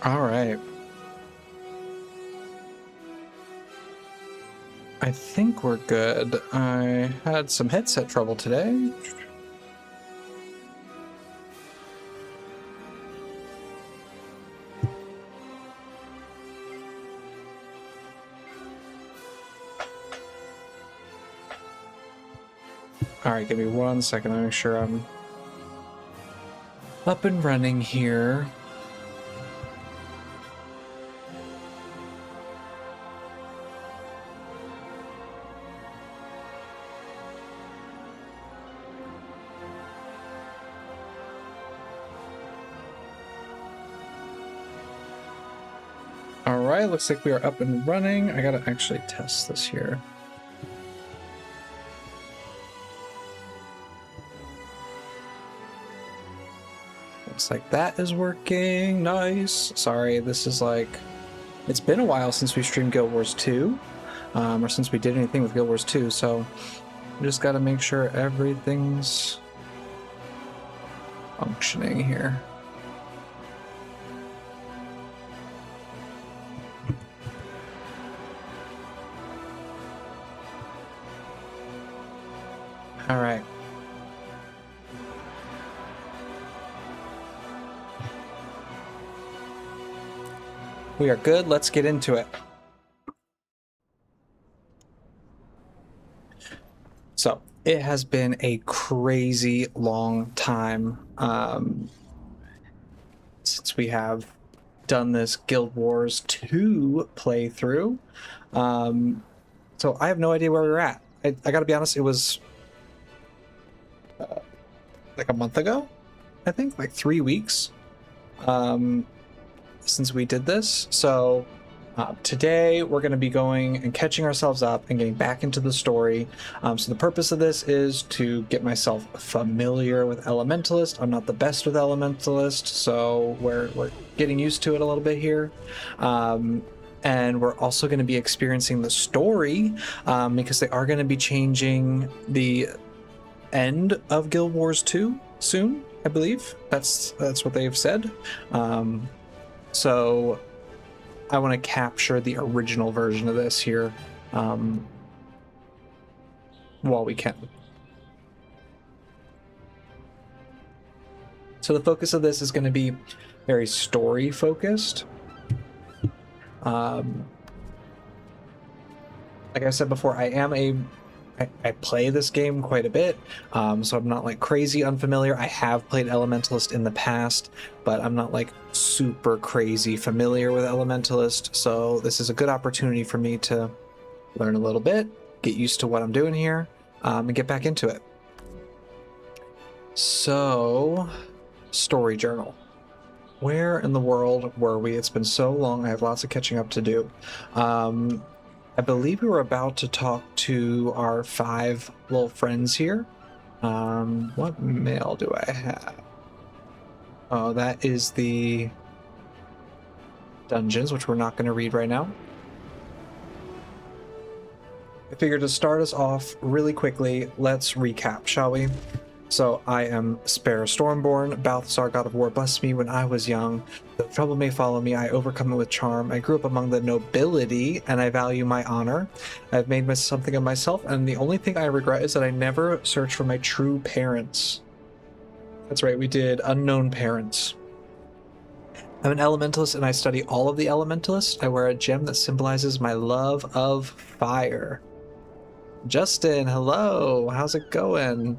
All right. I think we're good. I had some headset trouble today. All right, give me 1 second. I'm sure I'm up and running here. All right, looks like we are up and running. I gotta actually test this here. Looks like that is working. Nice. Sorry, this is like... It's been a while since we streamed Guild Wars 2, or since we did anything with Guild Wars 2, so we just gotta make sure everything's functioning here. All right. We are good. Let's get into it. So, it has been a crazy long time since we have done this Guild Wars 2 playthrough. So I have no idea where we're at. I gotta be honest, it was like a month ago, I think, like 3 weeks since we did this. So today we're going to be going and catching ourselves up and getting back into the story. So the purpose of this is to get myself familiar with Elementalist. I'm not the best with Elementalist, so we're getting used to it a little bit here. And we're also going to be experiencing the story because they are going to be changing the end of Guild Wars 2 soon, I believe. That's what they've said. So I want to capture the original version of this here while we can. So the focus of this is going to be very story focused. Like I said before, I play this game quite a bit, so I'm not like crazy unfamiliar. I have played Elementalist in the past, but I'm not like super crazy familiar with Elementalist, so this is a good opportunity for me to learn a little bit, get used to what I'm doing here, and get back into it. So, story journal. Where in the world were we? It's been so long. I have lots of catching up to do. I believe we were about to talk to our 5 little friends here. What mail do I have? Oh, that is the dungeons, which we're not going to read right now. I figured to start us off really quickly, let's recap, shall we? So I am Spare Stormborn. Balthasar, god of war, blessed me when I was young. Though trouble may follow me, I overcome it with charm. I grew up among the nobility, and I value my honor. I've made something of myself, and the only thing I regret is that I never searched for my true parents. That's right, we did unknown parents. I'm an elementalist, and I study all of the elementalists. I wear a gem that symbolizes my love of fire. Justin, hello. How's it going?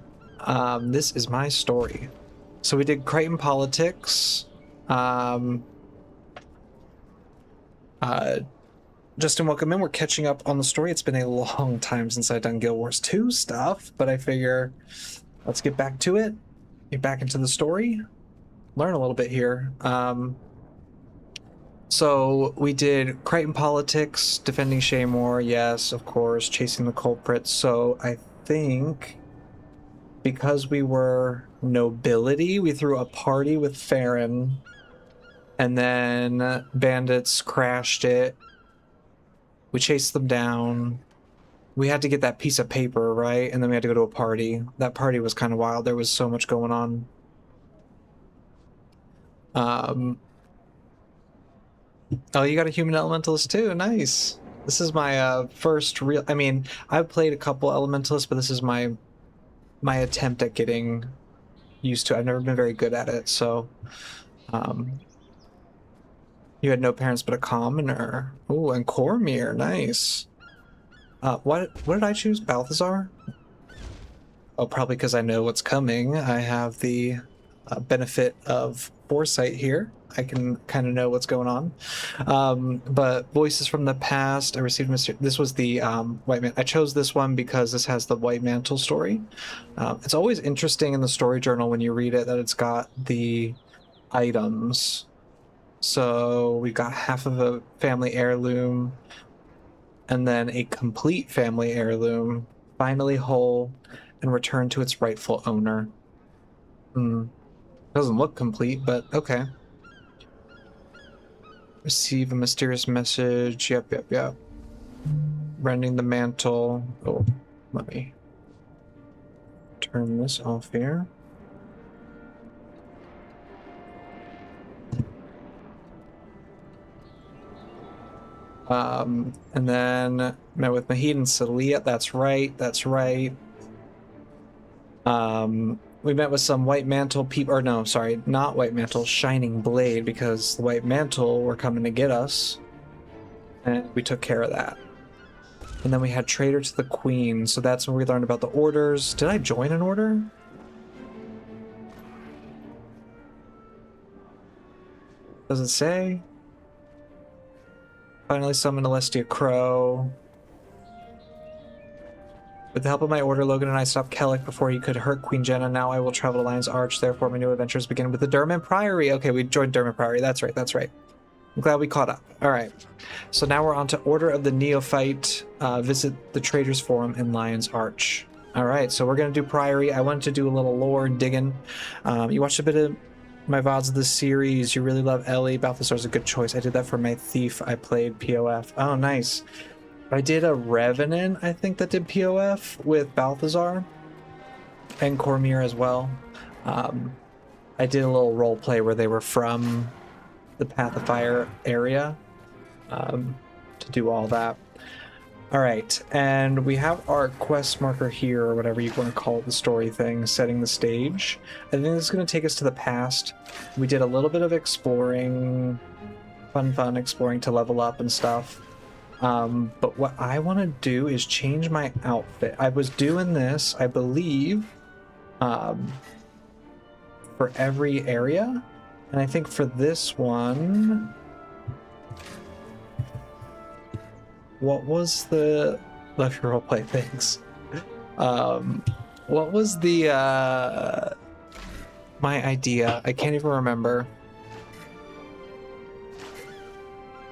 This is my story. So we did Crichton Politics. Justin, welcome in. We're catching up on the story. It's been a long time since I've done Guild Wars 2 stuff, but I figure let's get back to it, get back into the story, learn a little bit here. So we did Crichton Politics, defending Shaymore, yes, of course, chasing the culprits. So I think because we were nobility, we threw a party with Farron, and then bandits crashed it. We chased them down. We had to get that piece of paper, right? And then we had to go to a party. That party was kind of wild. There was so much going on. Oh, you got a human elementalist too. Nice. This is my first real. I mean, I've played a couple elementalists, but this is my attempt at getting used to it. I've never been very good at it. So, um, you had no parents but a commoner. Oh, and Cormier. Nice. What did I choose? Balthazar? Oh, probably because I know what's coming. I have the benefit of foresight here. I can kind of know what's going on. But voices from the past. I received this was the white man. I chose this one because this has the white mantle story. It's always interesting in the story journal when you read it that it's got the items. So we got half of a family heirloom, and then a complete family heirloom, finally whole and returned to its rightful owner. Doesn't look complete, but okay. Receive a mysterious message. Yep. Rending the mantle. Oh, let me turn this off here. And then met with Mahid and Celia. That's right. We met with some white mantle people, or no, sorry, not white mantle, shining blade, because the white mantle were coming to get us, and we took care of that. And then we had traitor to the queen, so that's when we learned about the orders. Did I join an order? Does it say? Finally summoned Alestia Crow. With the help of my order, Logan and I stopped Kellic before he could hurt Queen Jenna. Now I will travel to Lion's Arch. Therefore, my new adventures begin with the Durman Priory. Okay, we joined Durman Priory. That's right. I'm glad we caught up. All right. So now we're on to Order of the Neophyte. Visit the Traders Forum in Lion's Arch. All right, so we're going to do Priory. I wanted to do a little lore digging. You watched a bit of my VODs of this series. You really love Ellie. Balthazar's a good choice. I did that for my thief. I played POF. Oh, nice. I did a Revenant, I think, that did POF with Balthazar and Cormier as well. I did a little role play where they were from the Path of Fire area to do all that. All right, and we have our quest marker here, or whatever you want to call it, the story thing, setting the stage. I think this is going to take us to the past. We did a little bit of exploring, fun exploring to level up and stuff. But what I want to do is change my outfit. I was doing this, I believe, for every area. And I think for this one, what was the left your roleplay things? What was the my idea? I can't even remember.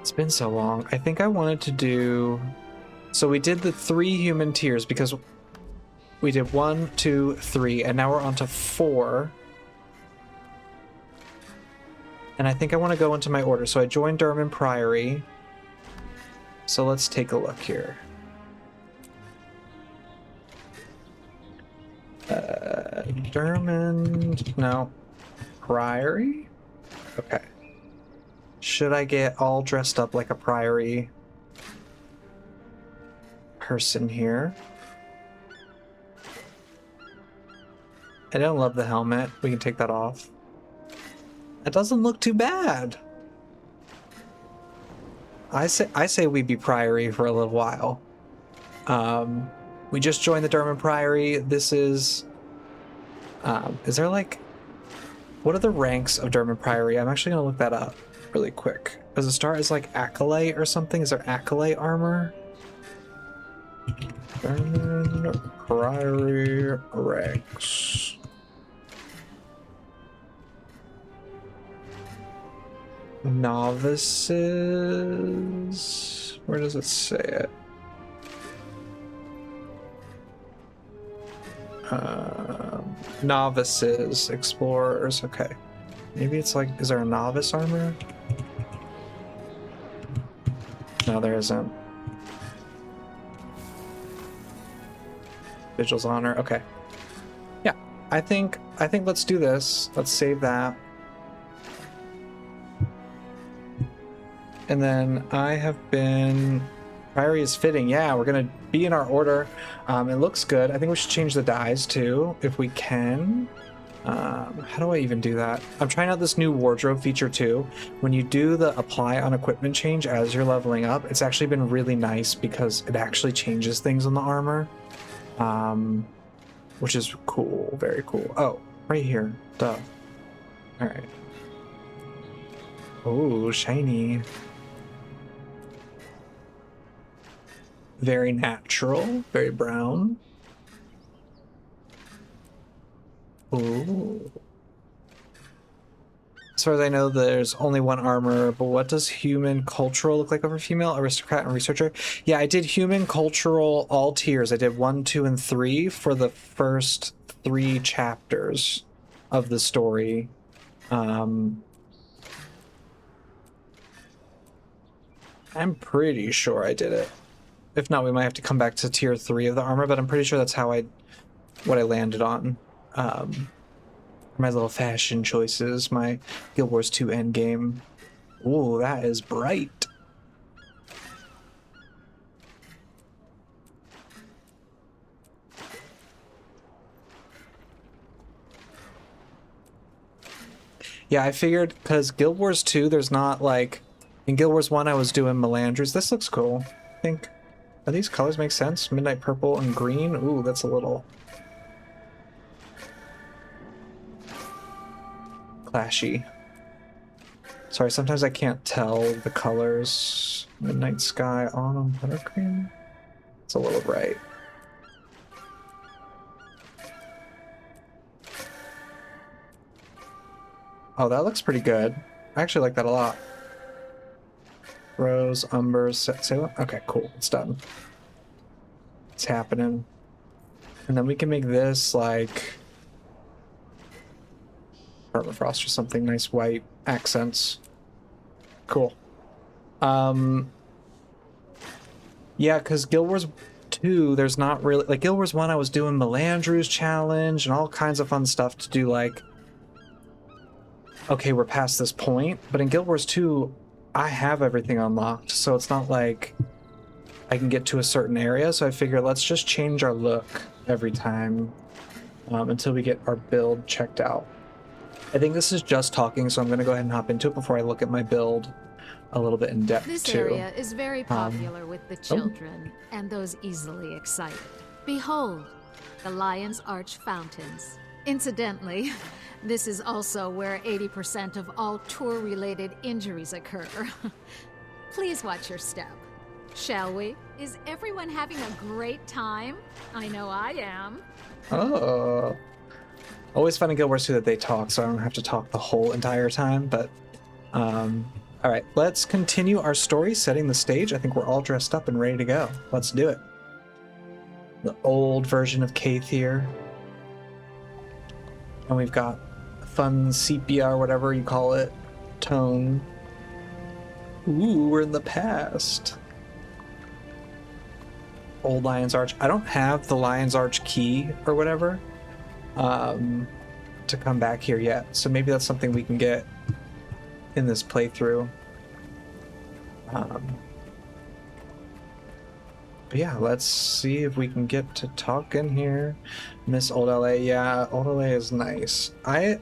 It's been so long. I think I wanted to do, so we did the 3 human tiers because we did 1, 2, 3, and now we're on to 4. And I think I want to go into my order. So I joined Durman Priory. So let's take a look here. Durman, no, Priory? Okay. Should I get all dressed up like a Priory person here? I don't love the helmet. We can take that off. That doesn't look too bad. I say we be Priory for a little while. We just joined the Durman Priory. This is there like, what are the ranks of Durman Priory? I'm actually gonna look that up really quick. Does it start as like Acolyte or something? Is there Acolyte armor? Durman Priory ranks. Novices. Where does it say it? Novices, explorers. Okay, maybe it's like, is there a novice armor? No, there isn't. Vigil's honor. Okay, yeah, I think let's do this. Let's save that. And then I have been... Priory is fitting. Yeah, we're going to be in our order. It looks good. I think we should change the dyes too, if we can. How do I even do that? I'm trying out this new wardrobe feature too. When you do the apply on equipment change as you're leveling up, it's actually been really nice because it actually changes things on the armor. Which is cool. Very cool. Oh, right here. Duh. All right. Oh, shiny. Very natural, very brown. Ooh. As far as I know, there's only one armor, but what does human cultural look like over female? Aristocrat and researcher? Yeah, I did human cultural all tiers. I did 1, 2, and 3 for the first 3 chapters of the story. I'm pretty sure I did it. If not, we might have to come back to tier 3 of the armor, but I'm pretty sure that's how what I landed on. My little fashion choices, my Guild Wars 2 endgame. Ooh, that is bright. Yeah, I figured because Guild Wars 2, there's not like... In Guild Wars 1, I was doing Melanders. This looks cool, I think. Do these colors make sense? Midnight purple and green? Ooh, that's a little... clashy. Sorry, sometimes I can't tell the colors. Midnight sky, autumn, buttercream. It's a little bright. Oh, that looks pretty good. I actually like that a lot. Rose, umber, say what? Okay, cool. It's done. It's happening. And then we can make this like permafrost or something. Nice white accents. Cool. Yeah, because Guild Wars 2, there's not really... Like, Guild Wars 1, I was doing Melandru's challenge and all kinds of fun stuff to do, like... Okay, we're past this point. But in Guild Wars 2, I have everything unlocked, so it's not like I can get to a certain area. So I figure let's just change our look every time until we get our build checked out. I think this is just talking, so I'm going to go ahead and hop into it before I look at my build a little bit in depth this too. area is very popular with the children and those easily excited. Behold, the Lion's Arch fountains. Incidentally, this is also where 80% of all tour-related injuries occur. Please watch your step. Shall we? Is everyone having a great time? I know I am. Oh. Always fun in Guild Wars 2 that they talk, so I don't have to talk the whole entire time, but... Alright, let's continue our story, setting the stage. I think we're all dressed up and ready to go. Let's do it. The old version of Kaith here. And we've got a fun sepia, or whatever you call it, tone. Ooh, we're in the past. Old Lion's Arch. I don't have the Lion's Arch key, or whatever, to come back here yet. So maybe that's something we can get in this playthrough. But yeah, let's see if we can get to talk in here. Miss Old LA. Yeah, Old LA is nice. I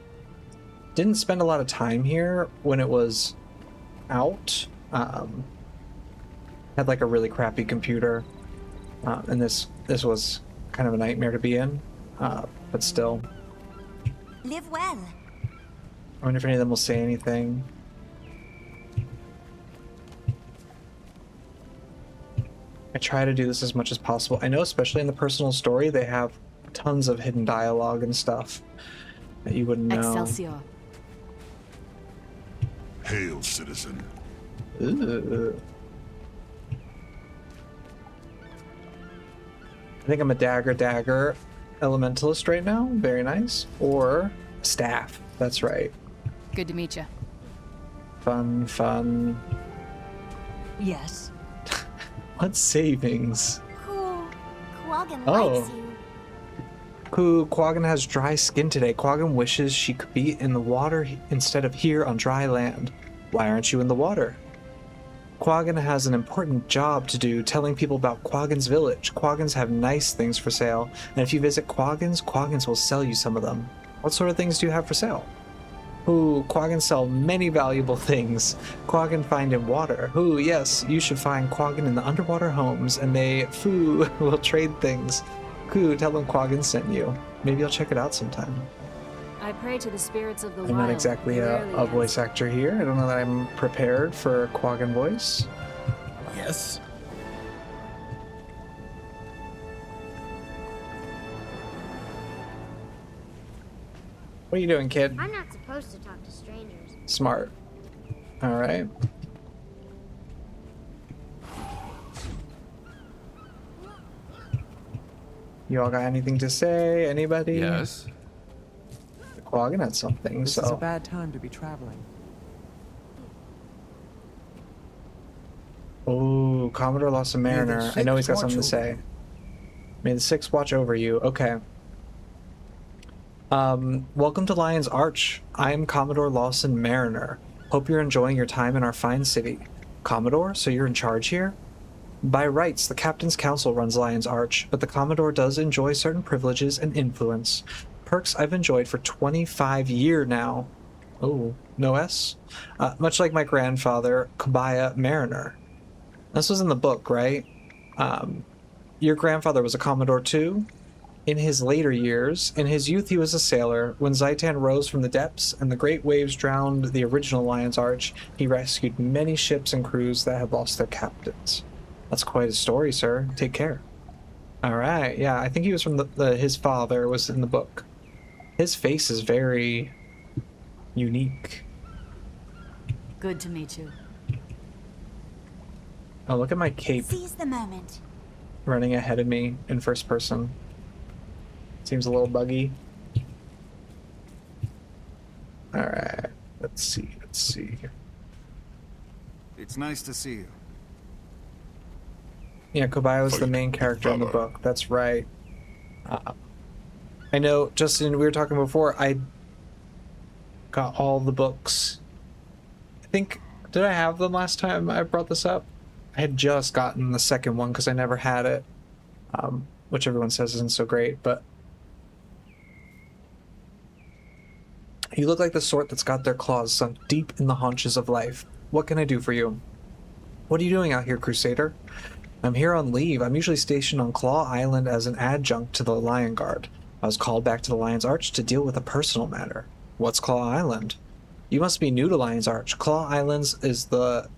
didn't spend a lot of time here when it was out. Had like a really crappy computer, and this was kind of a nightmare to be in, but still. Live well. I wonder if any of them will say anything. I try to do this as much as possible. I know, especially in the personal story, they have tons of hidden dialogue and stuff that you wouldn't know. Excelsior. Hail, citizen. Ooh. I think I'm a dagger elementalist right now. Very nice. Or staff. That's right. Good to meet you. Fun. Yes. What savings? Quaggan Oh. likes you. Quaggan has dry skin today. Quaggan wishes she could be in the water instead of here on dry land. Why aren't you in the water? Quaggan has an important job to do telling people about Quaggan's village. Quaggans have nice things for sale, and if you visit Quaggans, Quaggans will sell you some of them. What sort of things do you have for sale? Ooh, Quaggan sell many valuable things. Quaggan find in water. Ooh, yes, you should find Quaggan in the underwater homes, and they, will trade things. Ooh, tell them Quaggan sent you. Maybe I'll check it out sometime. I pray to the spirits of the I'm not exactly a voice actor here. I don't know that I'm prepared for a Quaggan voice. Yes. What are you doing, kid? I'm not supposed to talk to strangers. Smart. All right. You all got anything to say? Anybody? Yes. Quaggan had something, This so. is a bad time to be traveling. Oh, Commodore lost a mariner. I know he's got something to say. May the Sixth watch over you. Okay. Welcome to Lion's Arch. I am Commodore Lawson Mariner. Hope you're enjoying your time in our fine city. Commodore, so you're in charge here? By rights, the Captain's Council runs Lion's Arch, but the Commodore does enjoy certain privileges and influence. Perks I've enjoyed for 25 years now. Oh, no S? Much like my grandfather, Kabaya Mariner. This was in the book, right? Your grandfather was a Commodore too? In his later years, in his youth he was a sailor. When Zaitan rose from the depths and the great waves drowned the original Lion's Arch, he rescued many ships and crews that had lost their captains. That's quite a story, sir. Take care. Alright, yeah, I think he was from his father was in the book. His face is very unique. Good to meet you. Oh, look at my cape Seize the moment. running ahead of me in first person. Seems a little buggy. Alright, let's see. It's nice to see you. Yeah, Kobaya was the main character in the book. That's right. I know, Justin, we were talking before, I got all the books. I think, did I have them last time I brought this up? I had just gotten the second one because I never had it, which everyone says isn't so great, but you look like the sort that's got their claws sunk deep in the haunches of life. What can I do for you? What are you doing out here, Crusader? I'm here on leave. I'm usually stationed on Claw Island as an adjunct to the Lion Guard. I was called back to the Lion's Arch to deal with a personal matter. What's Claw Island? You must be new to Lion's Arch. Claw Islands is the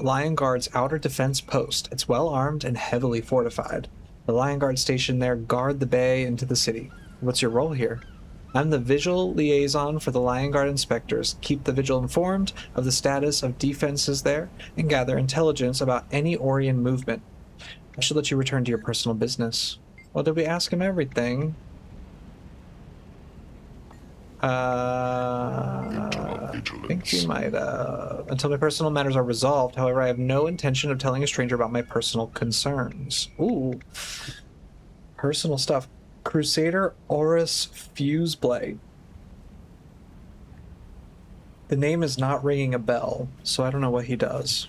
Lion Guard's outer defense post. It's well armed and heavily fortified. The Lion Guard stationed there guard the bay into the city. What's your role here? I'm the visual liaison for the Lion Guard inspectors. Keep the vigil informed of the status of defenses there and gather intelligence about any Orion movement. I should let you return to your personal business. Well, did we ask him everything? I think we might, until my personal matters are resolved. However, I have no intention of telling a stranger about my personal concerns. Ooh. Personal stuff. Crusader Oris Fuseblade. The name is not ringing a bell, so I don't know what he does.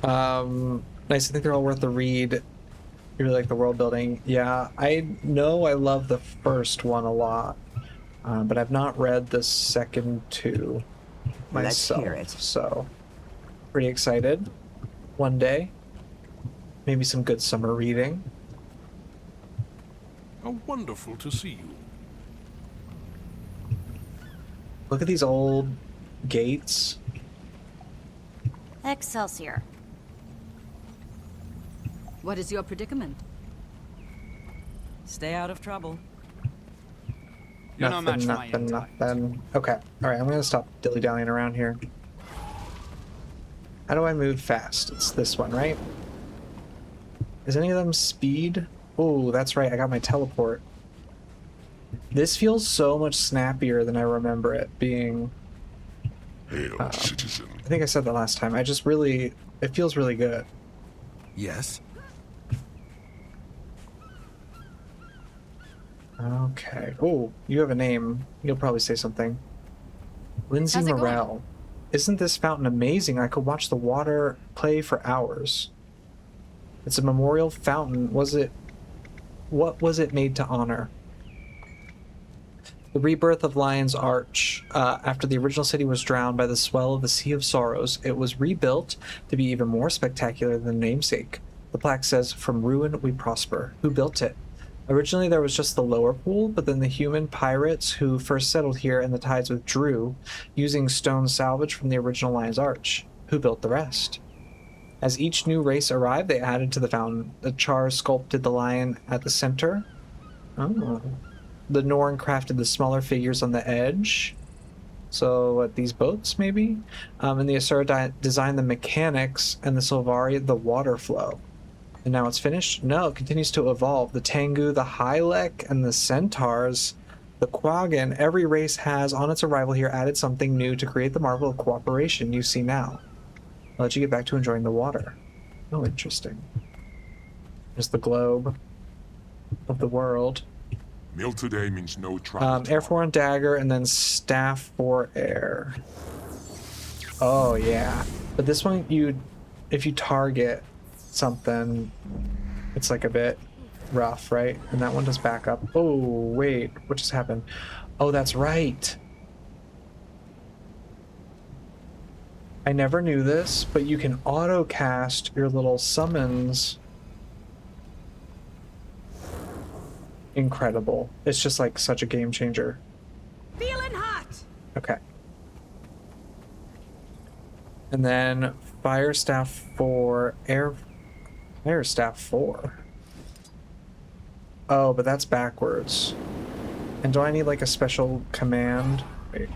Nice. I think they're all worth the read. You really like the world building. Yeah, I know I love the first one a lot, but I've not read the second two myself. Let's hear it. So, pretty excited. One day. Maybe some good summer reading. How wonderful to see you. Look at these old gates. Excelsior. What is your predicament? Stay out of trouble. You're no match for my Nothing. intellect. Okay. All right. I'm gonna stop dilly-dallying around here. How do I move fast? It's this one, right? Is any of them speed? Oh, that's right. I got my teleport. This feels so much snappier than I remember it being. Hail, citizen. I think I said that last time. It feels really good. Yes. Okay. Oh, you have a name. You'll probably say something. Lindsay How's it going? Morel. Isn't this fountain amazing? I could watch the water play for hours. It's a memorial fountain. What was it made to honor? The rebirth of Lion's Arch. After the original city was drowned by the swell of the Sea of Sorrows, it was rebuilt to be even more spectacular than the namesake. The plaque says, "From ruin we prosper." Who built it? Originally there was just the lower pool, but then the human pirates who first settled here and the tides withdrew, using stone salvage from the original Lion's Arch. Who built the rest? As each new race arrived, they added to the fountain. The Char sculpted the lion at the center. Oh. The Norn crafted the smaller figures on the edge. So, what, these boats, maybe? And the Asura designed the mechanics, and the Sylvari, the water flow. And now it's finished? No, it continues to evolve. The Tengu, the Hylek, and the Centaurs, the Quaggan, every race has, on its arrival here, added something new to create the marvel of cooperation you see now. I'll let you get back to enjoying the water. Oh, interesting. There's the globe of the world. Meal today means no travel. Air for and dagger, and then staff for air. Oh yeah, but this one if you target something, it's like a bit rough, right? And that one does back up. Oh wait, what just happened? Oh, that's right. I never knew this, but you can auto cast your little summons. Incredible. It's just like such a game changer. Feeling hot! Okay. And then fire staff for fire staff 4. Oh, but that's backwards. And do I need like a special command? Wait.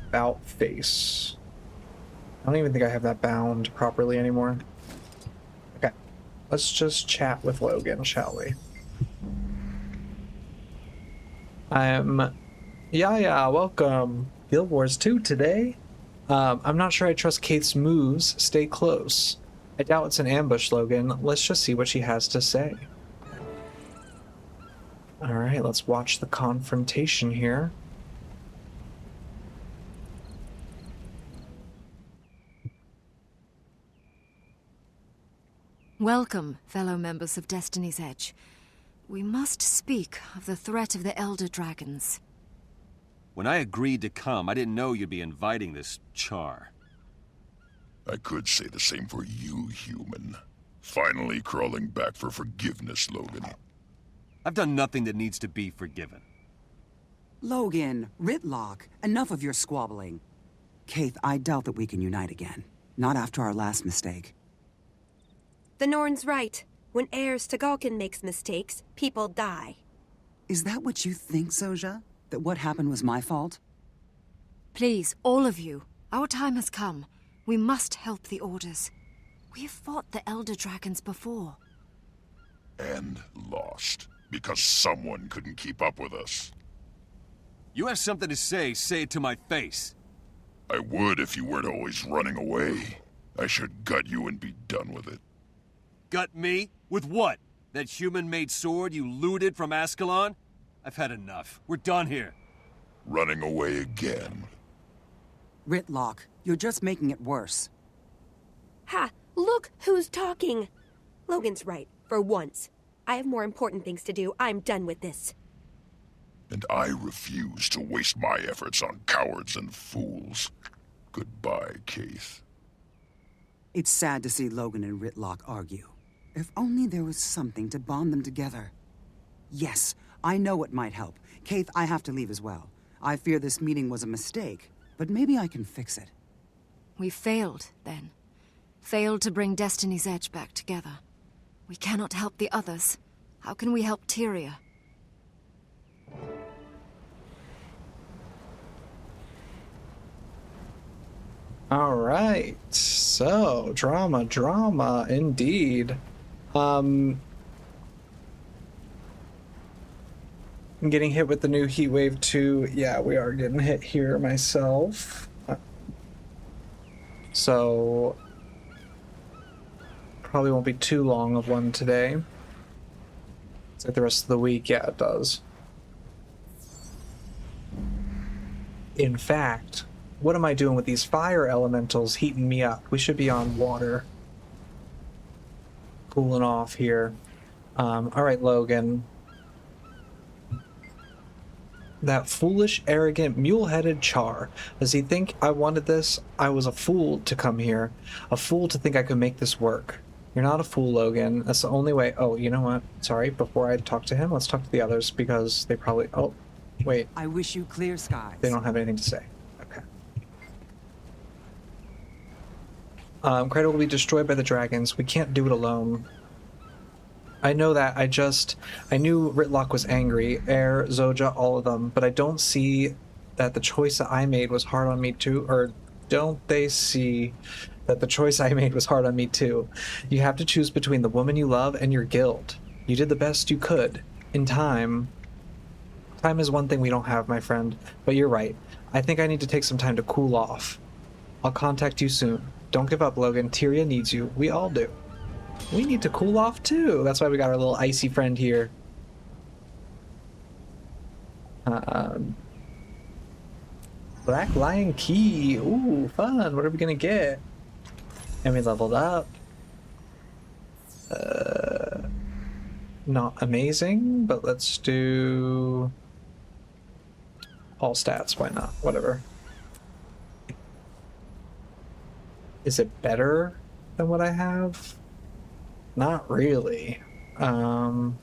About face. I don't even think I have that bound properly anymore. Okay. Let's just chat with Logan, shall we? Yeah, welcome. Guild Wars 2 today. I'm not sure I trust Kate's moves. Stay close. I doubt it's an ambush, Logan. Let's just see what she has to say. Alright, let's watch the confrontation here. Welcome, fellow members of Destiny's Edge. We must speak of the threat of the Elder Dragons. When I agreed to come, I didn't know you'd be inviting this Char. I could say the same for you, human. Finally crawling back for forgiveness, Logan. I've done nothing that needs to be forgiven. Logan, Ritlock, enough of your squabbling. Kaith, I doubt that we can unite again. Not after our last mistake. The Norn's right. When heirs to Galkin makes mistakes, people die. Is that what you think, Soja? That what happened was my fault? Please, all of you, our time has come. We must help the Orders. We have fought the Elder Dragons before. And lost. Because someone couldn't keep up with us. You have something to say it to my face. I would if you weren't always running away. I should gut you and be done with it. Gut me? With what? That human-made sword you looted from Ascalon? I've had enough. We're done here. Running away again. Ritlock, you're just making it worse. Ha! Look who's talking! Logan's right, for once. I have more important things to do. I'm done with this. And I refuse to waste my efforts on cowards and fools. Goodbye, Kaith. It's sad to see Logan and Ritlock argue. If only there was something to bond them together. Yes, I know it might help. Kaith, I have to leave as well. I fear this meeting was a mistake, but maybe I can fix it. We failed, then. Failed to bring Destiny's Edge back together. We cannot help the others. How can we help Tyria? All right, so drama indeed. I'm getting hit with the new heat wave 2. Yeah, we are getting hit here myself. So probably won't be too long of one today. It's like the rest of the week. Yeah, it does. In fact, what am I doing with these fire elementals heating me up? We should be on water. Cooling off here. Alright, Logan. That foolish, arrogant, mule-headed char. Does he think I wanted this? I was a fool to come here. A fool to think I could make this work. You're not a fool, Logan. That's the only way. Oh, you know what? Sorry, before I talk to him, let's talk to the others, because they probably... Oh, wait. I wish you clear skies. They don't have anything to say. Okay. Cradle will be destroyed by the dragons. We can't do it alone. I know that. I knew Ritlock was angry. Air, Zoja, all of them. But I don't see that the choice that I made was hard on me too. Or don't they see that the choice I made was hard on me too? You have to choose between the woman you love and your guild. You did the best you could. In time... Time is one thing we don't have, my friend. But you're right. I think I need to take some time to cool off. I'll contact you soon. Don't give up, Logan. Tyria needs you. We all do. We need to cool off too. That's why we got our little icy friend here. Black Lion Key. Ooh, fun. What are we gonna get? And we leveled up. Not amazing, but let's do all stats. Why not? Whatever. Is it better than what I have? Not really. Oh,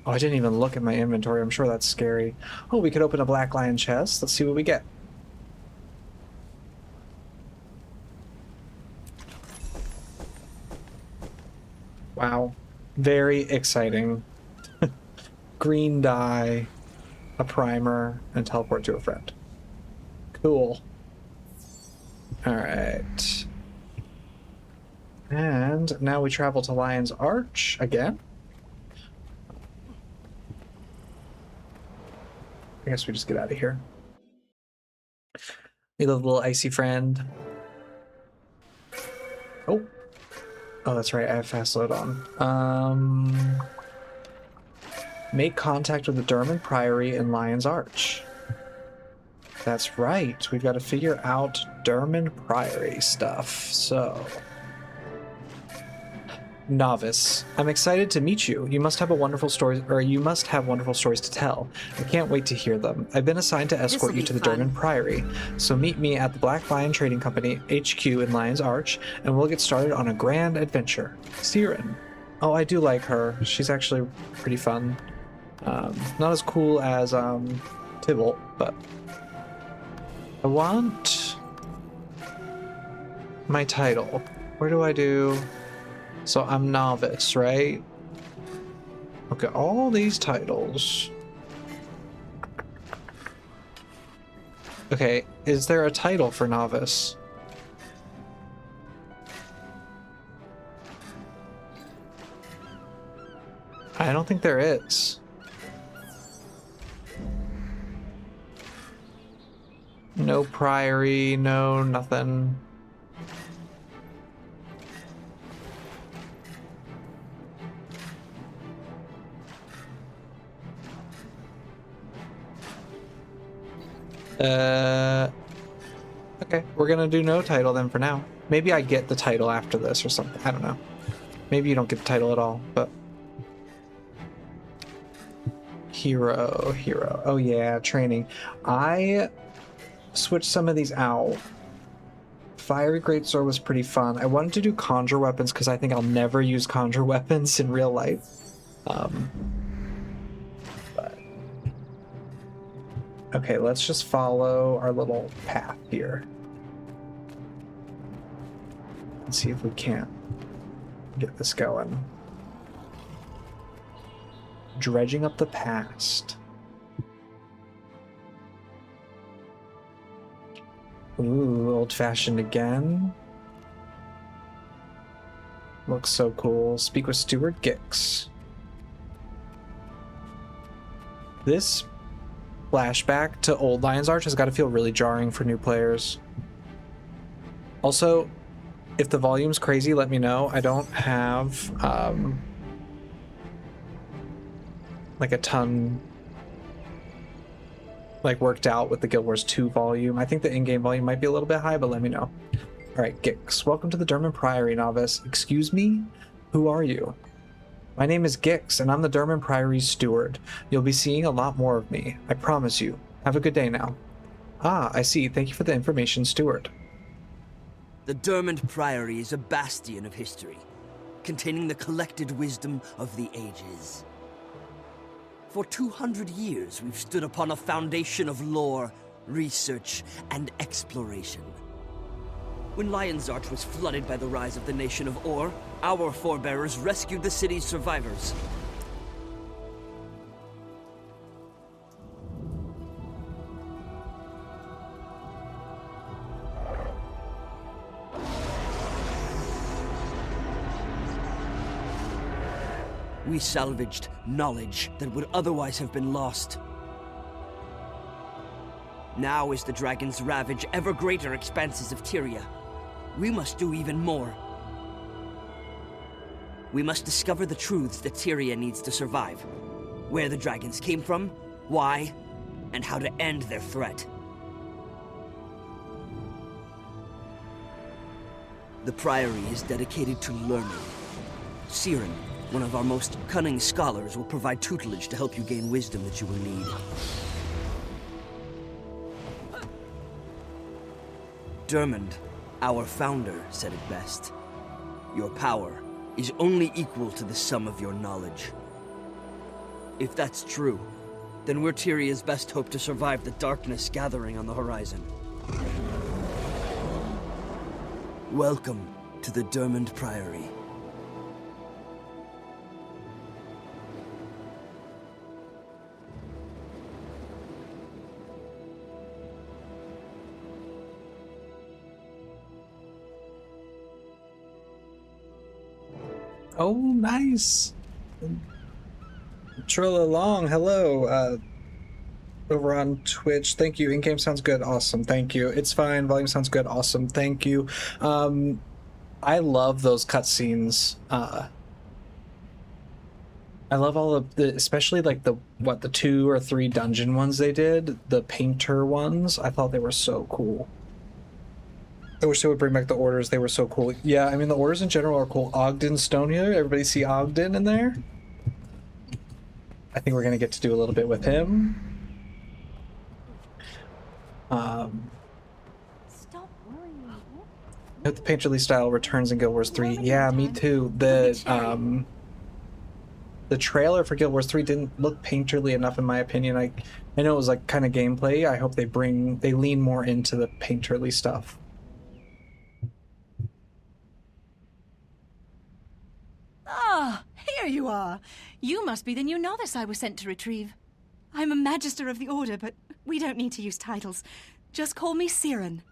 I didn't even look at my inventory. I'm sure that's scary. Oh, we could open a Black Lion chest. Let's see what we get. Wow. Very exciting. Green dye, a primer, and teleport to a friend. Cool. Alright. And now we travel to Lion's Arch again. I guess we just get out of here. We love a little icy friend. Oh. Oh, that's right. I have fast load on. Make contact with the Derman Priory in Lion's Arch. That's right. We've got to figure out Derman Priory stuff. So... Novice. I'm excited to meet you. You must have wonderful stories to tell. I can't wait to hear them. I've been assigned to escort you to the Derman Priory, so meet me at the Black Lion Trading Company HQ in Lion's Arch, and we'll get started on a grand adventure. Siren. Oh, I do like her. She's actually pretty fun. Not as cool as Tybalt, but I want my title. Where do I do? So I'm novice, right? Okay, all these titles. Okay, is there a title for novice? I don't think there is. No priory, no nothing. Okay, we're gonna do no title then for now. Maybe I get the title after this or something. I don't know. Maybe you don't get the title at all, but... Hero. Oh yeah, training. I switched some of these out. Fiery Greatsword was pretty fun. I wanted to do conjure weapons because I think I'll never use conjure weapons in real life. Okay, let's just follow our little path here. Let's see if we can't get this going. Dredging up the past. Ooh, old-fashioned again. Looks so cool. Speak with Steward Gix. This flashback to old Lion's Arch has got to feel really jarring for new players. Also, if the volume's crazy, let me know. I don't have like a ton like worked out with the Guild Wars 2 volume. I think the in-game volume might be a little bit high, but let me know. All right, Gix, welcome to the Derman Priory, novice. Excuse me? Who are you? My name is Gix, and I'm the Derman Priory's steward. You'll be seeing a lot more of me, I promise you. Have a good day now. Ah, I see. Thank you for the information, steward. The Dermond Priory is a bastion of history, containing the collected wisdom of the ages. For 200 years, we've stood upon a foundation of lore, research, and exploration. When Lion's Arch was flooded by the rise of the nation of Or, our forebearers rescued the city's survivors. We salvaged knowledge that would otherwise have been lost. Now, as the dragons ravage ever greater expanses of Tyria, we must do even more. We must discover the truths that Tyria needs to survive. Where the dragons came from, why, and how to end their threat. The Priory is dedicated to learning. Siren, one of our most cunning scholars, will provide tutelage to help you gain wisdom that you will need. Dermond, our founder, said it best. Your power is only equal to the sum of your knowledge. If that's true, then we're Tyria's best hope to survive the darkness gathering on the horizon. Welcome to the Dermond Priory. Oh, nice. Trilla Long, hello. Over on Twitch, thank you. In-game sounds good, awesome, thank you. It's fine, volume sounds good, awesome, thank you. I love those cutscenes. I love all of the, especially like the 2 or 3 dungeon ones they did, the painter ones. I thought they were so cool. I wish they would bring back the orders. They were so cool. Yeah, I mean, the orders in general are cool. Ogden Stonehill. Everybody see Ogden in there? I think we're going to get to do a little bit with him. Stop worrying. The painterly style returns in Guild Wars 3. Yeah, me too. The trailer for Guild Wars 3 didn't look painterly enough in my opinion. I know it was like kind of gameplay. I hope they lean more into the painterly stuff. Ah, here you are. You must be the new novice I was sent to retrieve. I'm a Magister of the Order, but we don't need to use titles. Just call me Siren.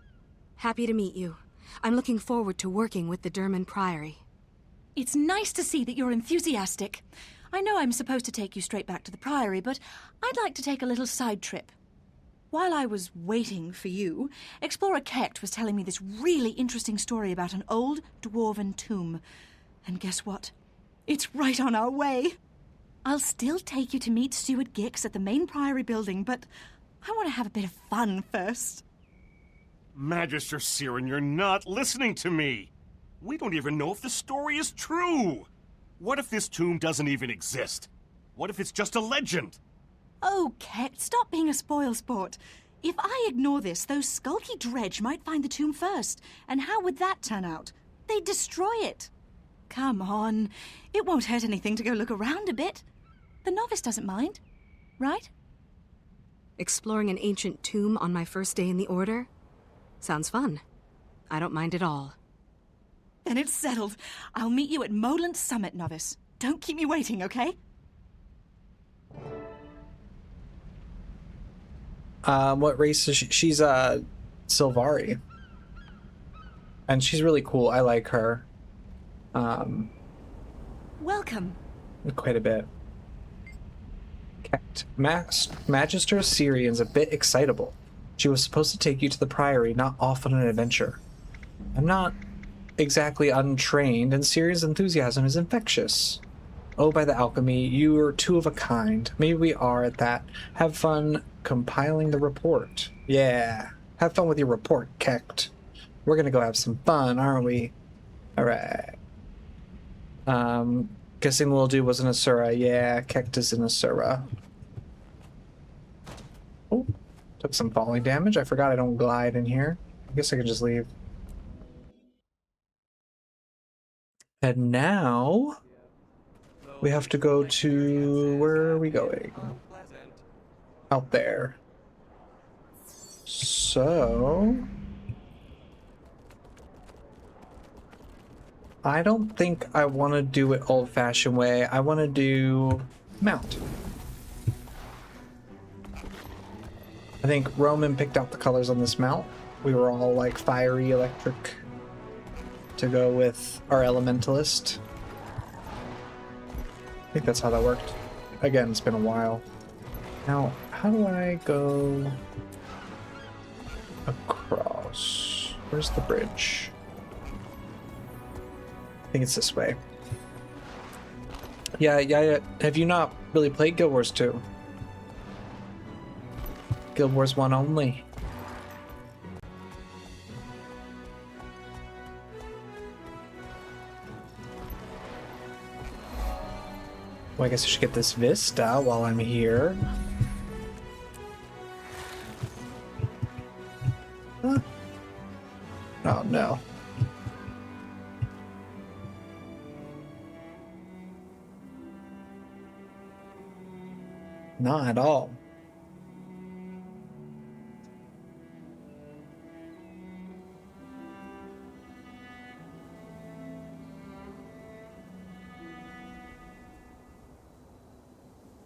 Happy to meet you. I'm looking forward to working with the Derman Priory. It's nice to see that you're enthusiastic. I know I'm supposed to take you straight back to the Priory, but I'd like to take a little side trip. While I was waiting for you, Explorer Kecht was telling me this really interesting story about an old dwarven tomb. And guess what? It's right on our way. I'll still take you to meet Steward Gix at the main Priory building, but I want to have a bit of fun first. Magister Siren, you're not listening to me. We don't even know if the story is true. What if this tomb doesn't even exist? What if it's just a legend? Oh, Kecht, stop being a spoilsport. If I ignore this, those skulky dredge might find the tomb first. And how would that turn out? They'd destroy it. Come on. It won't hurt anything to go look around a bit. The novice doesn't mind, right? Exploring an ancient tomb on my first day in the Order? Sounds fun. I don't mind at all. Then it's settled. I'll meet you at Moland Summit, novice. Don't keep me waiting, okay? What race is she? She's Sylvari. And she's really cool. I like her. Welcome. Quite a bit. Magister Syrian's a bit excitable. She was supposed to take you to the Priory, not off on an adventure. I'm not exactly untrained, and Syrian's enthusiasm is infectious. Oh, by the alchemy, you are two of a kind. Maybe we are at that. Have fun compiling the report. Yeah. Have fun with your report, Kekt. We're gonna go have some fun, aren't we? Alright. Guessing we'll do was an Asura. Yeah, Kekt is an Asura. Oh, took some falling damage. I forgot I don't glide in here. I guess I could just leave. And now we have to go to, where are we going? Out there. So I don't think I want to do it old-fashioned way. I want to do mount. I think Roman picked out the colors on this mount. We were all like fiery electric to go with our Elementalist. I think that's how that worked. Again, it's been a while. Now, how do I go across? Where's the bridge? I think it's this way. Yeah. Have you not really played Guild Wars 2? Guild Wars 1 only. Well, I guess I should get this vista while I'm here. Huh? Oh no. Not at all.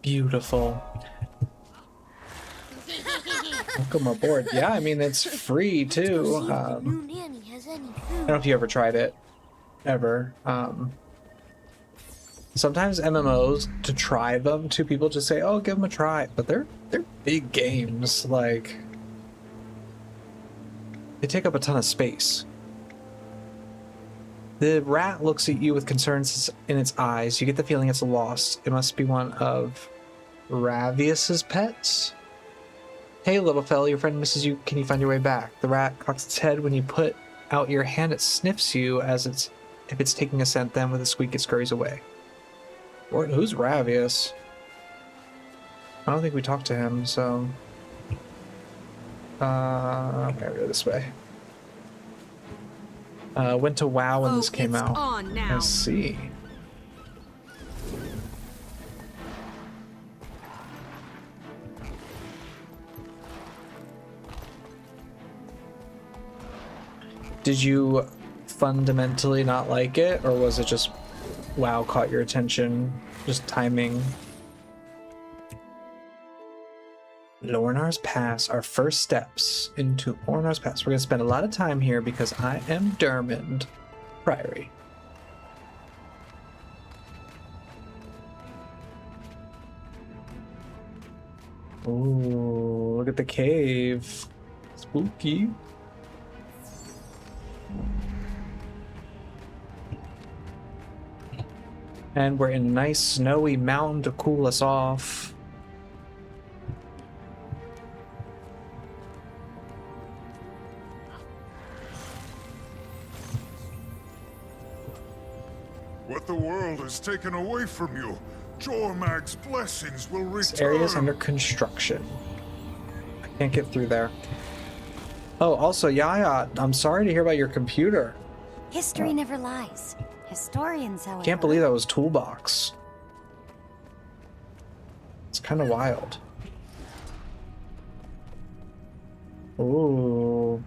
Beautiful. Welcome aboard. Yeah, I mean, it's free too. I don't know if you ever tried it. Ever. Sometimes MMOs, to try them, two people just say, oh, give them a try. But they're big games. Like, they take up a ton of space. The rat looks at you with concerns in its eyes. You get the feeling it's lost. It must be one of Ravius's pets. Hey, little fella, your friend misses you. Can you find your way back? The rat cocks its head. When you put out your hand, it sniffs you as if it's taking a scent. Then with a squeak, it scurries away. Who's Ravius? I don't think we talked to him, so... okay, we'll go this way. Went to WoW when this came out. On now. Let's see. Did you fundamentally not like it, or was it just WoW caught your attention? Just timing. Lornar's Pass, our first steps into Lornar's Pass. We're going to spend a lot of time here because I am Dermond Priory. Ooh, look at the cave. Spooky. And we're in a nice snowy mountain to cool us off. What the world has taken away from you, Jormag's blessings will return. This area is under construction. I can't get through there. Oh, also, Yaya, I'm sorry to hear about your computer. History never lies. Historians, however... Can't believe that was Toolbox. It's kind of wild. Ooh.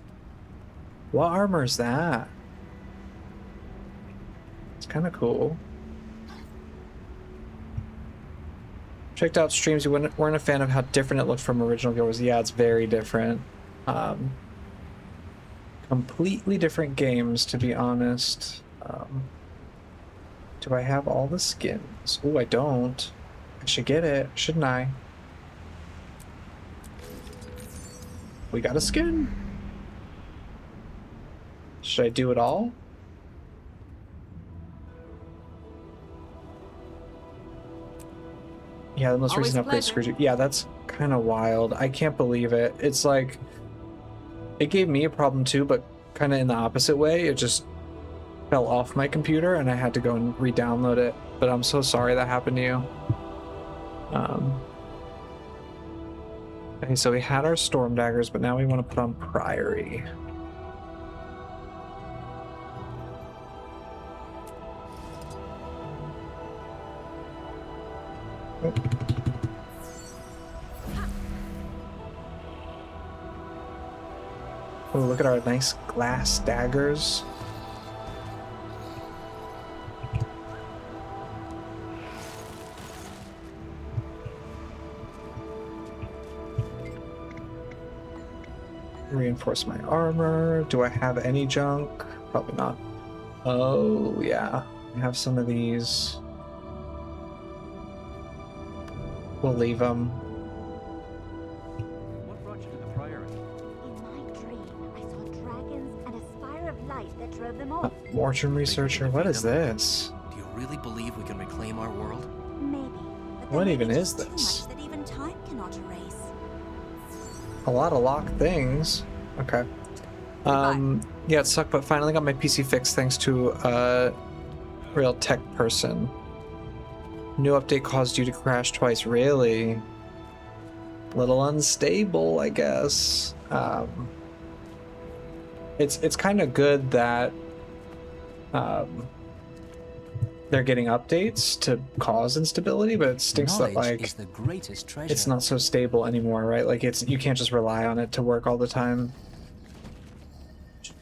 What armor is that? It's kind of cool. Checked out streams. You weren't a fan of how different it looked from original Guild Wars. Yeah, it's very different. Completely different games, to be honest. Do I have all the skins? Oh, I don't. I should get it, shouldn't I? We got a skin. Should I do it all? Yeah, the most Always recent a upgrade pleasure. screwed you. Yeah, that's kind of wild. I can't believe it. It's like, it gave me a problem too, but kind of in the opposite way. It just fell off my computer and I had to go and re-download it. But I'm so sorry that happened to you. Okay, so we had our storm daggers, but now we want to put on Priory. Oh, look at our nice glass daggers. Reinforce my armor. Do I have any junk? Probably not. Oh, yeah. I have some of these. We'll leave them. What brought you to the Priory? In my dream, I saw dragons and a spire of light that drove them off. Morton researcher, what is this? Do you really believe we can reclaim our world? Maybe. But What there even may be is just this? Too much that even time cannot erase. A lot of locked things. Okay. Yeah, it sucked, but finally got my PC fixed thanks to a real tech person. New update caused you to crash twice. Really? Little unstable, I guess. It's kind of good that they're getting updates to cause instability, but it stinks that Knowledge like is the greatest treasure. it's not so stable anymore, right? Like you can't just rely on it to work all the time.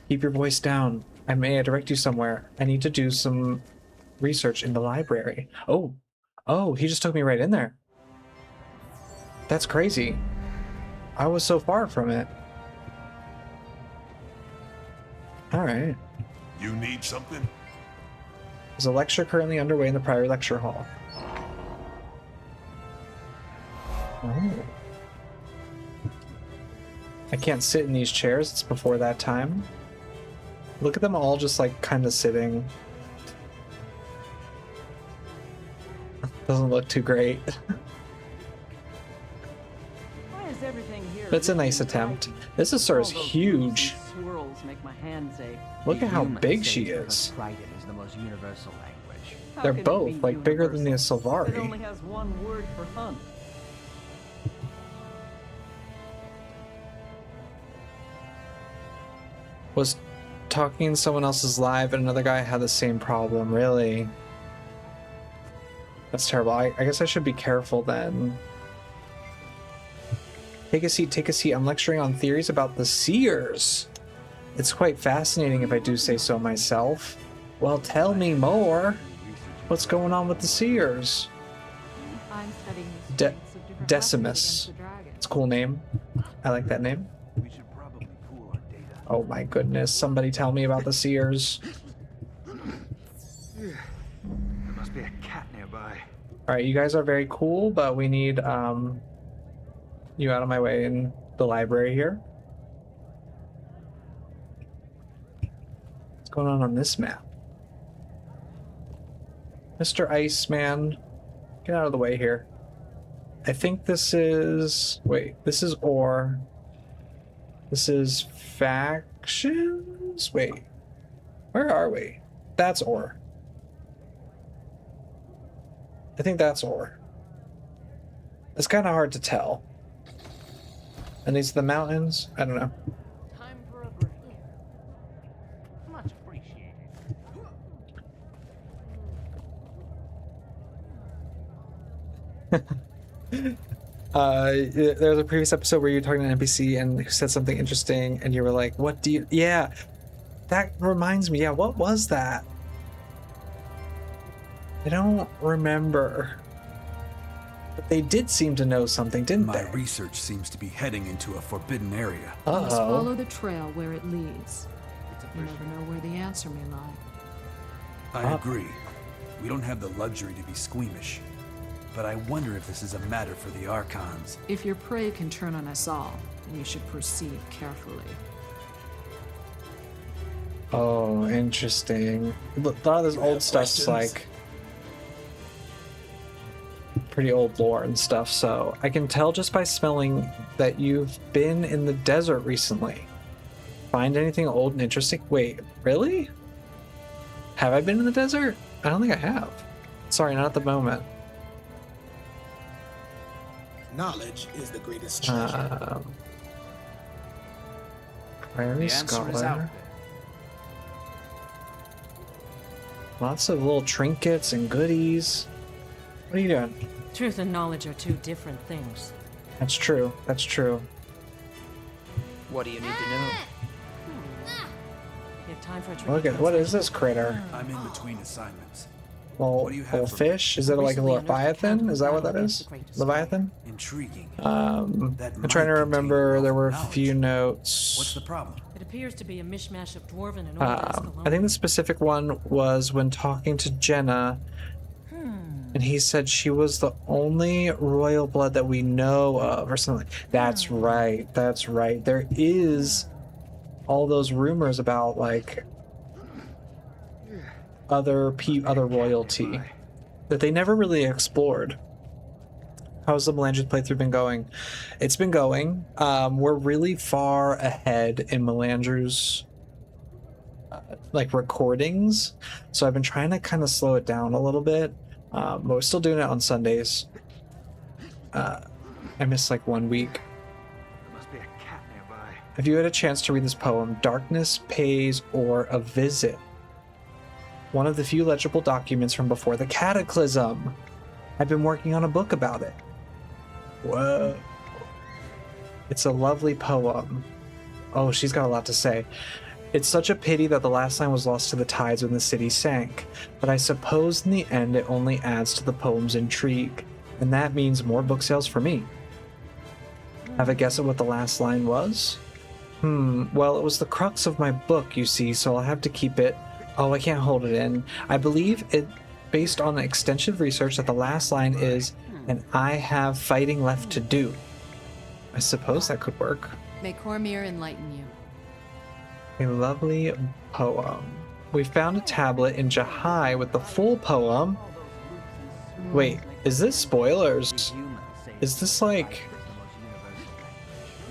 Keep your voice down. I may direct you somewhere. I need to do some research in the library. Oh, he just took me right in there. That's crazy. I was so far from it. All right. You need something? There's a lecture currently underway in the Priory Lecture Hall. Oh. I can't sit in these chairs. It's before that time. Look at them all just like kind of sitting. Doesn't look too great. Why is everything here? But it's a nice attempt. This is huge. Swirls make my hands ache. Look at how big she is. Triton is the most universal language. How They're can it both be like bigger than the universal? It only Sylvari. has one word for hunt. Was talking in someone else's live and another guy had the same problem. Really? That's terrible. I guess I should be careful then. Take a seat, take a seat. I'm lecturing on theories about the seers. It's quite fascinating if I do say so myself. Well, tell me more. What's going on with the seers? I'm studying the De strengths of different Decimus. weapons against the dragon. It's a cool name. I like that name. Oh my goodness, somebody tell me about the seers. There must be a cat nearby. Alright, you guys are very cool, but we need you out of my way in the library here. What's going on this map? Mr. Iceman, get out of the way here. I think this is... Wait, this is ore. This is factions? Wait, where are we? That's ore. I think that's ore. It's kind of hard to tell. And these are the mountains? I don't know. Time for a break. Much appreciated. There was a previous episode where you were talking to an NPC and who said something interesting and you were like, what do you... Yeah, that reminds me. Yeah, what was that? I don't remember. But they did seem to know something, didn't My they? research seems to be heading into a forbidden area. You must follow Uh-oh. the trail where it leads. You never know where the answer may lie. I agree. We don't have the luxury to be squeamish. But I wonder if this is a matter for the Archons. If your prey can turn on us all, then you should proceed carefully. Oh, interesting. A lot of this old stuff's questions? like... pretty old lore and stuff, so I can tell just by smelling that you've been in the desert recently. Find anything old and interesting? Wait, really? Have I been in the desert? I don't think I have. Sorry, not at the moment. Knowledge is the greatest treasure. Prairie Scholar. Lots of little trinkets and goodies. What are you doing? Truth and knowledge are two different things. That's true. That's true. What do you need to know? You have time for a Look at what is this critter? I'm in between assignments. Well, do you have little for me? fish? Is it like a Leviathan? Is that what that is? Leviathan? Intriguing. I'm That trying to might remember. contain There were a knowledge. few notes. What's the problem? It appears to be a mishmash of dwarven and old I think the specific one was when talking to Jenna, and he said she was the only royal blood that we know of, or something. That's right. That's right. There is all those rumors about like other royalty that they never really explored. How's the Melandri's playthrough been going? It's been going. We're really far ahead in Melandri's like recordings, so I've been trying to kind of slow it down a little bit, but we're still doing it on Sundays. I missed like 1 week. There must be a cat nearby. Have you had a chance to read this poem, Darkness Pays or a Visit? One of the few legible documents from before the Cataclysm. I've been working on a book about it. Whoa. It's a lovely poem. Oh, she's got a lot to say. It's such a pity that the last line was lost to the tides when the city sank, but I suppose in the end it only adds to the poem's intrigue, and that means more book sales for me. Have a guess at what the last line was? Well, it was the crux of my book, you see, so I'll have to keep it. Oh, I can't hold it in. I believe it, based on extensive research, that the last line is, and I have fighting left to do. I suppose that could work. May Cormyr enlighten you. A lovely poem. We found a tablet in Jahai with the full poem. Wait, is this spoilers? Is this like...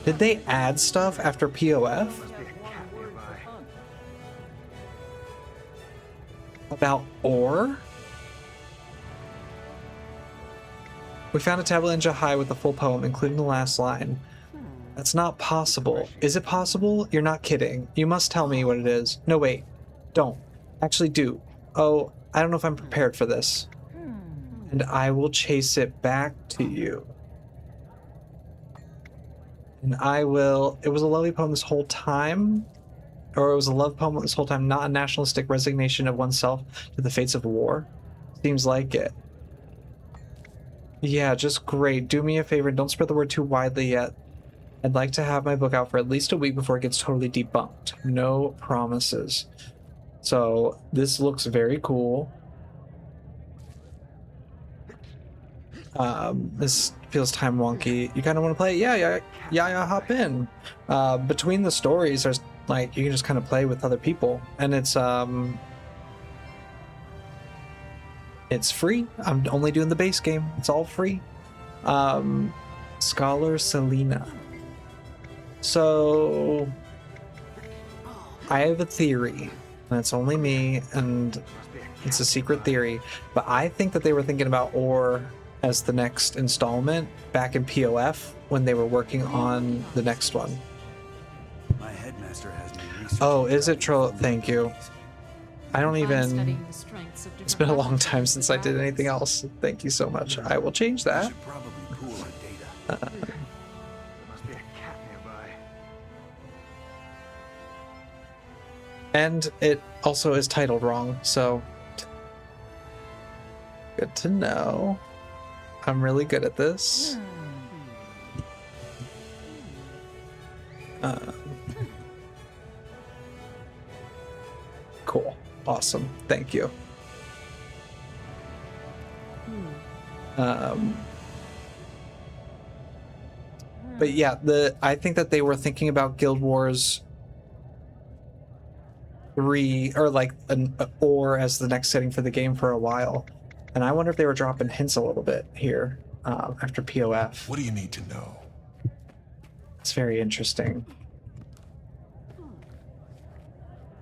Did they add stuff after POF? About ore? We found a tablet in Jahai with the full poem, including the last line. That's not possible. Is it possible? You're not kidding. You must tell me what it is. No, wait. Don't. Actually, do. Oh, I don't know if I'm prepared for this. And I will chase it back to you. And I will... It was a lovely poem this whole time. Or it was a love poem this whole time, not a nationalistic resignation of oneself to the fates of war. Seems like it. Yeah, just great. Do me a favor and don't spread the word too widely yet. I'd like to have my book out for at least a week before it gets totally debunked. No promises. So this looks very cool. This feels time wonky. You kind of want to play it? Yeah, hop in. Between the stories, there's like, you can just kind of play with other people, and it's free. I'm only doing the base game. It's all free. Scholar Selena. So I have a theory, and it's only me, and it's a secret theory, but I think that they were thinking about ore as the next installment back in POF when they were working on the next one. My headmaster has me researching. Oh, is it troll? Thank you. I don't even... Studying the strengths of It's been a long time since I did anything else. Thank you so much. I will change We that. should probably pool our data. There must be a cat nearby. And it also is titled wrong, so... Good to know. I'm really good at this. Cool. Awesome. Thank you. But yeah, I think that they were thinking about Guild Wars 3 or like an ore as the next setting for the game for a while. And I wonder if they were dropping hints a little bit here after POF. What do you need to know? It's very interesting.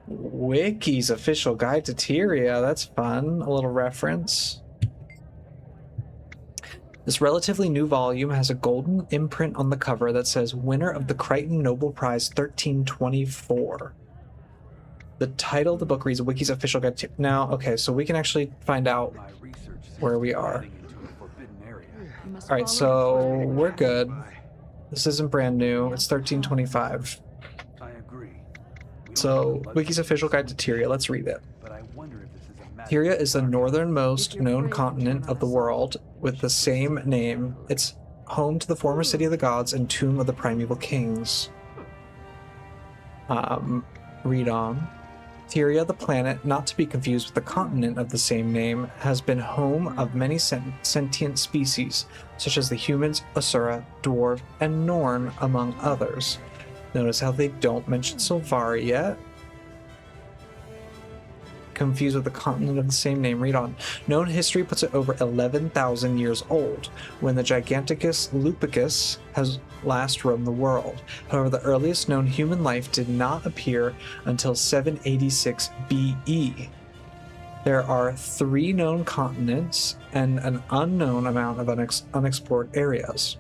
Wiki's official guide to Tyria. That's fun. A little reference. This relatively new volume has a golden imprint on the cover that says winner of the Crichton Nobel Prize 1324. The title of the book reads Wiki's official guide to... Now, okay, so we can actually find out where we are. Alright, so we're good. This isn't brand new. It's 1325. So, Wiki's official guide to Tyria. Let's read it. Tyria is the northernmost known continent of the world with the same name. It's home to the former city of the gods and tomb of the primeval kings. Read on. Tyria, the planet, not to be confused with the continent of the same name, has been home of many sentient species, such as the humans, Asura, Dwarf, and Norn, among others. Notice how they don't mention Sylvari yet. Confused with the continent of the same name. Read on. Known history puts it over 11,000 years old, when the Giganticus Lupicus has last roamed the world. However, the earliest known human life did not appear until 786 BE. There are 3 known continents and an unknown amount of unexplored areas.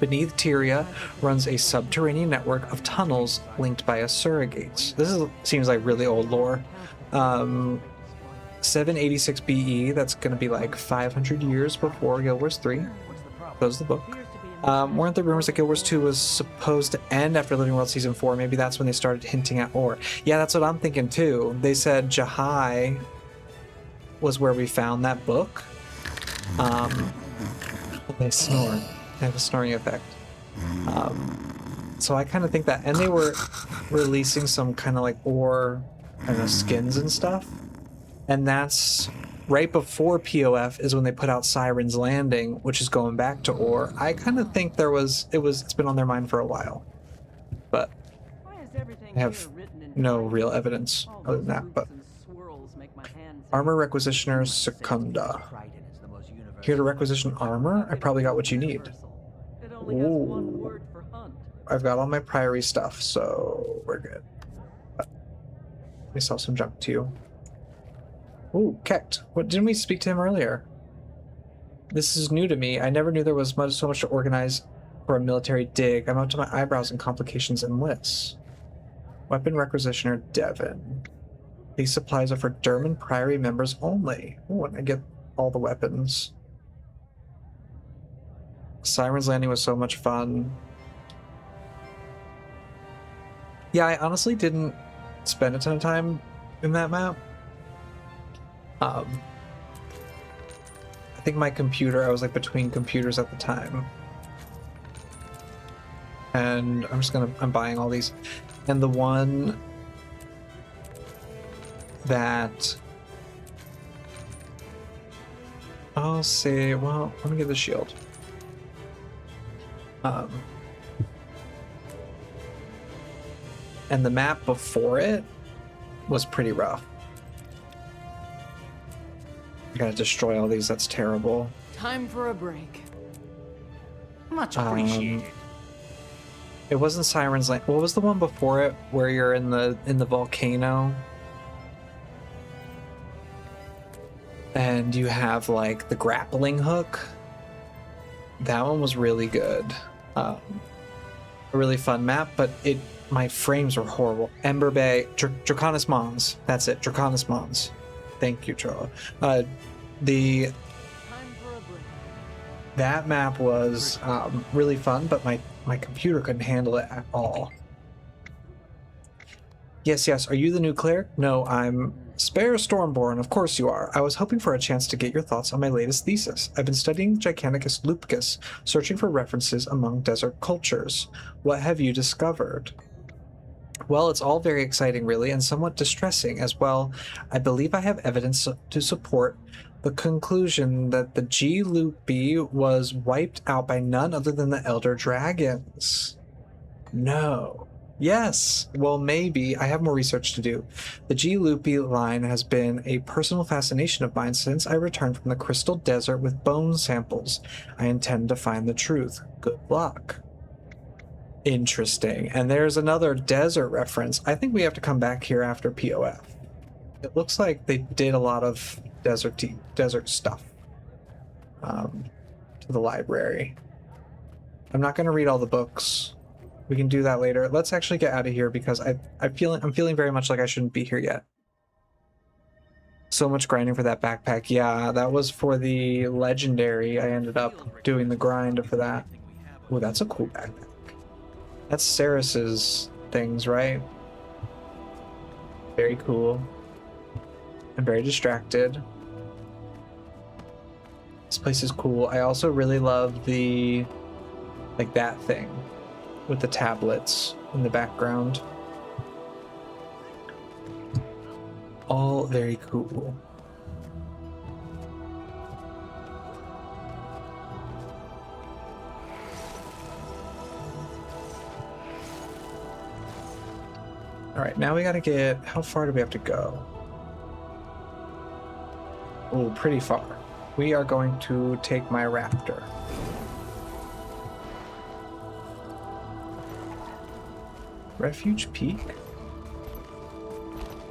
Beneath Tyria runs a subterranean network of tunnels linked by Asura gates. Seems like really old lore. 786 BE, that's going to be like 500 years before Guild Wars 3. Close the book. Weren't there rumors that Guild Wars 2 was supposed to end after Living World Season 4? Maybe that's when they started hinting at ore. Yeah, that's what I'm thinking too. They said Jahai was where we found that book. They snore. They have a snoring effect. So I kind of think that, and they were releasing some kind of like ore kind of skins and stuff, and that's right before POF is when they put out Siren's Landing, which is going back to ore. I kind of think it's been on their mind for a while, but I have no real evidence other than that. But armor requisitioner Secunda. Here to requisition armor? I probably got what you need. Ooh. I've got all my priory stuff, so we're good. Let me sell some junk to you. Ooh, Kekt. What, didn't we speak to him earlier? This is new to me. I never knew there was so much to organize for a military dig. I'm up to my eyebrows in complications and lists. Weapon requisitioner Devon. These supplies are for Durman Priory members only. Ooh, and I get all the weapons. Siren's Landing was so much fun. Yeah, I honestly didn't spend a ton of time in that map. I think my computer, I was like between computers at the time. And I'm buying all these. And the one that I'll say, well, let me get the shield. And the map before it was pretty rough. I gotta destroy all these, that's terrible. Time for a break. Much appreciated. It wasn't Siren's Land. What was the one before it where you're in the volcano? And you have like the grappling hook. That one was really good. A really fun map, but my frames were horrible. Ember Bay, Draconis Mons. That's it, Draconis Mons. Thank you, Troa. That map was really fun, but my computer couldn't handle it at all. Yes, are you the new cleric? No, I'm Spare Stormborn, of course you are. I was hoping for a chance to get your thoughts on my latest thesis. I've been studying Giganticus Lupicus, searching for references among desert cultures. What have you discovered? Well, it's all very exciting, really, and somewhat distressing as well. I believe I have evidence to support the conclusion that the G-Lupi was wiped out by none other than the Elder Dragons. No. Yes. Well, maybe. I have more research to do. The G. Lupi line has been a personal fascination of mine since I returned from the Crystal Desert with bone samples. I intend to find the truth. Good luck. Interesting. And there's another desert reference. I think we have to come back here after POF. It looks like they did a lot of desert stuff to the library. I'm not going to read all the books. We can do that later. Let's actually get out of here because I'm feeling very much like I shouldn't be here yet. So much grinding for that backpack. Yeah, that was for the legendary. I ended up doing the grind for that. Oh, that's a cool backpack. That's Ceres's things, right? Very cool. I'm very distracted. This place is cool. I also really love the, like, that thing with the tablets in the background. All very cool. All right, now we gotta get, how far do we have to go? Oh, pretty far. We are going to take my raptor. Refuge Peak?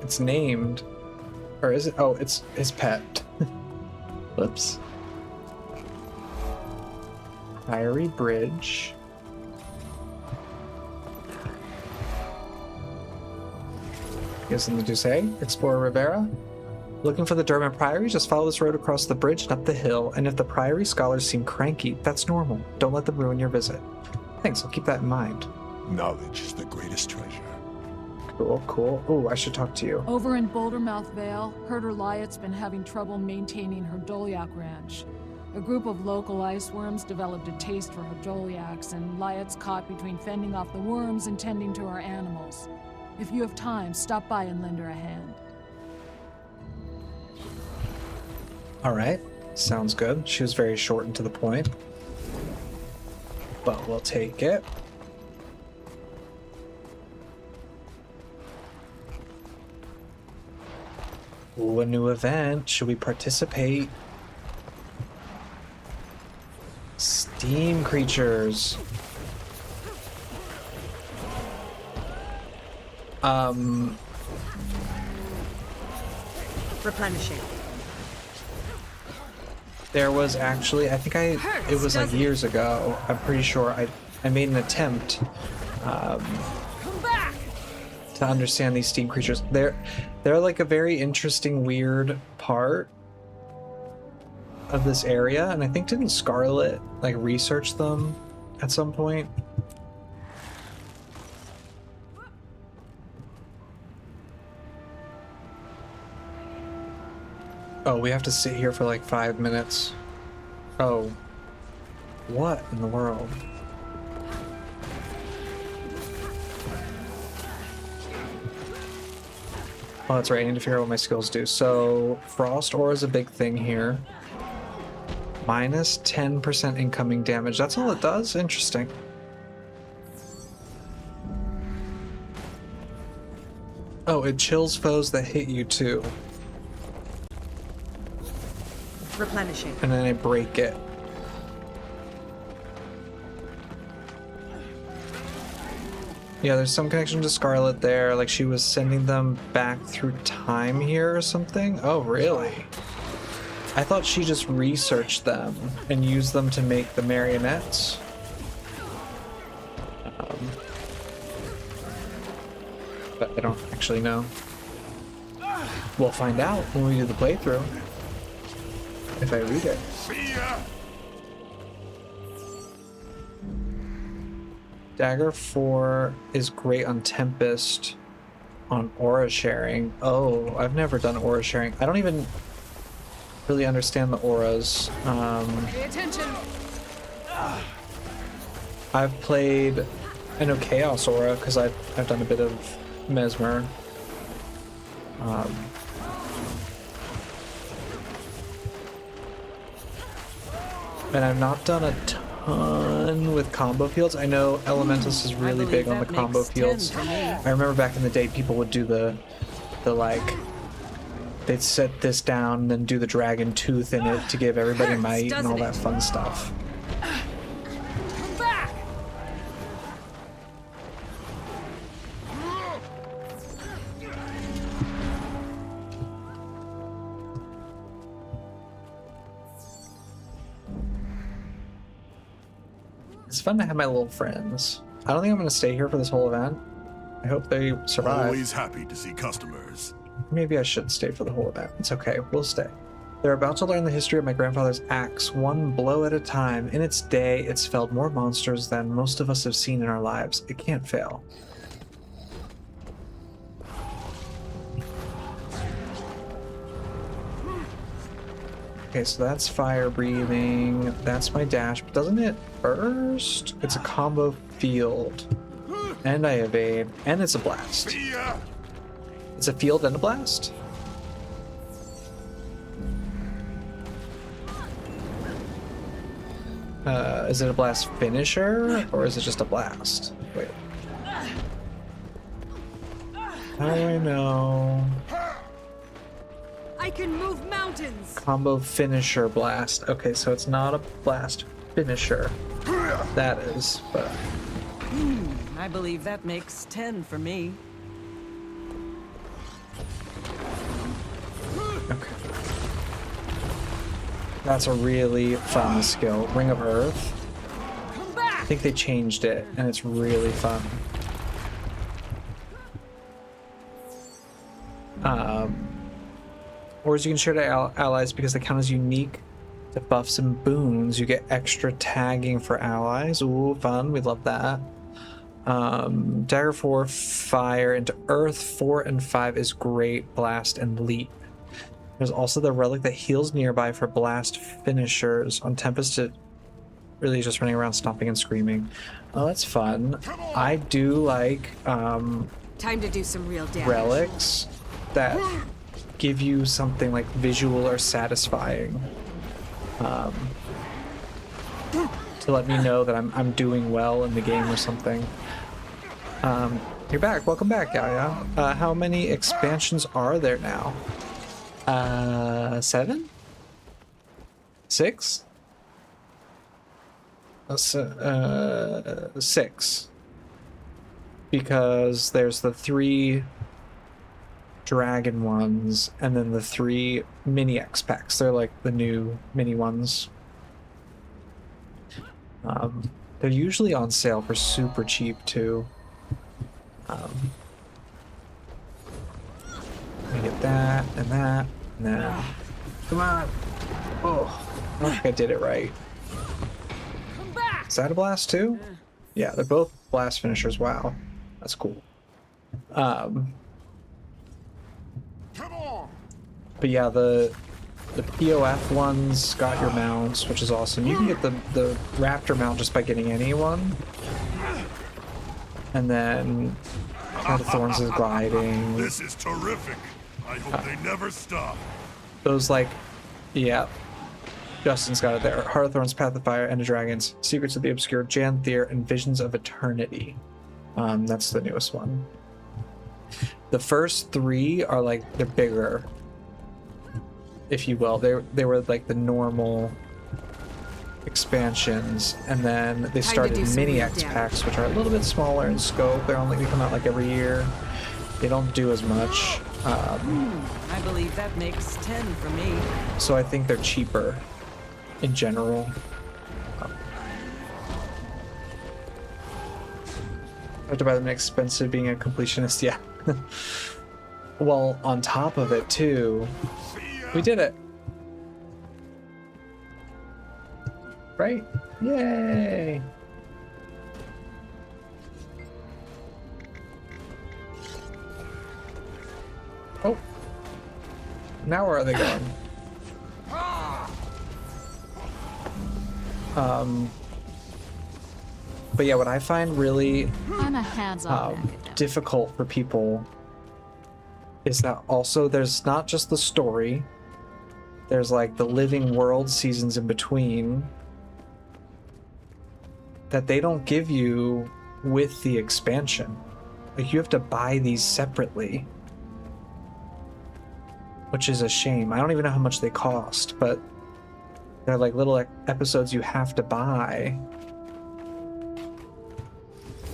It's named, or is it? Oh, it's his pet. Whoops. Priory Bridge. You have something to say? Explorer Rivera? Looking for the Dermot Priory? Just follow this road across the bridge and up the hill, and if the Priory scholars seem cranky, that's normal. Don't let them ruin your visit. Thanks, I'll keep that in mind. Knowledge is the greatest treasure. Cool, cool. Oh, I should talk to you. Over in Bouldermouth Vale, herder Lyot's been having trouble maintaining her Doliak ranch. A group of local ice worms developed a taste for her Doliaks, and Lyot's caught between fending off the worms and tending to her animals. If you have time, stop by and lend her a hand. All right, sounds good. She was very short and to the point, but we'll take it. Ooh, a new event. Should we participate? Steam creatures. Replenishing. There was actually, I think it was like years ago. I'm pretty sure I made an attempt to understand these steam creatures. They're like a very interesting, weird part of this area, and I think didn't Scarlet like research them at some point? Oh, we have to sit here for like 5 minutes. Oh. What in the world? Oh, that's right. I need to figure out what my skills do. So, Frost Aura is a big thing here. Minus 10% incoming damage. That's all it does? Interesting. Oh, it chills foes that hit you too. Replenishing. And then I break it. Yeah, there's some connection to Scarlet there, like she was sending them back through time here or something? Oh, really? I thought she just researched them and used them to make the marionettes. But I don't actually know. We'll find out when we do the playthrough. If I read it. See ya! Dagger 4 is great on Tempest, on aura sharing. Oh, I've never done aura sharing. I don't even really understand the auras. Pay attention. I've played, I know Chaos Aura because I've done a bit of Mesmer. And I've not done a ton with combo fields. I know Elementalist is really big on the combo fields. I remember back in the day people would do the like, they'd set this down and then do the dragon tooth in it to give everybody might and all that fun stuff. It's fun to have my little friends. I don't think I'm going to stay here for this whole event. I hope they survive. Always happy to see customers. Maybe I should stay for the whole event. It's okay, we'll stay. They're about to learn the history of my grandfather's axe, one blow at a time. In its day, it's felled more monsters than most of us have seen in our lives. It can't fail. Okay, so that's fire breathing. That's my dash, but doesn't it burst? It's a combo field. And I evade. And it's a blast. It's a field and a blast? Is it a blast finisher? Or is it just a blast? Wait. How do I know? I can move mountains. Combo finisher blast. Okay, so it's not a blast finisher. That is, but... I believe that makes 10 for me. Okay. That's a really fun skill. Ring of Earth. I think they changed it, and it's really fun. Ores you can share to allies because they count as unique to buffs and boons. You get extra tagging for allies. Ooh, fun. We love that. Dagger 4, Fire into Earth. 4 and 5 is Great, Blast, and Leap. There's also the relic that heals nearby for blast finishers. On Tempest, it really is just running around stomping and screaming. Oh, that's fun. I do like Time to do some real damage. relics that give you something like visual or satisfying. To let me know that I'm doing well in the game or something. You're back. Welcome back, Yaya. How many expansions are there now? 7? 6? 6. Because there's the 3 dragon ones and then the 3 mini X packs. They're like the new mini ones. They're usually on sale for super cheap too. Let me get that and that and that. Come on. Oh, I don't think I did it right. Is that a blast too? Yeah, they're both blast finishers. Wow, that's cool. But yeah, the POF ones got your mounts, which is awesome. You can get the raptor mount just by getting any one. And then Heart of Thorns is gliding. This is terrific. I hope they never stop. Those like, yeah. Justin's got it there. Heart of Thorns, Path of Fire, End of Dragons, Secrets of the Obscure, Janthier, and Visions of Eternity. That's the newest one. The first 3 are like, they're bigger, if you will. They were like the normal expansions, and then they started mini X packs, which are a little bit smaller in scope. They come out like every year. They don't do as much. I believe that makes 10 for me. So I think they're cheaper in general. I have to buy them expensive being a completionist, yeah. Well, on top of it too, we did it. Right? Yay! Oh. Now where are they going? But yeah, what I find really I'm a hands-on difficult for people is that also there's not just the story, there's like the living world seasons in between, that they don't give you with the expansion. Like, you have to buy these separately, which is a shame. I don't even know how much they cost, but they're like little episodes you have to buy.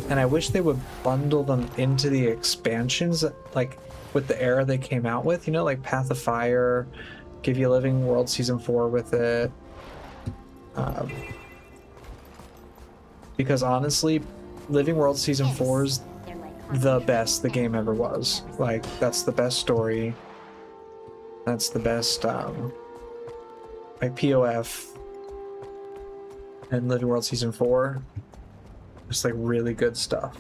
And I wish they would bundle them into the expansions, like with the era they came out with, you know, like Path of Fire, give you Living World Season 4 with it. Because honestly, Living World Season 4 is the best the game ever was. Like, that's the best story. That's the best, like, POF. And Living World Season 4. Just, like, really good stuff.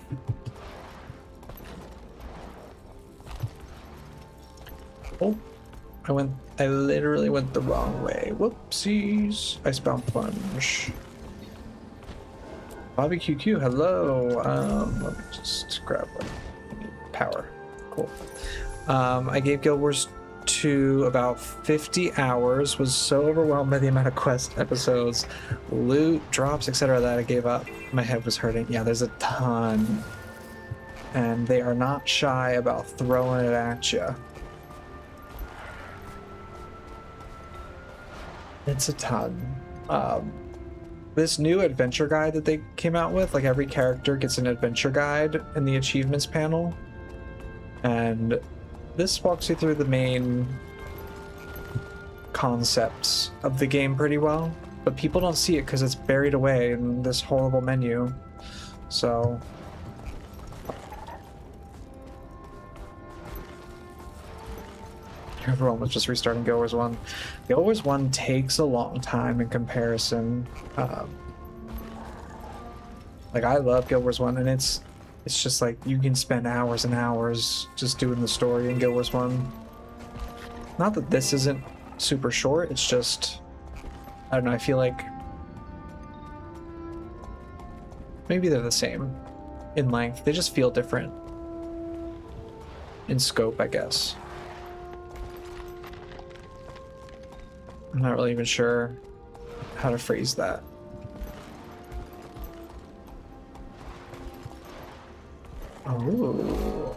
Oh, I literally went the wrong way. Whoopsies. Icebound Plunge. Bobby QQ, hello. Let me just grab one. Power. Cool. I gave Guild Wars 2 about 50 hours, was so overwhelmed by the amount of quest episodes, loot, drops, etc. that I gave up. My head was hurting. Yeah, there's a ton. And they are not shy about throwing it at you. It's a ton. This new adventure guide that they came out with, like every character gets an adventure guide in the achievements panel. And this walks you through the main concepts of the game pretty well, but people don't see it because it's buried away in this horrible menu. So everyone was just restarting Guild Wars 1. Guild Wars 1 takes a long time in comparison. Like, I love Guild Wars 1, and it's just like you can spend hours and hours just doing the story in Guild Wars 1. Not that this isn't super short, it's just, I don't know, I feel like maybe they're the same in length. They just feel different in scope, I guess. I'm not really even sure how to phrase that. Oh,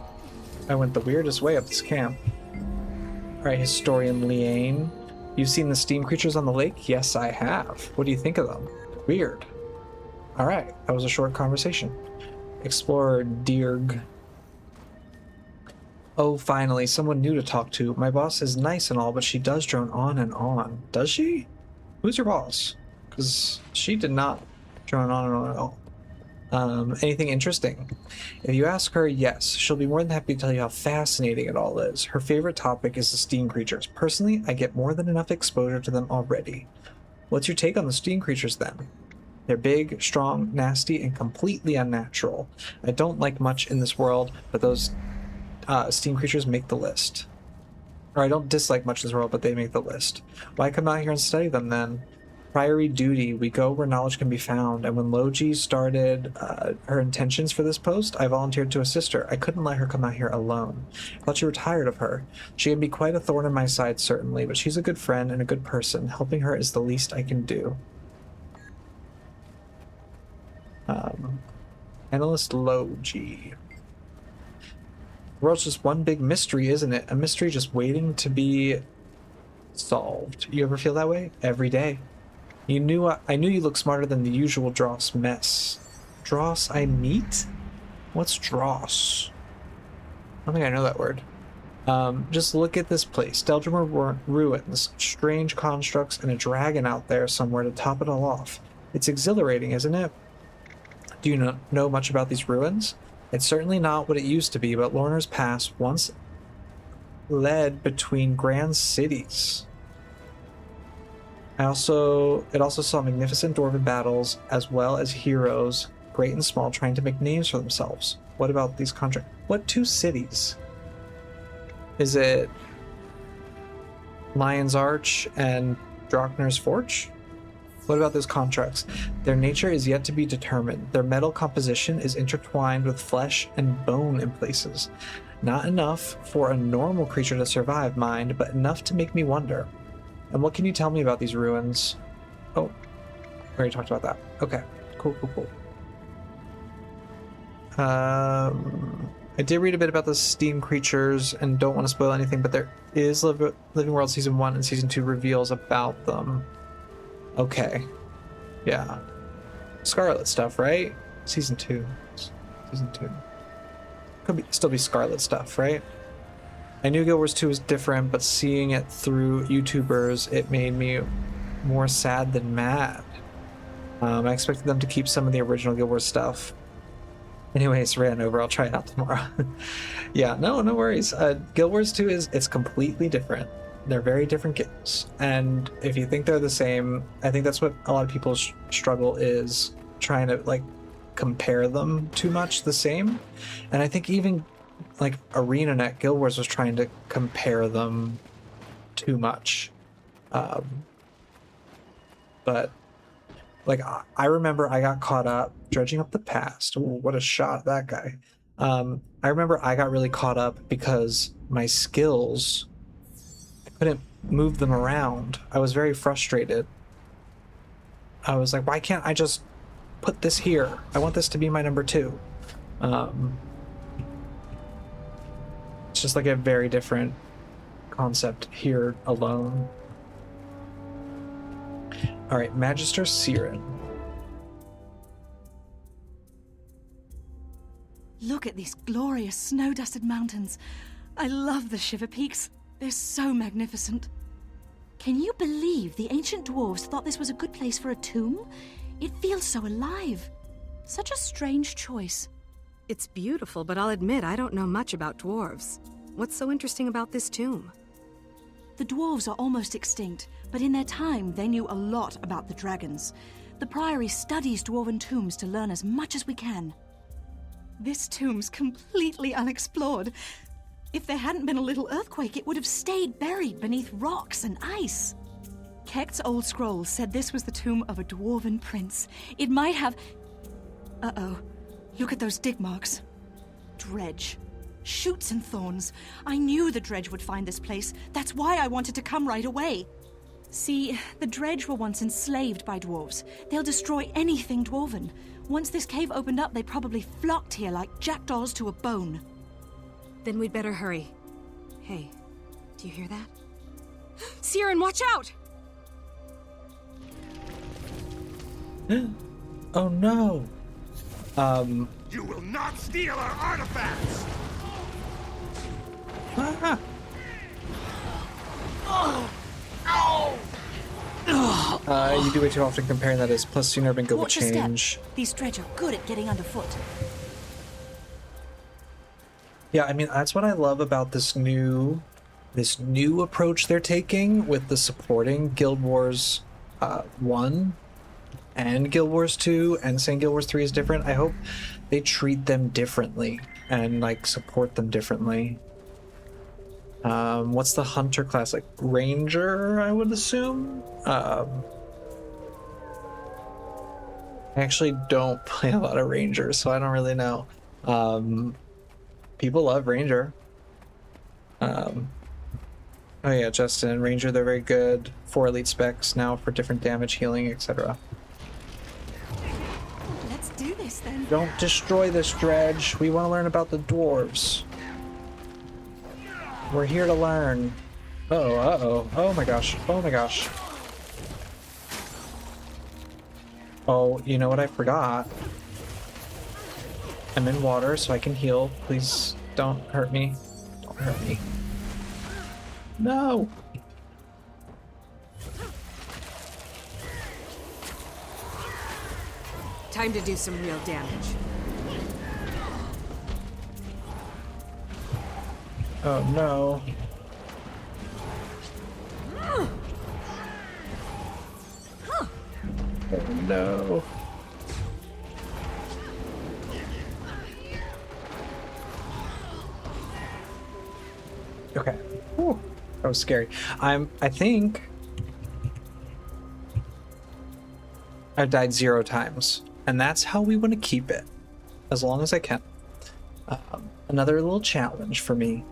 I went the weirdest way up this camp. Alright, Historian Liane. You've seen the steam creatures on the lake? Yes, I have. What do you think of them? Weird. Alright, that was a short conversation. Explorer Dirg. Oh, finally, someone new to talk to. My boss is nice and all, but she does drone on and on. Does she? Who's your boss? Because she did not drone on and on at all. Anything interesting? If you ask her, yes. She'll be more than happy to tell you how fascinating it all is. Her favorite topic is the steam creatures. Personally, I get more than enough exposure to them already. What's your take on the steam creatures then? They're big, strong, nasty, and completely unnatural. I don't like much in this world, but those steam creatures make the list. Or I don't dislike much in this world, but they make the list. Why come out here and study them then? Priory duty, we go where knowledge can be found, and when Logie started her intentions for this post, I volunteered to assist her. I couldn't let her come out here alone. I thought you were tired of her. She can be quite a thorn in my side, certainly, but she's a good friend and a good person. Helping her is the least I can do. Analyst Logie. The world's just one big mystery, isn't it? A mystery just waiting to be solved. You ever feel that way? Every day. I knew you looked smarter than the usual Dross mess. Dross I meet? What's Dross? I don't think I know that word. Just look at this place. Deldrimer ruins, strange constructs, and a dragon out there somewhere to top it all off. It's exhilarating, isn't it? Do you know much about these ruins? It's certainly not what it used to be, but Lorner's Pass once led between grand cities. It also saw magnificent dwarven battles, as well as heroes, great and small, trying to make names for themselves. What about these contracts? What two cities? Is it Lion's Arch and Drockner's Forge? What about those contracts? Their nature is yet to be determined. Their metal composition is intertwined with flesh and bone in places. Not enough for a normal creature to survive, mind, but enough to make me wonder. And what can you tell me about these ruins? Oh, we already talked about that. Okay, cool. I did read a bit about the steam creatures and don't want to spoil anything, but there is Living World Season 1 and Season 2 reveals about them. Okay. Yeah. Scarlet stuff, right? Season 2. Season 2. Still be Scarlet stuff, right? I knew Guild Wars 2 was different, but seeing it through YouTubers, it made me more sad than mad. I expected them to keep some of the original Guild Wars stuff. Anyways, ran over. I'll try it out tomorrow. Yeah, no worries. Guild Wars 2 it's completely different. They're very different games. And if you think they're the same, I think that's what a lot of people struggle is trying to like compare them too much the same. And I think even like ArenaNet Guild Wars was trying to compare them too much. But like I remember I got caught up dredging up the past. Ooh, what a shot, that guy. I remember I got really caught up because my skills, I couldn't move them around. I was very frustrated. I was like, why can't I just put this here? I want this to be my number 2. It's just like a very different concept here alone. All right, Magister Siren. Look at these glorious snow-dusted mountains. I love the Shiver Peaks. They're so magnificent. Can you believe the ancient dwarves thought this was a good place for a tomb? It feels so alive. Such a strange choice. It's beautiful, but I'll admit I don't know much about dwarves. What's so interesting about this tomb? The dwarves are almost extinct, but in their time they knew a lot about the dragons. The Priory studies dwarven tombs to learn as much as we can. This tomb's completely unexplored. If there hadn't been a little earthquake, it would have stayed buried beneath rocks and ice. Kekt's old scroll said this was the tomb of a dwarven prince. It might have... Uh-oh. Look at those dig marks. Dredge. Shoots and thorns. I knew the Dredge would find this place. That's why I wanted to come right away. See, the Dredge were once enslaved by dwarves. They'll destroy anything dwarven. Once this cave opened up, they probably flocked here like jackdaws to a bone. Then we'd better hurry. Hey, do you hear that? Siren, watch out! Oh no. You will not steal our artifacts! Ah. You do it too often comparing that as plus sooner been good with Watch your change. step. These Dredge are good at getting underfoot. Yeah, I mean that's what I love about this new approach they're taking with the supporting Guild Wars 1 and Guild Wars 2 and saying Guild Wars 3 is different. I hope they treat them differently and like support them differently. What's the hunter class? Like ranger, I would assume. I actually don't play a lot of rangers, so I don't really know. People love ranger. Oh yeah, Justin, ranger, they're very good. 4 elite specs now for different damage, healing, etc. Let's do this then. Don't destroy this dredge. We want to learn about the dwarves. We're here to learn. Uh-oh. Oh my gosh. Oh my gosh. Oh, you know what I forgot? I'm in water, so I can heal. Please don't hurt me. Don't hurt me. No! Time to do some real damage. Oh no. Oh no. Okay. Whew. That was scary. I think I've died 0 times, and that's how we want to keep it, as long as I can. Another little challenge for me.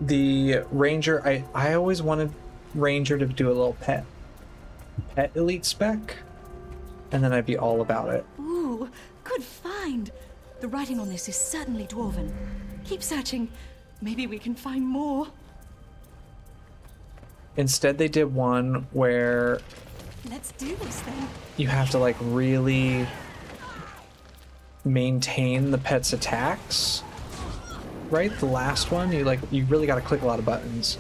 The ranger, I always wanted ranger to do a little pet. pet elite spec, and then I'd be all about it. Ooh, good find. The writing on this is certainly dwarven. Keep searching. Maybe we can find more. Instead, they did one where Let's do this then. you have to like really maintain the pet's attacks. Right? The last one, you really got to click a lot of buttons.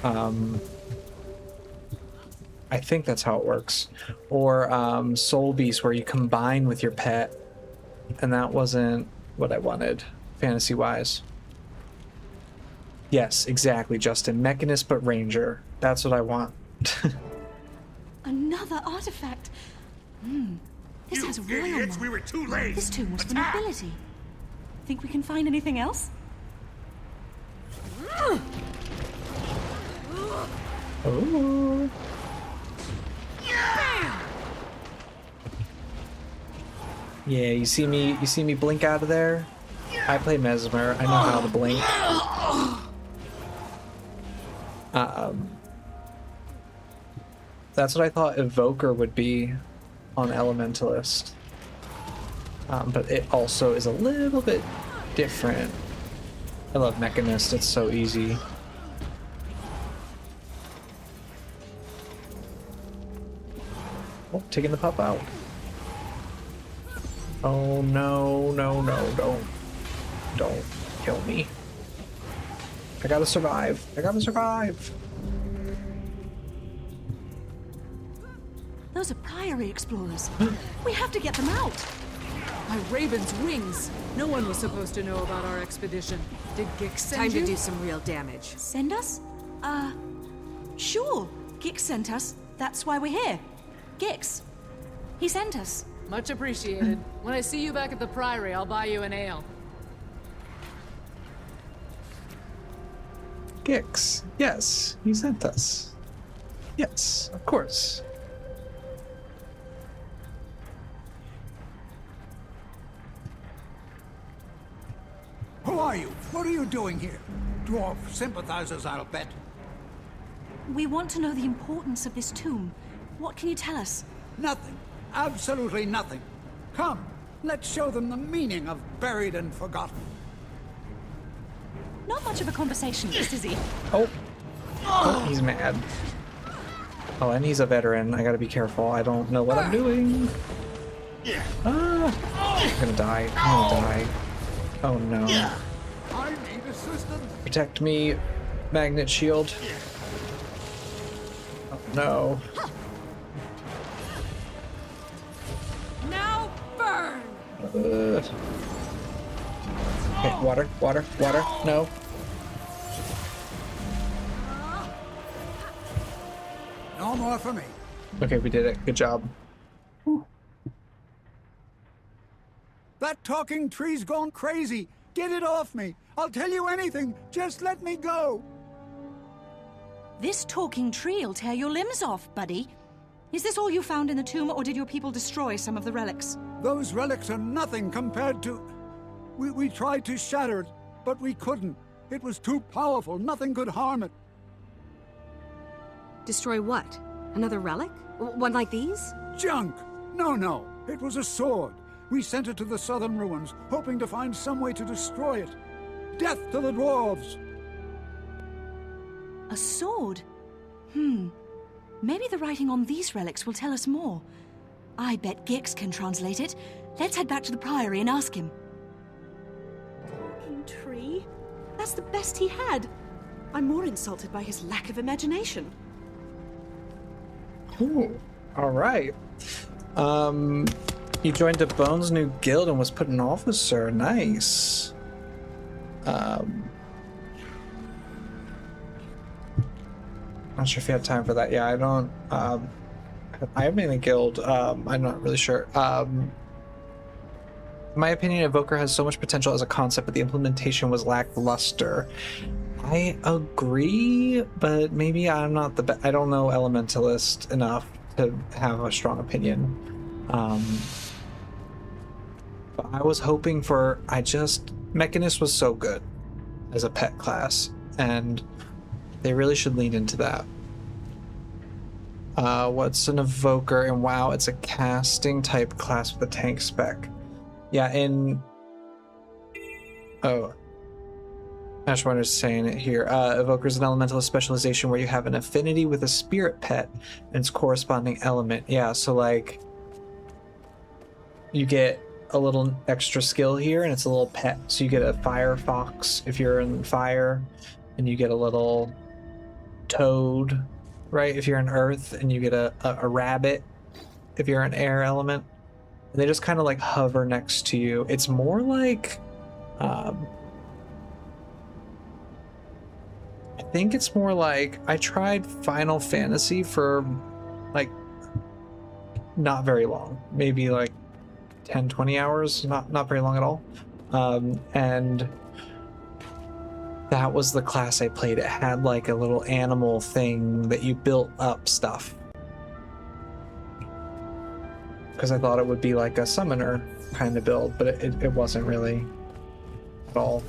I think that's how it works. Or Soul Beast, where you combine with your pet, and that wasn't what I wanted, fantasy-wise. Yes, exactly, Justin. Mechanist, but Ranger. That's what I want. Another artifact. This has royal mark. We were too late. This tomb was for nobility. Think we can find anything else? Oh. Yeah, you see me blink out of there? I play Mesmer. I know how to blink. That's what I thought Evoker would be on Elementalist. But it also is a little bit different. I love Mechanist, it's so easy. Oh, taking the pup out. Oh no, no, no, don't kill me. I gotta survive. I gotta survive. Those are Priory explorers. We have to get them out. My raven's wings. No one was supposed to know about our expedition. Did Gix send you? Time to do some real damage. Send us? Sure. Gix sent us. That's why we're here. Gix. He sent us. Much appreciated. When I see you back at the Priory, I'll buy you an ale. Gix. Yes, he sent us. Yes, of course. Who are you? What are you doing here? Dwarf sympathizers, I'll bet. We want to know the importance of this tomb. What can you tell us? Nothing. Absolutely nothing. Come, let's show them the meaning of buried and forgotten. Not much of a conversationalist, is he? Oh. Oh, he's mad. Oh, and he's a veteran. I gotta be careful. I don't know what I'm doing. Ah! I'm gonna die. I'm gonna die. Oh no. I need assistance. Protect me, magnet shield. Oh no. Now burn! Okay, water, water, water. No. No more for me. Okay, we did it. Good job. That talking tree's gone crazy. Get it off me. I'll tell you anything. Just let me go. This talking tree will tear your limbs off, buddy. Is this all you found in the tomb, or did your people destroy some of the relics? Those relics are nothing compared to... We tried to shatter it, but we couldn't. It was too powerful. Nothing could harm it. Destroy what? Another relic? One like these? Junk! No. It was a sword. We sent it to the southern ruins, hoping to find some way to destroy it. Death to the dwarves! A sword? Maybe the writing on these relics will tell us more. I bet Gix can translate it. Let's head back to the Priory and ask him. Talking tree? That's the best he had. I'm more insulted by his lack of imagination. Ooh, all right. He joined a Bones' new guild and was put an officer. Nice. Not sure if you had time for that. Yeah, I don't. I am in a guild. I'm not really sure. In my opinion, Evoker has so much potential as a concept, but the implementation was lackluster. I agree, but maybe I'm not the best. I don't know Elementalist enough to have a strong opinion. But I was hoping for... Mechanist was so good as a pet class, and they really should lean into that. What's an evoker? And wow, it's a casting type class with a tank spec. Yeah, oh, Ashwinder's saying it here. Evoker is an elementalist specialization where you have an affinity with a spirit pet and its corresponding element. Yeah, so like you get a little extra skill here, and it's a little pet. So you get a fire fox if you're in fire, and you get a little toad, right, if you're in earth, and you get a rabbit if you're an air element. And they just kind of like hover next to you. It's more like I think it's more like I tried Final Fantasy for like not very long, maybe like 10-20 hours, not very long at all. And that was the class I played. It had like a little animal thing that you built up stuff, because I thought it would be like a summoner kind of build, but it wasn't really at all.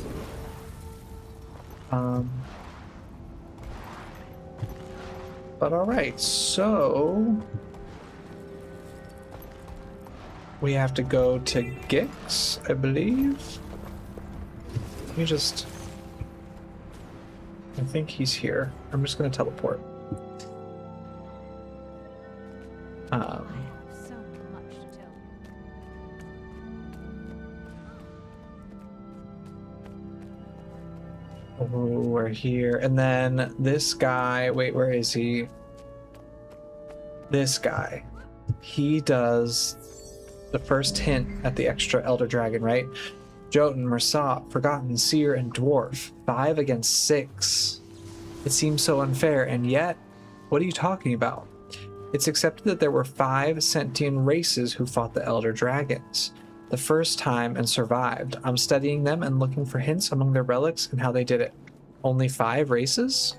But all right, so we have to go to Gix, I believe. I think he's here. I'm just gonna teleport. So much to tell you. Oh, we're here. And then this guy, wait, where is he? This guy. He does the first hint at the extra Elder Dragon, right? Jotun, Mersat, Forgotten, Seer, and Dwarf. 5 against 6. It seems so unfair, and yet, what are you talking about? It's accepted that there were 5 sentient races who fought the Elder Dragons the first time and survived. I'm studying them and looking for hints among their relics and how they did it. Only 5 races?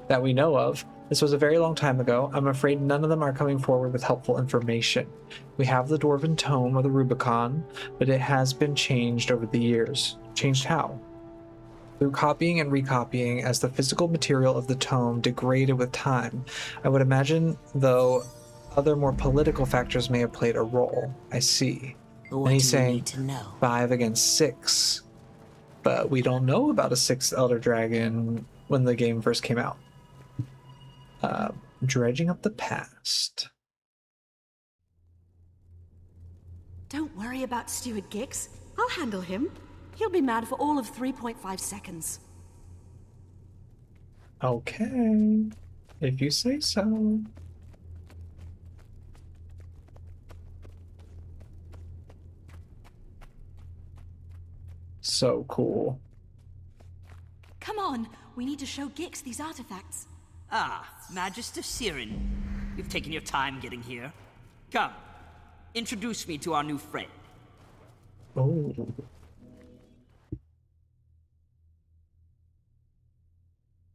That we know of. This was a very long time ago. I'm afraid none of them are coming forward with helpful information. We have the Dwarven Tome of the Rubicon, but it has been changed over the years. Changed how? Through copying and recopying as the physical material of the tome degraded with time. I would imagine, though, other more political factors may have played a role. I see. What and he's do you saying need to know? 5 against 6. But we don't know about a 6th Elder Dragon when the game first came out. Dredging up the past. Don't worry about Steward Gix. I'll handle him. He'll be mad for all of 3.5 seconds. Okay, if you say so. So cool. Come on, we need to show Gix these artifacts. Ah, Magister Siren. You've taken your time getting here. Come, introduce me to our new friend. Oh.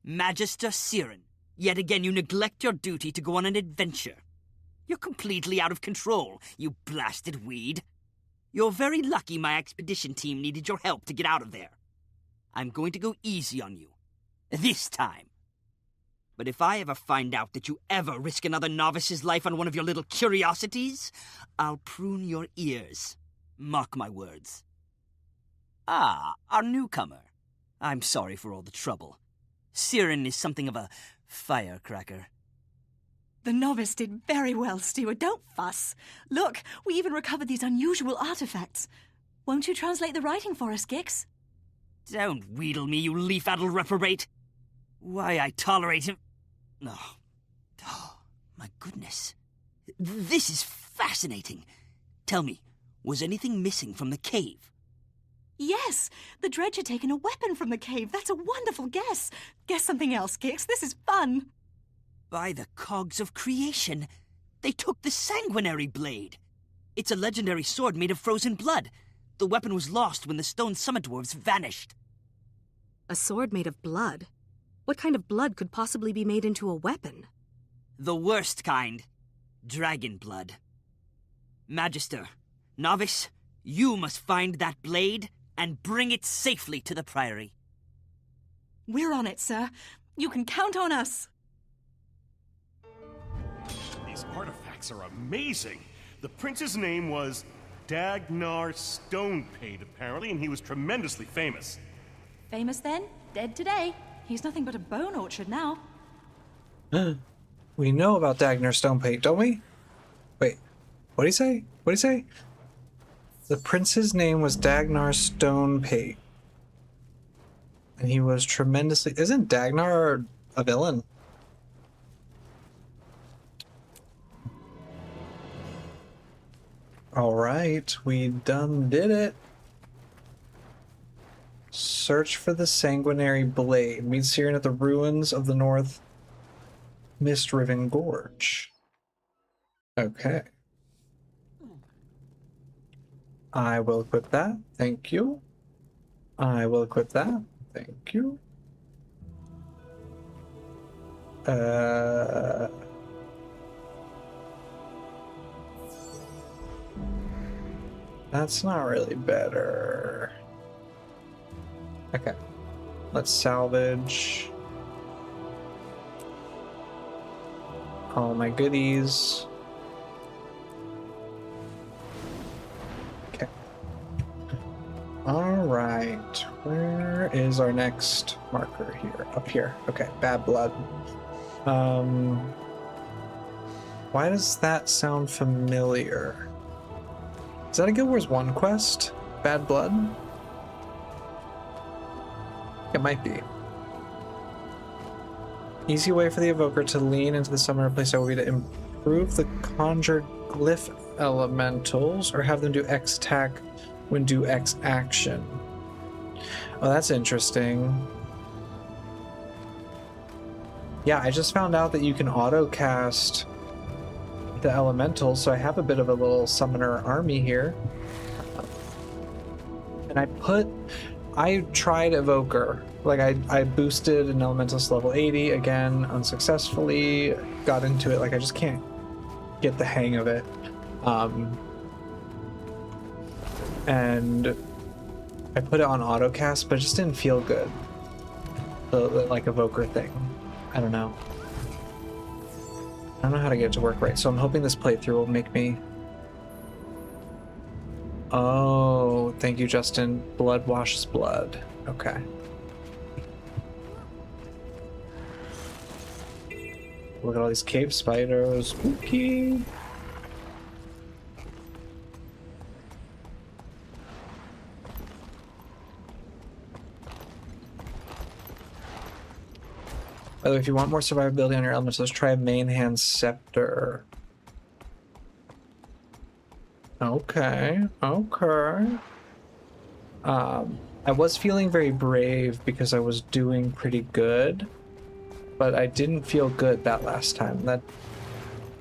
Magister Siren. Yet again you neglect your duty to go on an adventure. You're completely out of control, you blasted weed. You're very lucky my expedition team needed your help to get out of there. I'm going to go easy on you. This time. But if I ever find out that you ever risk another novice's life on one of your little curiosities, I'll prune your ears. Mark my words. Ah, our newcomer. I'm sorry for all the trouble. Siren is something of a firecracker. The novice did very well, Steward. Don't fuss. Look, we even recovered these unusual artifacts. Won't you translate the writing for us, Gix? Don't wheedle me, you leaf-addled reprobate. Why I tolerate him... Oh, my goodness. This is fascinating. Tell me, was anything missing from the cave? Yes, the dredge had taken a weapon from the cave. That's a wonderful guess. Guess something else, Gix. This is fun. By the cogs of creation, they took the sanguinary blade. It's a legendary sword made of frozen blood. The weapon was lost when the stone summit dwarves vanished. A sword made of blood? What kind of blood could possibly be made into a weapon? The worst kind. Dragon blood. Magister, novice, you must find that blade and bring it safely to the Priory. We're on it, sir. You can count on us. These artifacts are amazing. The prince's name was Dagnar Stonepate, apparently, and he was tremendously famous. Famous then? Dead today. He's nothing but a bone orchard now. We know about Dagnar Stonepate, don't we? Wait, what'd he say? What'd he say? The prince's name was Dagnar Stonepate. And he was tremendously... Isn't Dagnar a villain? Alright, we done did it. Search for the sanguinary blade. Meet Siren at the ruins of the North Mist-Riven Gorge. Okay. I will equip that. Thank you. I will equip that. Thank you. That's not really better. Okay. Let's salvage all my goodies. Okay. All right. Where is our next marker here? Up here. Okay. Bad blood. Why does that sound familiar? Is that a Guild Wars 1 quest? Bad blood? It might be. Easy way for the evoker to lean into the summoner place will be to improve the conjured glyph elementals or have them do X attack when do X action. Oh, that's interesting. Yeah, I just found out that you can auto cast the elementals, so I have a bit of a little summoner army here. And I tried evoker. Like I boosted an elementalist level 80 again unsuccessfully, got into it. Like I just can't get the hang of it. And I put it on autocast, but it just didn't feel good. The like evoker thing. I don't know. I don't know how to get it to work right, so I'm hoping this playthrough will make me... Oh, thank you, Justin. Blood washes blood. Okay. Look at all these cave spiders. Spooky. By the way, if you want more survivability on your elements, let's try a main hand scepter. Okay, okay. I was feeling very brave because I was doing pretty good, but I didn't feel good that last time.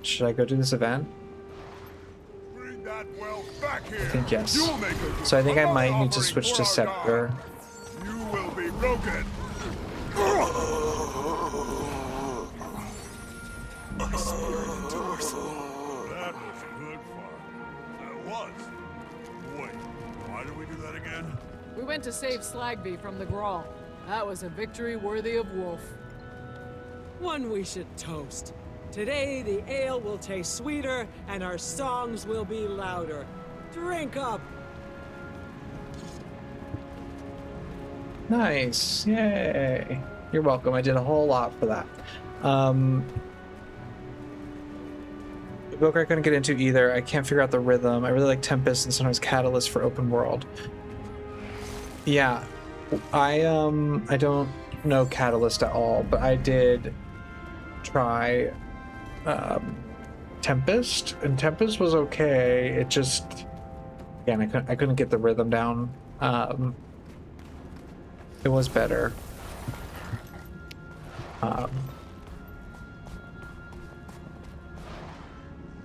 Should I go do this event? Bring that well back here. I think yes. So I think I might need to switch to scepter. You will be broken. My spirit endures. That was good fun. That was. Wait, why did we do that again? We went to save Slagby from the Grawl. That was a victory worthy of Wolf. One we should toast. Today the ale will taste sweeter and our songs will be louder. Drink up! Nice, yay. You're welcome, I did a whole lot for that. Evoker I couldn't get into either. I can't figure out the rhythm. I really like Tempest and sometimes Catalyst for open world. Yeah, I don't know Catalyst at all, but I did try Tempest, and Tempest was okay. It just, again, I couldn't get the rhythm down. It was better.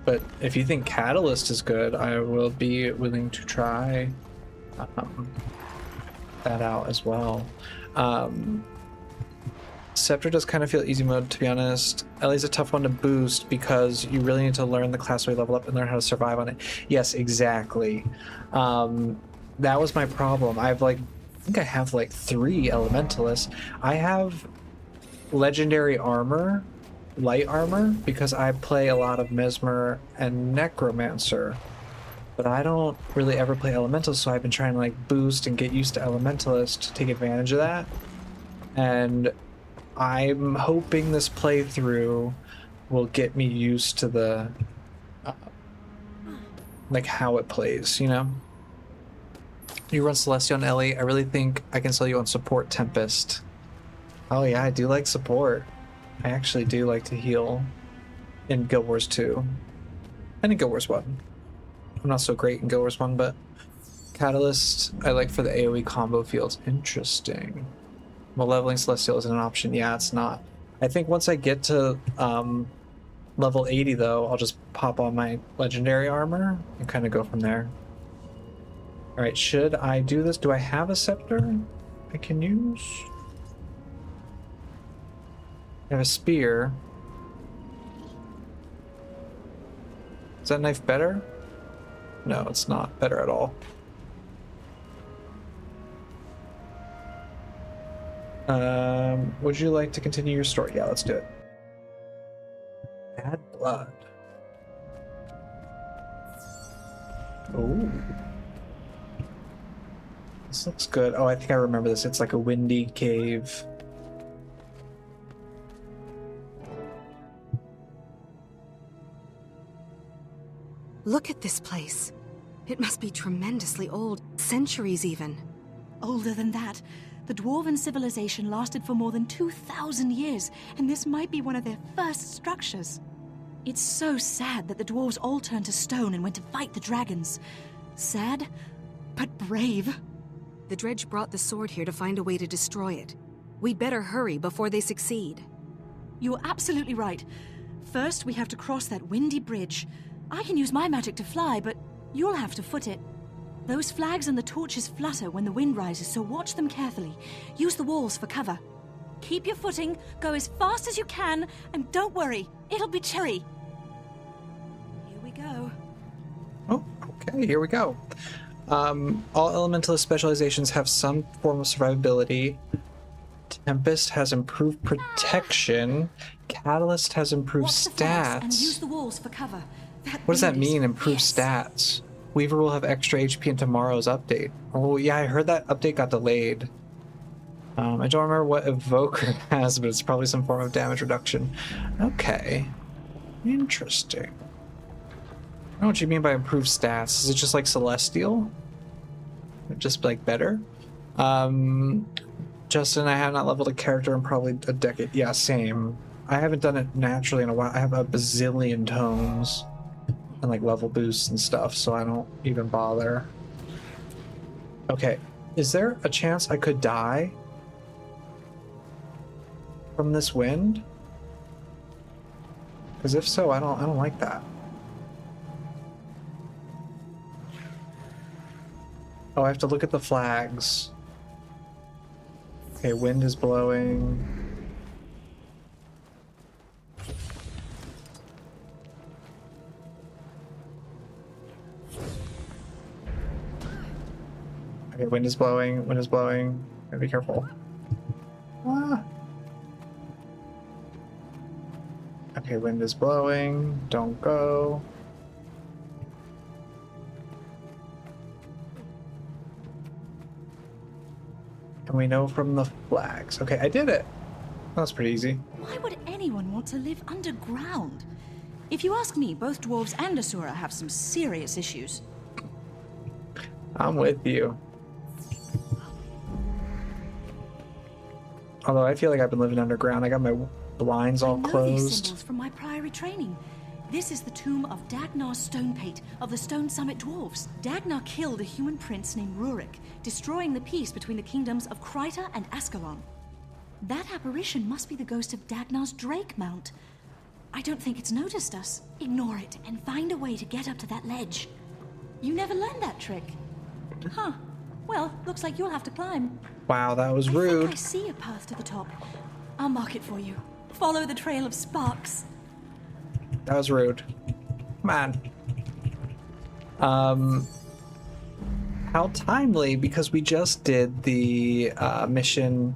But if you think Catalyst is good, I will be willing to try that out as well. Scepter does kind of feel easy mode, to be honest. Ellie's a tough one to boost because you really need to learn the class where you level up and learn how to survive on it. Yes, exactly. That was my problem. I think I have like 3 elementalists. I have legendary armor light armor because I play a lot of Mesmer and Necromancer, but I don't really ever play Elementalist, so I've been trying to like boost and get used to Elementalist to take advantage of that. And I'm hoping this playthrough will get me used to the like how it plays, you know? You run Celestial and Ellie. I really think I can sell you on support Tempest. Oh yeah, I do like support. I actually do like to heal in Guild Wars 2 and in Guild Wars 1. I'm not so great in Guild Wars 1, but Catalyst I like for the AoE combo fields. Interesting. Well, leveling Celestial isn't an option. Yeah, it's not. I think once I get to level 80 though, I'll just pop on my legendary armor and kind of go from there. Alright, should I do this? Do I have a scepter I can use? I have a spear. Is that knife better? No, it's not better at all. Would you like to continue your story? Yeah, let's do it. Bad blood. Oh. This looks good. Oh, I think I remember this. It's like a windy cave. Look at this place. It must be tremendously old, centuries even. Older than that. The Dwarven civilization lasted for more than 2,000 years, and this might be one of their first structures. It's so sad that the dwarves all turned to stone and went to fight the dragons. Sad, but brave. The Dredge brought the sword here to find a way to destroy it. We'd better hurry before they succeed. You're absolutely right. First, we have to cross that windy bridge. I can use my magic to fly, but you'll have to foot it. Those flags and the torches flutter when the wind rises, so watch them carefully. Use the walls for cover. Keep your footing, go as fast as you can, and don't worry, it'll be cherry. Here we go. Oh, okay, here we go. All Elementalist specializations have some form of survivability. Tempest has improved protection. Catalyst has improved stats. And use the walls for cover. What does that mean, improved stats? Weaver will have extra HP in tomorrow's update. Oh yeah, I heard that update got delayed. I don't remember what Evoker has, but it's probably some form of damage reduction. Okay. Interesting. I don't know what you mean by improved stats. Is it just like Celestial? Just like better? Justin, I have not leveled a character in probably a decade. Yeah, same. I haven't done it naturally in a while. I have a bazillion tomes and like level boosts and stuff, so I don't even bother. Okay, is there a chance I could die from this wind? Because if so, I don't like that. Oh, I have to look at the flags. Okay, wind is blowing. Okay, wind is blowing, wind is blowing. Gotta be careful. Ah. Okay, wind is blowing. Don't go. And we know from the flags. Okay, I did it. That's pretty easy. Why would anyone want to live underground? If you ask me, both dwarves and Asura have some serious issues. I'm with you. Although I feel like I've been living underground. I got my blinds all I know closed. These symbols from my priory training. This is the tomb of Dagnar's Stonepate of the Stone Summit Dwarves. Dagnar killed a human prince named Rurik, destroying the peace between the kingdoms of Kryta and Ascalon. That apparition must be the ghost of Dagnar's Drake Mount. I don't think it's noticed us. Ignore it and find a way to get up to that ledge. You never learned that trick. Huh. Well, looks like you'll have to climb. Wow, that was rude. I think I see a path to the top. I'll mark it for you. Follow the trail of sparks. That was rude. Come on. How timely, because we just did the mission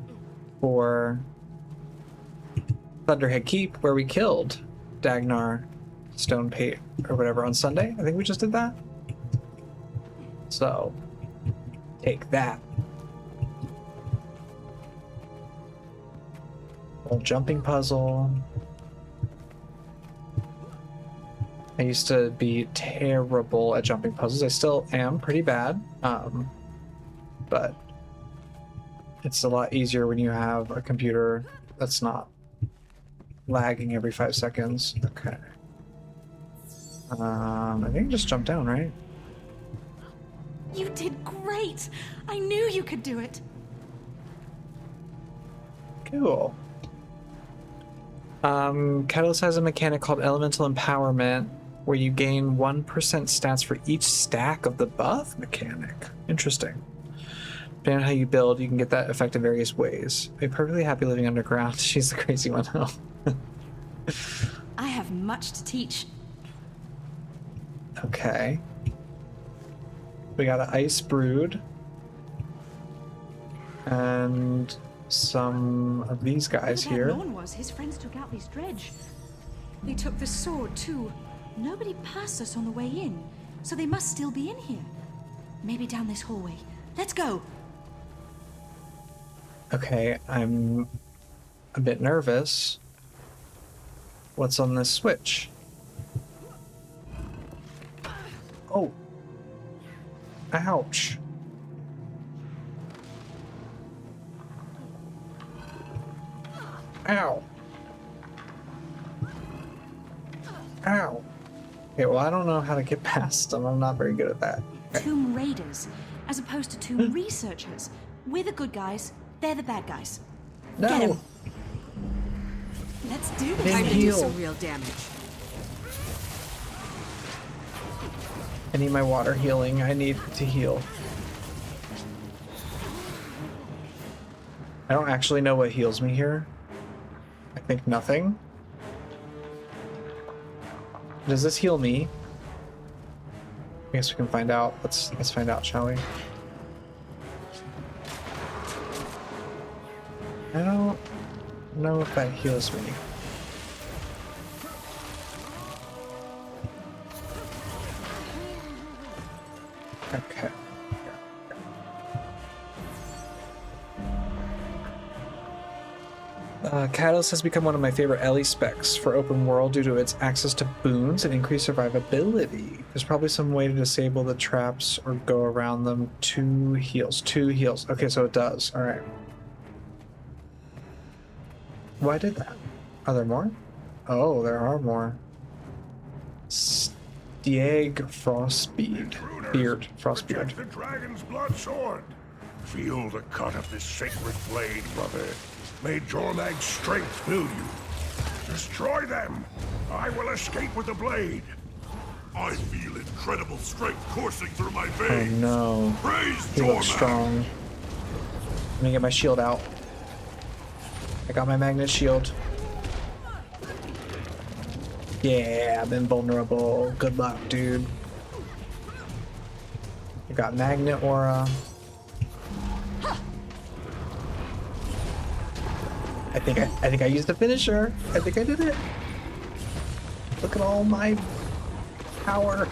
for Thunderhead Keep, where we killed Dagnar Stonepate or whatever on Sunday. I think we just did that. So, take that. Little jumping puzzle. I used to be terrible at jumping puzzles. I still am pretty bad. But it's a lot easier when you have a computer that's not lagging every 5 seconds. Okay. I think just jump down, right? You did great! I knew you could do it! Cool. Catalyst has a mechanic called Elemental Empowerment, where you gain 1% stats for each stack of the buff mechanic. Interesting. Depending on how you build, you can get that effect in various ways. I'm perfectly happy living underground. She's the crazy one, though. I have much to teach. Okay. We got an ice brood. And some of these guys Whoever that here. Norn was, his friends took out this dredge. They took the sword, too. Nobody passed us on the way in, so they must still be in here. Maybe down this hallway. Let's go! Okay, I'm a bit nervous. What's on this switch? Oh. Ouch. Ow. Ow. Okay, well, I don't know how to get past them. I'm not very good at that. Okay. Tomb raiders, as opposed to tomb researchers. We're the good guys, they're the bad guys. No. Get 'em. Let's do this. Time to do some real damage. I need my water healing. I need to heal. I don't actually know what heals me here. I think nothing. Does this heal me? I guess we can find out. Let's find out, shall we? I don't know if that heals me. Okay. Catalyst has become one of my favorite Ellie specs for open world due to its access to boons and increased survivability. There's probably some way to disable the traps or go around them. 2 heals. 2 heals. Okay, so it does. Alright. Why did that? Are there more? Oh, there are more. Stieg Frostbeard. Frostbeard. The dragon's blood sword. Feel the cut of this sacred blade, brother. May Jormag's strength fill you. Destroy them. I will escape with the blade. I feel incredible strength coursing through my Oh veins. no. Praise He looks Jormag. strong. Let me get my shield out. I got my magnet shield. Yeah, I'm invulnerable. Good luck, dude. I got magnet aura. I think I used the finisher. I think I did it. Look at all my power.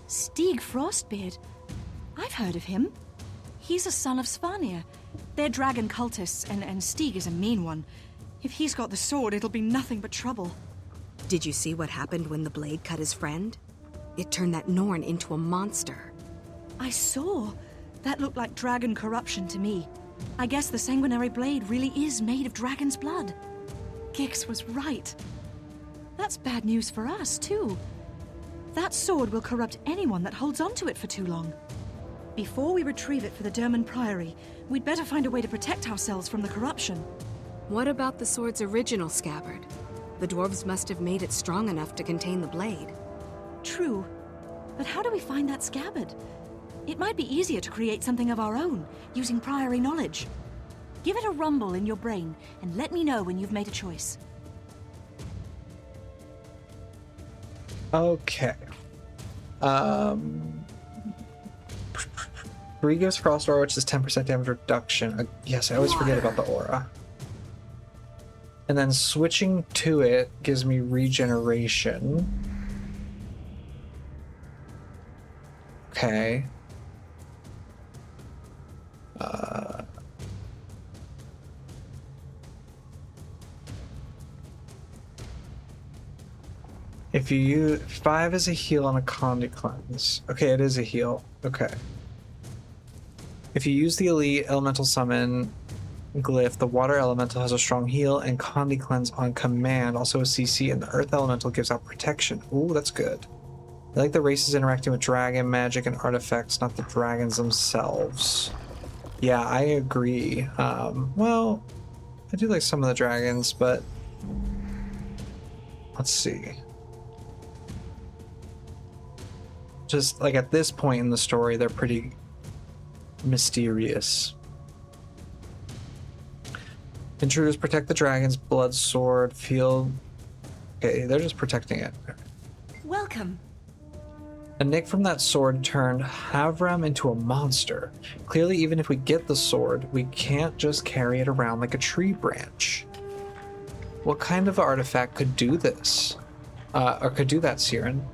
Stieg Frostbeard. I've heard of him. He's a son of Svanir. They're dragon cultists, and Stieg is a mean one. If he's got the sword, it'll be nothing but trouble. Did you see what happened when the blade cut his friend? It turned that Norn into a monster. I saw. That looked like dragon corruption to me. I guess the sanguinary blade really is made of dragon's blood. Gix was right. That's bad news for us, too. That sword will corrupt anyone that holds onto it for too long. Before we retrieve it for the Derman Priory, we'd better find a way to protect ourselves from the corruption. What about the sword's original scabbard? The dwarves must have made it strong enough to contain the blade. True. But how do we find that scabbard? It might be easier to create something of our own, using Priory knowledge. Give it a rumble in your brain, and let me know when you've made a choice. Okay. 3 gives Frost Aura, which is 10% damage reduction. Yes, I always forget about the aura. And then switching to it gives me regeneration. Okay. If you use 5 as a heal on a Condi Cleanse. Okay, it is a heal. Okay. If you use the Elite Elemental Summon glyph, the Water Elemental has a strong heal, and Condi Cleanse on command, also a CC, and the Earth Elemental gives out protection. Ooh, that's good. I like the races interacting with dragon magic and artifacts, not the dragons themselves. Yeah, I agree. Well, I do like some of the dragons, but let's see. Just like at this point in the story, they're pretty mysterious. Intruders protect the dragons, blood sword, field. Okay, they're just protecting it. Welcome. A nick from that sword turned Havram into a monster. Clearly, even if we get the sword, we can't just carry it around like a tree branch. What kind of artifact could do this? Or could do that, Siren?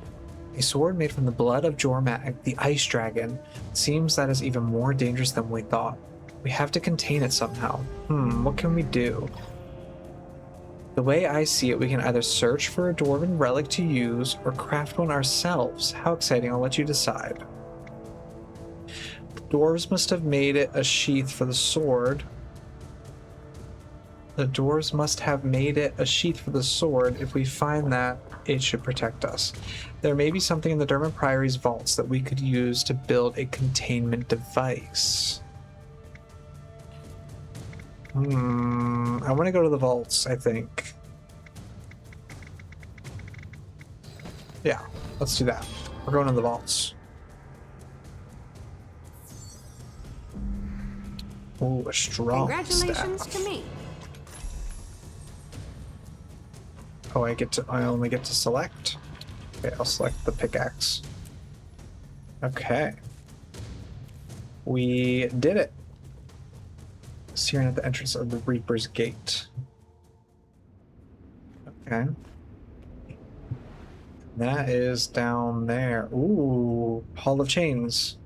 A sword made from the blood of Jormag, the ice dragon. Seems that is even more dangerous than we thought. We have to contain it somehow. What can we do? The way I see it, we can either search for a dwarven relic to use or craft one ourselves. How exciting, I'll let you decide. The dwarves must have made it a sheath for the sword. The dwarves must have made it a sheath for the sword. If we find that, it should protect us. There may be something in the Dermot Priory's vaults that we could use to build a containment device. I want to go to the vaults, I think. Yeah, let's do that. We're going to the vaults. Ooh, a strong Congratulations staff. to me. Oh, I only get to select? Okay, I'll select the pickaxe. Okay. We did it. Siren at the entrance of the Reaper's Gate. Okay. That is down there. Ooh, Hall of Chains.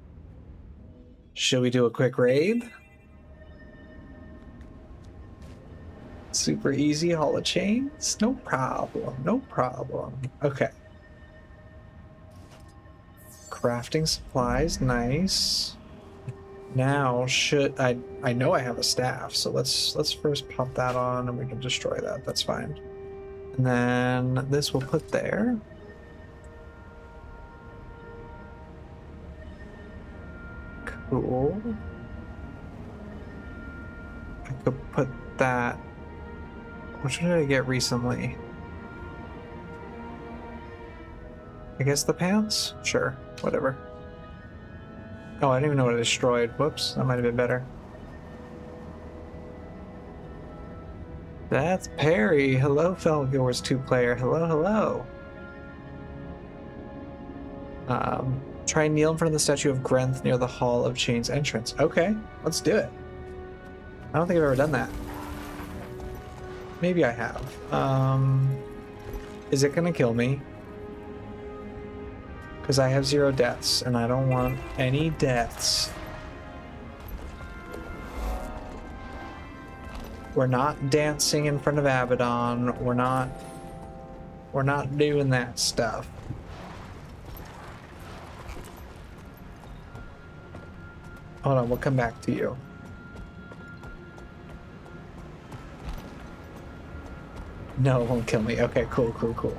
Should we do a quick raid? Super easy Hall of Chains? No problem, no problem. Okay. Crafting supplies, nice. Now I know I have a staff, so let's first pop that on and we can destroy that. That's fine. And then this we'll put there. Cool. I could put that. Which one did I get recently? I guess the pants? Sure, whatever. Oh, I didn't even know what I destroyed. Whoops, that might have been better. That's Perry. Hello, fellow viewers, 2-player. Hello, hello. Try and kneel in front of the statue of Grenth near the Hall of Chains entrance. Okay, let's do it. I don't think I've ever done that. Maybe I have. Is it gonna kill me? Because I have 0 deaths, and I don't want any deaths. We're not dancing in front of Abaddon. We're not doing that stuff. Hold on, we'll come back to you. No, it won't kill me. Okay, cool, cool, cool.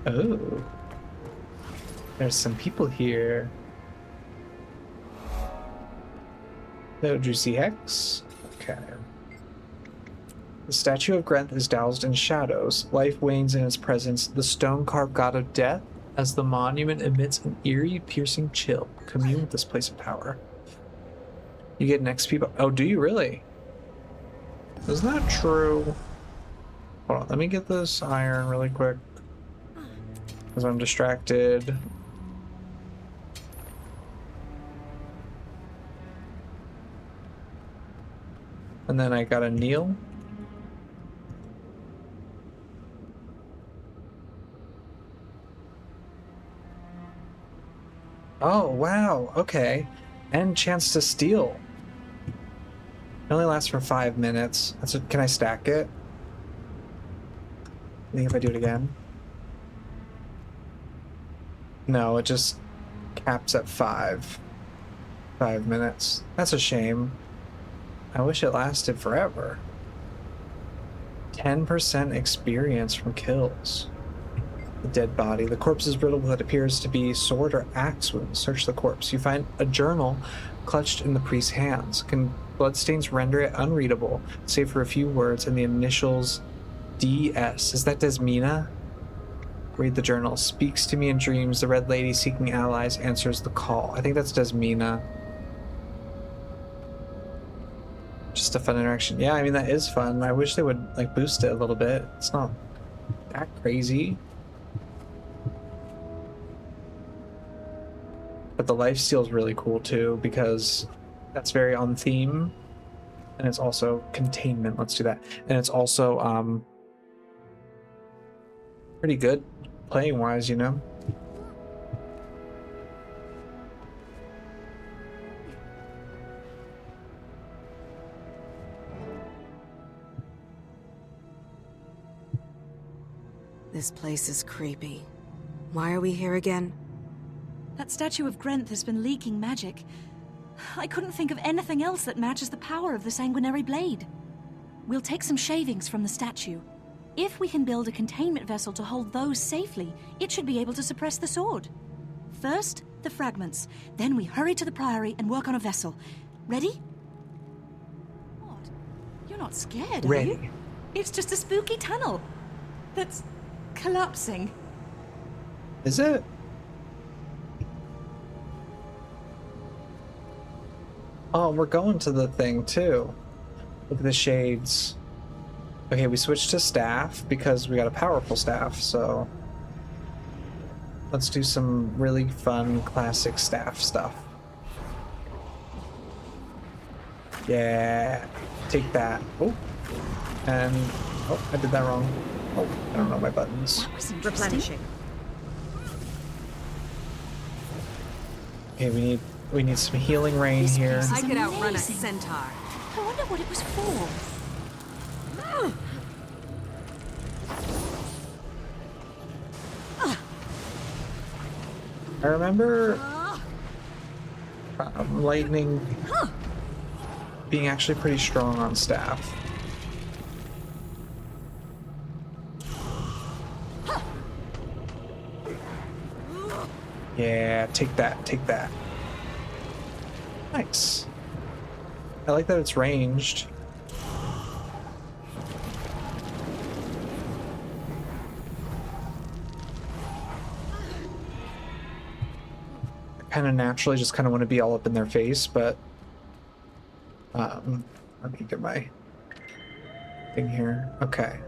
Oh. There's some people here. No Juicy Hex. Okay. The statue of Grenth is doused in shadows. Life wanes in its presence. The stone-carved god of death, as the monument emits an eerie, piercing chill. Commune with this place of power. You get an XP. Oh, do you really? Is that true? Hold on, let me get this iron really quick. Because I'm distracted. And then I gotta kneel. Oh, wow. Okay. And chance to steal. It only lasts for 5 minutes. Can I stack it? I think if I do it again. No, it just caps at 5 minutes. That's a shame. I wish it lasted forever. 10% experience from kills. The dead body. The corpse is riddled with what appears to be sword or axe wounds. Search the corpse. You find a journal clutched in the priest's hands. Can bloodstains render it unreadable, save for a few words and the initials DS. Is that Desmina? Read the journal. Speaks to me in dreams. The Red Lady seeking allies answers the call. I think that's Desmina. Just a fun interaction. Yeah, I mean, that is fun. I wish they would, like, boost it a little bit. It's not that crazy. But the lifesteal is really cool, too, because that's very on theme. And it's also containment. Let's do that. And it's also, pretty good playing-wise, you know? This place is creepy. Why are we here again? That statue of Grenth has been leaking magic. I couldn't think of anything else that matches the power of the sanguinary blade. We'll take some shavings from the statue. If we can build a containment vessel to hold those safely, it should be able to suppress the sword. First, the fragments. Then we hurry to the Priory and work on a vessel. Ready? What? You're not scared, are you? It's just a spooky tunnel that's collapsing. Is it? Oh, we're going to the thing too. Look at the shades. Okay, we switched to staff because we got a powerful staff, so let's do some really fun classic staff stuff. Yeah, take that. Oh, and oh, I did that wrong. Oh, I don't know my buttons. Replenishing. Okay, we need some healing rain here. I could outrun a centaur. I wonder what it was for. I remember lightning being actually pretty strong on staff. Yeah, take that, take that. Nice. I like that it's ranged. I kind of naturally just kind of want to be all up in their face, but let me get my thing here. Okay.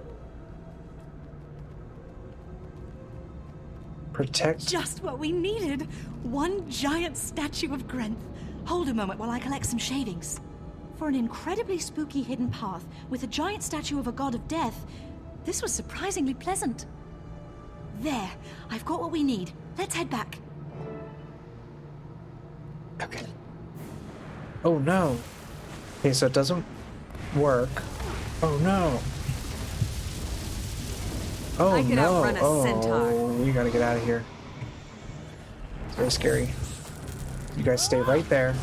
Protect. Just what we needed. One giant statue of Grenth. Hold a moment while I collect some shavings. For an incredibly spooky hidden path with a giant statue of a god of death, this was surprisingly pleasant. There, I've got what we need. Let's head back. Okay. Oh no. Okay, so it doesn't work. Oh no. Oh I could no. outrun a centaur. Oh, we gotta get out of here. It's very scary. You guys stay right there.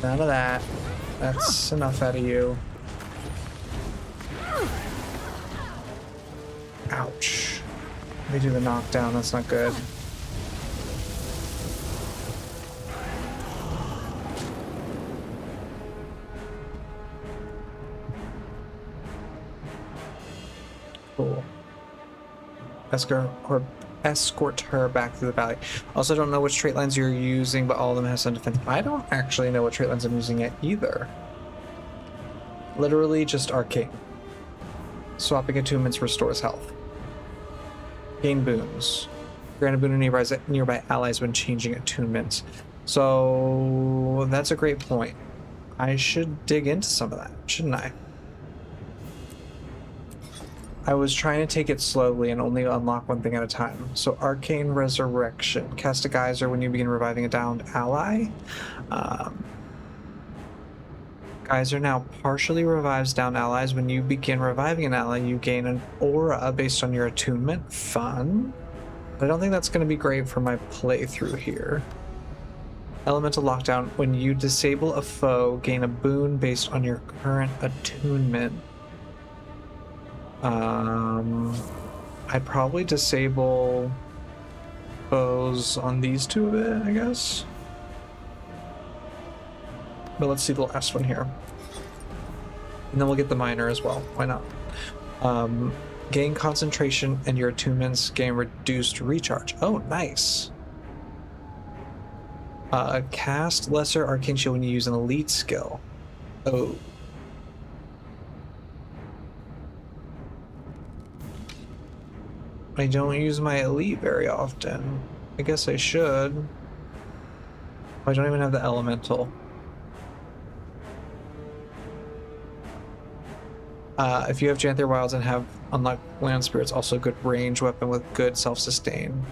None of that. That's enough out of you. Ouch. Let me do the knockdown. That's not good. Cool. Escort her back through the valley. Also don't know which trait lines you're using, but all of them have some defense. I don't actually know what trait lines I'm using yet either. Literally just arcane. Swapping attunements restores health. Gain boons. Grant a boon to nearby allies when changing attunements. So that's a great point. I should dig into some of that, shouldn't I? I was trying to take it slowly and only unlock one thing at a time. So Arcane Resurrection. Cast a geyser when you begin reviving a downed ally. Geyser now partially revives downed allies. When you begin reviving an ally, you gain an aura based on your attunement. Fun. But I don't think that's going to be great for my playthrough here. Elemental Lockdown. When you disable a foe, gain a boon based on your current attunement. I'd probably disable foes on these two of it, I guess. But let's see the last one here. And then we'll get the minor as well. Why not? Gain concentration and your attunements gain reduced recharge. Oh, nice. Cast Lesser Arcane Shield when you use an elite skill. Oh. I don't use my elite very often. I guess I should. I don't even have the elemental. If you have Janthir Wilds and have unlocked Land Spirits, also a good range weapon with good self-sustain.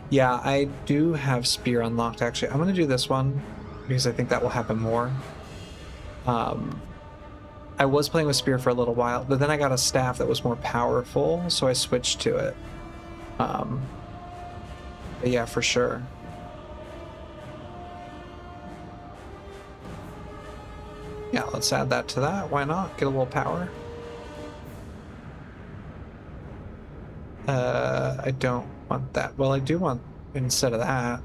Yeah, I do have Spear unlocked actually. I'm gonna do this one because I think that will happen more. I was playing with Spear for a little while, but then I got a staff that was more powerful, so I switched to it. But yeah, for sure. Yeah, let's add that to that. Why not? Get a little power. I don't want that. Well, I do want instead of that.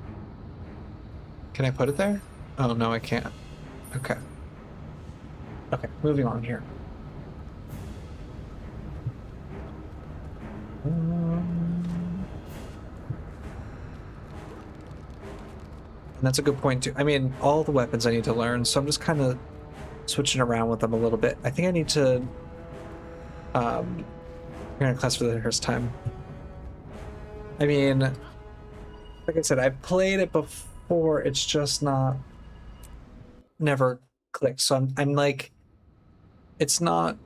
Can I put it there? Oh, no, I can't. Okay. Okay, moving on here. And that's a good point too. I mean, all the weapons I need to learn, so I'm just kind of switching around with them a little bit. I think I need to you're in class for the first time. I mean, like I said, I've played it before, it's just never clicked. So I'm like, it's more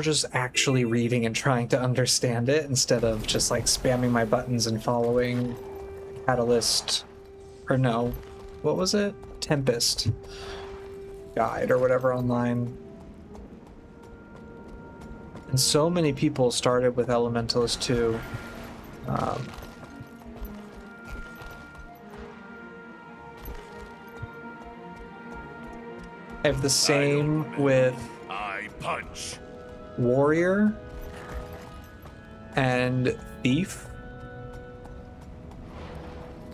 just actually reading and trying to understand it instead of just like spamming my buttons and following Catalyst, or no, what was it? Tempest guide or whatever online. And so many people started with Elementalist too. I have the same with I punch. Warrior and Thief,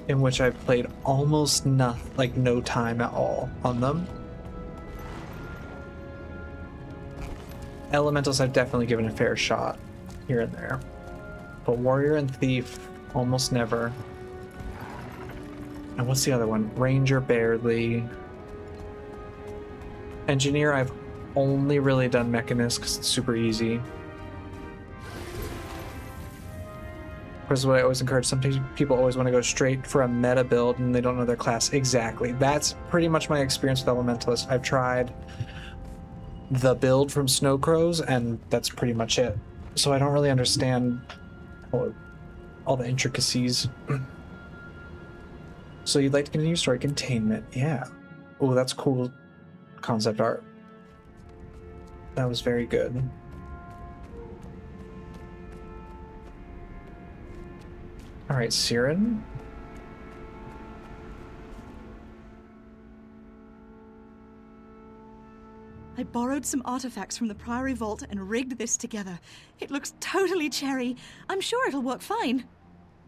in which I've played almost nothing, like no time at all on them. Elementals I've definitely given a fair shot here and there, but Warrior and Thief almost never. And what's the other one? Ranger barely. Engineer I've only really done Mechanist because it's super easy. Of course, what I always encourage, some people always want to go straight for a meta build and they don't know their class. Exactly. That's pretty much my experience with Elementalist. I've tried the build from Snow Crows and that's pretty much it. So I don't really understand all the intricacies. So you'd like to continue story containment. Yeah. Oh, that's cool concept art. That was very good. All right, Siren. I borrowed some artifacts from the Priory Vault and rigged this together. It looks totally cherry. I'm sure it'll work fine.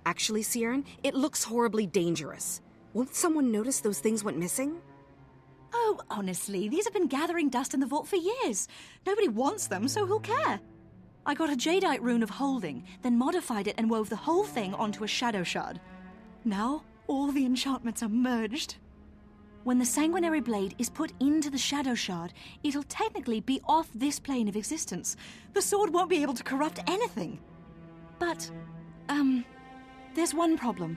Actually, Siren, it looks horribly dangerous. Won't someone notice those things went missing? Oh, honestly, these have been gathering dust in the vault for years. Nobody wants them, so who'll care? I got a Jadeite rune of holding, then modified it and wove the whole thing onto a shadow shard. Now, all the enchantments are merged. When the Sanguinary Blade is put into the shadow shard, it'll technically be off this plane of existence. The sword won't be able to corrupt anything. But, there's one problem.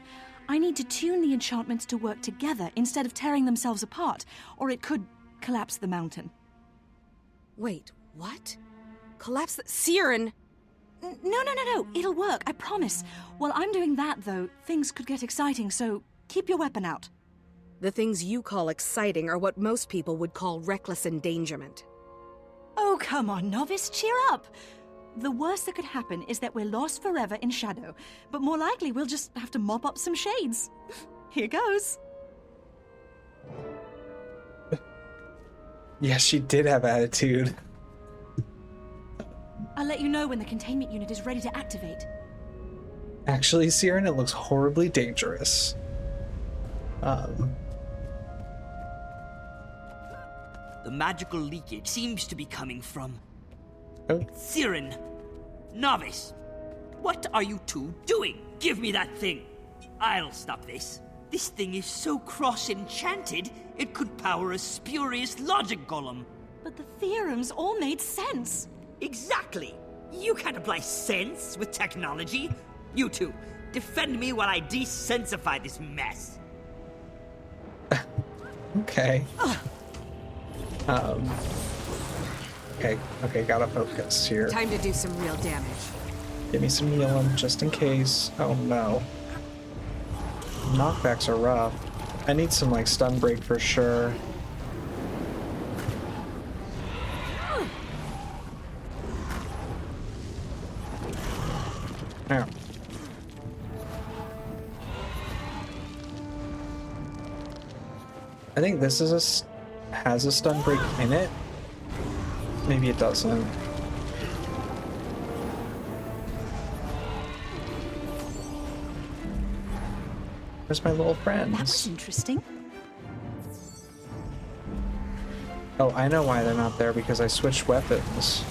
I need to tune the enchantments to work together instead of tearing themselves apart, or it could collapse the mountain. Wait, what? Collapse the... Siren! No. It'll work, I promise. While I'm doing that, though, things could get exciting, so keep your weapon out. The things you call exciting are what most people would call reckless endangerment. Oh, come on, novice, cheer up. The worst that could happen is that we're lost forever in shadow, but more likely we'll just have to mop up some shades. Here goes. Yeah, she did have attitude. I'll let you know when the containment unit is ready to activate. Actually, Siren, it looks horribly dangerous. The magical leakage seems to be coming from... Oh. Siren! Novice! What are you two doing? Give me that thing! I'll stop this. This thing is so cross-enchanted, it could power a spurious logic golem. But the theorems all made sense. Exactly! You can't apply sense with technology. You two, defend me while I desensify this mess. Okay. Okay, gotta focus here. Time to do some real damage. Give me some healing, just in case. Oh no. Knockbacks are rough. I need some, like, stun break for sure. Ow. I think this is has a stun break in it. Maybe it doesn't. Where's my little friends? That was interesting. Oh, I know why they're not there, because I switched weapons.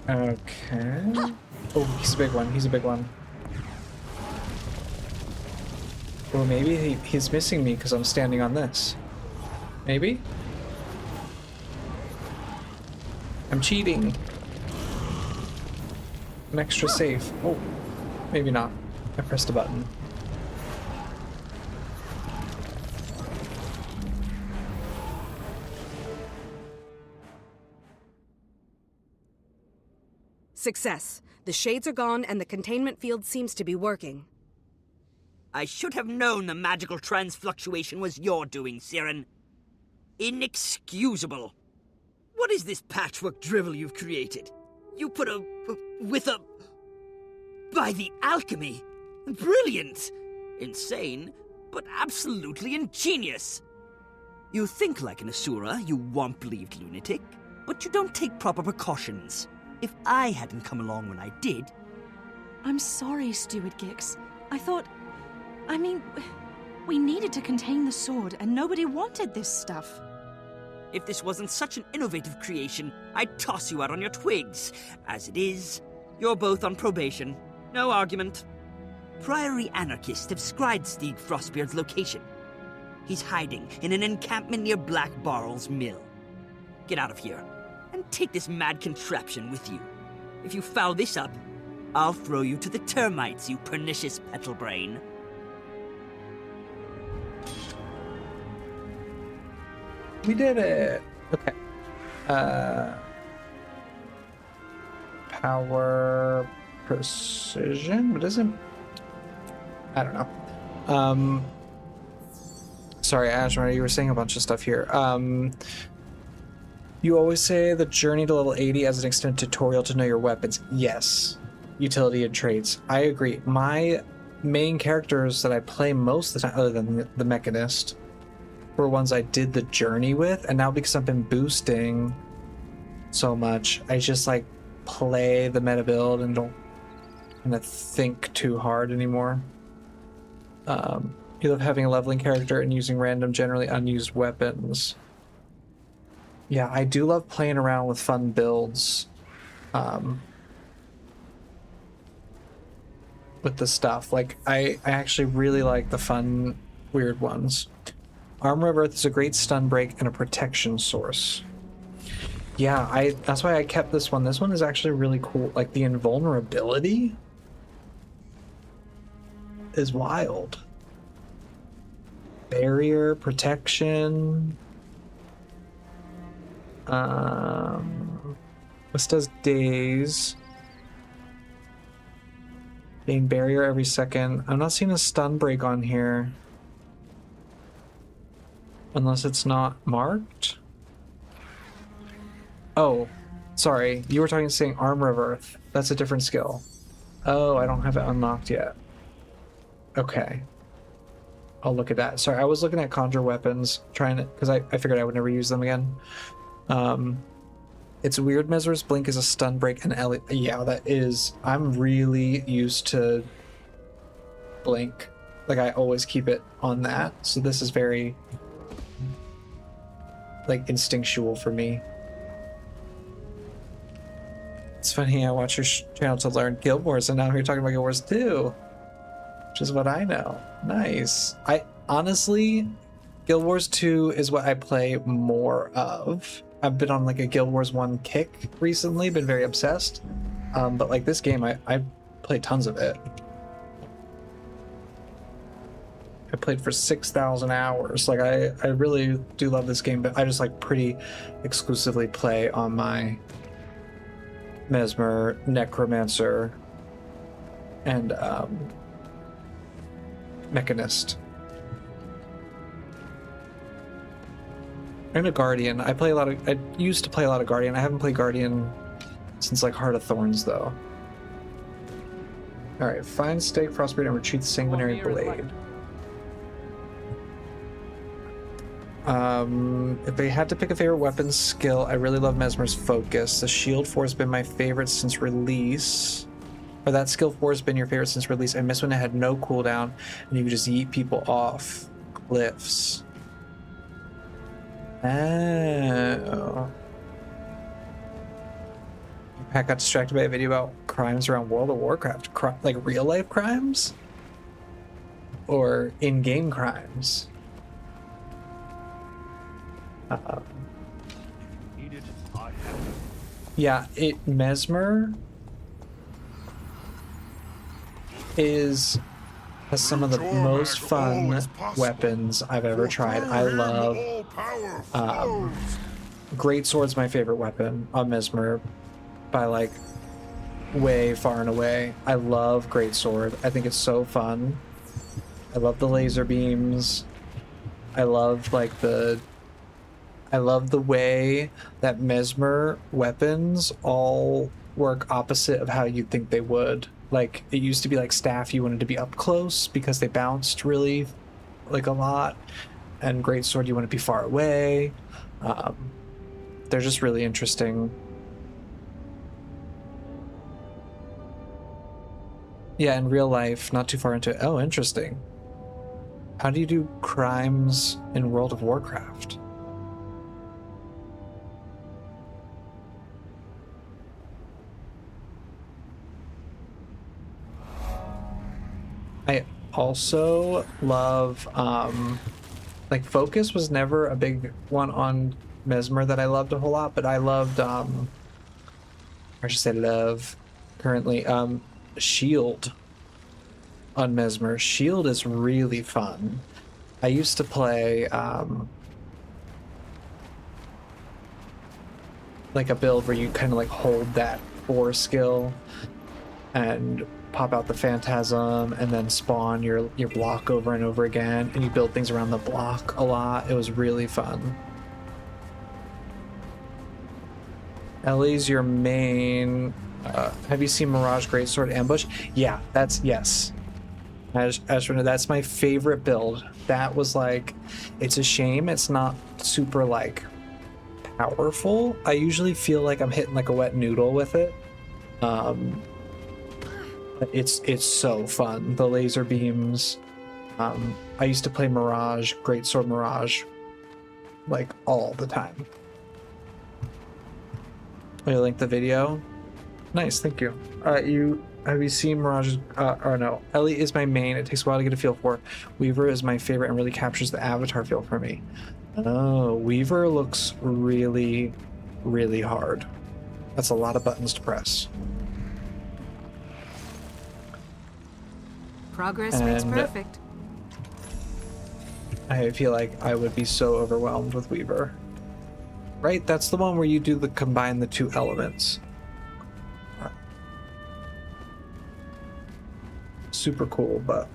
Okay. Oh, he's a big one. He's a big one. Well, maybe he's missing me because I'm standing on this. Maybe? I'm cheating. I'm extra safe. Oh, maybe not. I pressed a button. Success. The shades are gone and the containment field seems to be working. I should have known the magical transfluctuation was your doing, Siren. Inexcusable. What is this patchwork drivel you've created? You put by the alchemy. Brilliant. Insane, but absolutely ingenious. You think like an Asura, you womp-leaved lunatic, but you don't take proper precautions. If I hadn't come along when I did... I'm sorry, Steward Gix. I mean, we needed to contain the sword, and nobody wanted this stuff. If this wasn't such an innovative creation, I'd toss you out on your twigs. As it is, you're both on probation. No argument. Priory anarchists have scried Stieg Frostbeard's location. He's hiding in an encampment near Black Barrel's mill. Get out of here, and take this mad contraption with you. If you foul this up, I'll throw you to the termites, you pernicious petal brain. We did it! Okay. Power... precision? What is it? I don't know. Sorry, Ashmar, you were saying a bunch of stuff here. You always say the journey to level 80 as an extended tutorial to know your weapons. Yes. Utility and traits. I agree. My main characters that I play most of the time, other than the Mechanist, were ones I did the journey with, and now because I've been boosting so much, I just like play the meta build and don't kind of think too hard anymore. You love having a leveling character and using random, generally unused weapons. Yeah, I do love playing around with fun builds with the stuff. Like, I actually really like the fun weird ones. Armor of Earth is a great stun break and a protection source. Yeah, that's why I kept this one. This one is actually really cool. Like, the invulnerability is wild. Barrier, protection. This does daze. Being barrier every second. I'm not seeing a stun break on here. Unless it's not marked. Oh, sorry. You were saying Armor of Earth. That's a different skill. Oh, I don't have it unlocked yet. Okay. I'll look at that. Sorry, I was looking at conjure weapons, trying to, because I figured I would never use them again. It's weird. Mesmer's Blink is a stun break and yeah, that is. I'm really used to Blink. Like, I always keep it on that. So this is very, like, instinctual for me. It's funny, I watch your channel to learn Guild Wars, and now you're talking about Guild Wars 2, which is what I know. Nice. I honestly, Guild Wars 2 is what I play more of. I've been on like a Guild Wars 1 kick recently, been very obsessed. But like this game, I played tons of it. I played for 6,000 hours. Like I really do love this game, but I just like pretty exclusively play on my Mesmer, Necromancer, and Mechanist. And a Guardian. I used to play a lot of Guardian. I haven't played Guardian since like Heart of Thorns though. Alright, find Stake, Frostbreed, and retrieve the Sanguinary Blade. If they had to pick a favorite weapon skill, I really love Mesmer's Focus. The Shield 4 has been my favorite since release. Or that skill 4 has been your favorite since release. I miss when it had no cooldown and you could just yeet people off cliffs. Oh. Pat got distracted by a video about crimes around World of Warcraft. Like real life crimes? Or in-game crimes? Yeah, Mesmer has some of the most fun weapons I've ever tried. I love Greatsword's my favorite weapon on Mesmer by like way far and away. I love Greatsword. I think it's so fun. I love the laser beams. I love the way that Mesmer weapons all work opposite of how you'd think they would. Like, it used to be like staff, you wanted to be up close because they bounced really, like, a lot. And Greatsword, you want to be far away. They're just really interesting. Yeah, in real life, not too far into it. Oh, interesting. How do you do crimes in World of Warcraft? I also love, like, Focus was never a big one on Mesmer that I loved a whole lot, but I loved, I should say love, currently, Shield on Mesmer. Shield is really fun. I used to play, like a build where you kind of like hold that 4 skill and pop out the Phantasm and then spawn your block over and over again, and you build things around the block a lot. It was really fun. Ellie's your main. Have you seen Mirage Greatsword Ambush? Yeah, yes. That's my favorite build. That was like, it's a shame it's not super like powerful. I usually feel like I'm hitting like a wet noodle with it. It's so fun. The laser beams. I used to play Mirage, Greatsword Mirage, like all the time. Will you link the video? Nice, thank you. Have you seen Mirage? Or no, Ellie is my main. It takes a while to get a feel for. Weaver is my favorite and really captures the Avatar feel for me. Oh, Weaver looks really, really hard. That's a lot of buttons to press. Progress makes And perfect. I feel like I would be so overwhelmed with Weaver. Right? That's the one where you do the combine the two elements. Super cool, but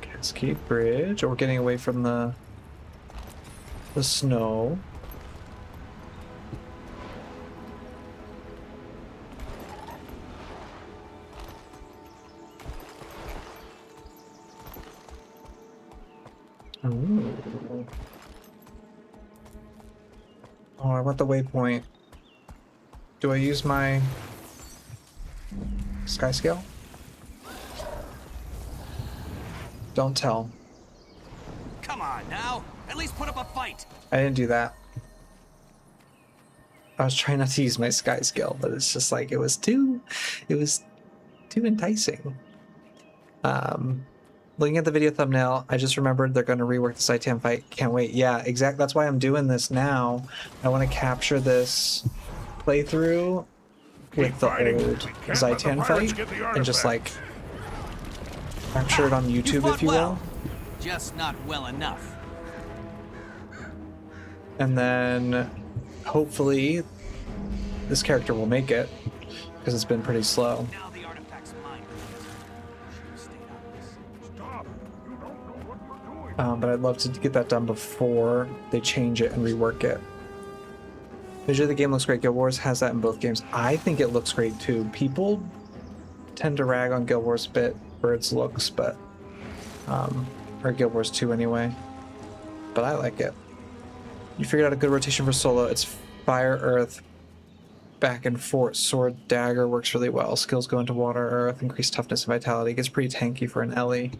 Cascade Bridge. We're getting away from the snow. Ooh. Oh, I want the waypoint. Do I use my sky scale? Don't tell. Come on now, at least put up a fight. I didn't do that. I was trying not to use my sky scale, but it's just like it was too enticing. Looking at the video thumbnail, I just remembered they're going to rework the Zaitan fight. Can't wait. Yeah, exactly. That's why I'm doing this now. I want to capture this playthrough with the old Zaitan fight and just like capture it on YouTube, if you will. Just not well enough. And then hopefully this character will make it because it's been pretty slow. But I'd love to get that done before they change it and rework it. Visually, the game looks great. Guild Wars has that in both games. I think it looks great too. People tend to rag on Guild Wars a bit for its looks, but or Guild Wars 2 anyway. But I like it. You figured out a good rotation for solo. It's fire, earth, back and forth. Sword, dagger works really well. Skills go into water, earth, increase toughness and vitality. It gets pretty tanky for an Ellie.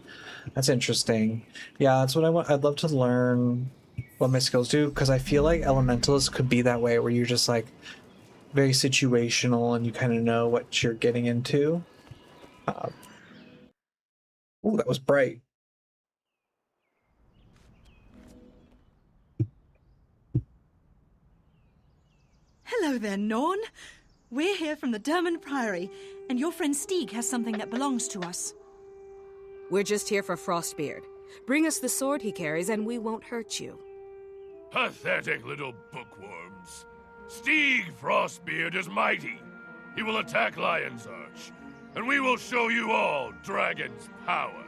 That's interesting. Yeah, that's what I want. I'd love to learn what my skills do, because I feel like Elementalist could be that way, where you're just like very situational and you kind of know what you're getting into. Oh, that was bright. Hello there, Norn. We're here from the Dermond Priory, and your friend Stieg has something that belongs to us. We're just here for Frostbeard. Bring us the sword he carries and we won't hurt you. Pathetic little bookworms. Stieg Frostbeard is mighty. He will attack Lion's Arch, and we will show you all Dragon's power.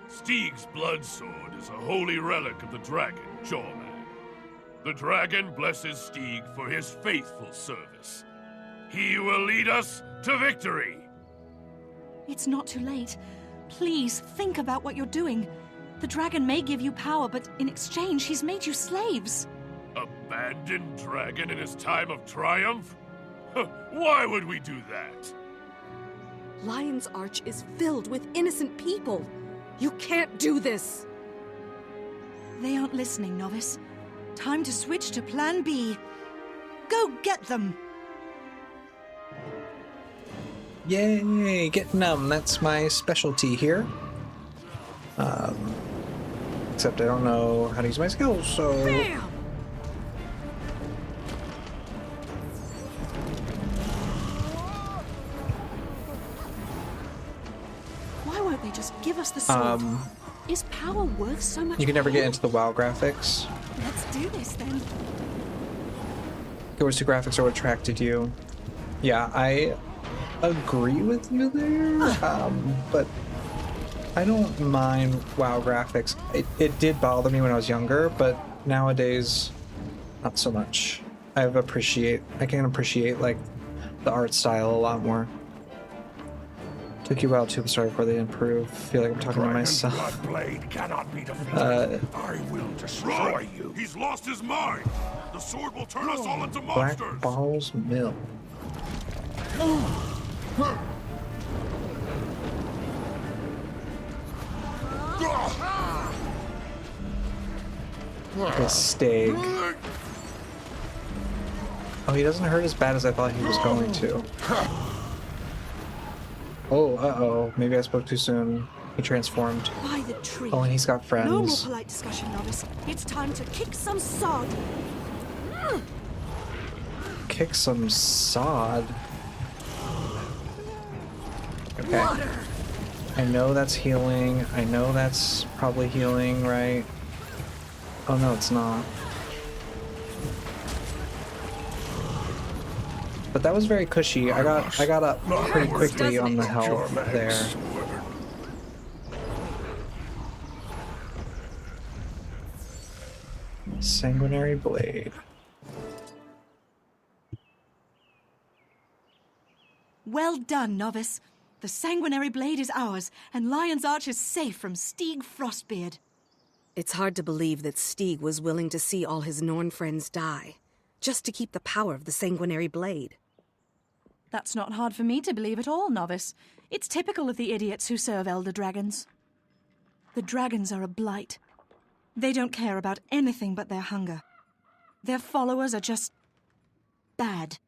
Stieg's blood sword is a holy relic of the dragon, Jormag. The dragon blesses Stieg for his faithful service. He will lead us to victory. It's not too late. Please, think about what you're doing. The dragon may give you power, but in exchange, he's made you slaves. Abandoned dragon in his time of triumph? Why would we do that? Lion's Arch is filled with innocent people. You can't do this. They aren't listening, Novice. Time to switch to Plan B. Go get them! Yay, getting them. That's my specialty here. Except I don't know how to use my skills, so... Bam! Why won't they just give us the sword? Is power worth so much? You can never get pain? into the WoW graphics. Let's do this then. Guild Wars 2 graphics are what attracted you. Yeah, I agree with you there, but I don't mind WoW graphics. It did bother me when I was younger, but nowadays, not so much. I can appreciate like the art style a lot more. Took you a while to start before they improve. Feel like I'm talking to myself. Bloodblade cannot be defeated. I will destroy you. He's lost his mind. The sword will turn us all into Black monsters. Balls Mill. The Stag. Oh, he doesn't hurt as bad as I thought he was going to. Oh, uh-oh. Maybe I spoke too soon. He transformed. By the tree. Oh, and he's got friends. No more polite discussion, novice. It's time to kick some sod. Kick some sod. Okay. Water. I know that's healing. I know that's probably healing, right? Oh no, it's not. But that was very cushy. I got up pretty quickly on the health there. Sanguinary Blade. Well done, novice. The sanguinary blade is ours, and Lion's Arch is safe from Stieg Frostbeard. It's hard to believe that Stieg was willing to see all his Norn friends die, just to keep the power of the sanguinary blade. That's not hard for me to believe at all, novice. It's typical of the idiots who serve elder dragons. The dragons are a blight. They don't care about anything but their hunger. Their followers are just bad.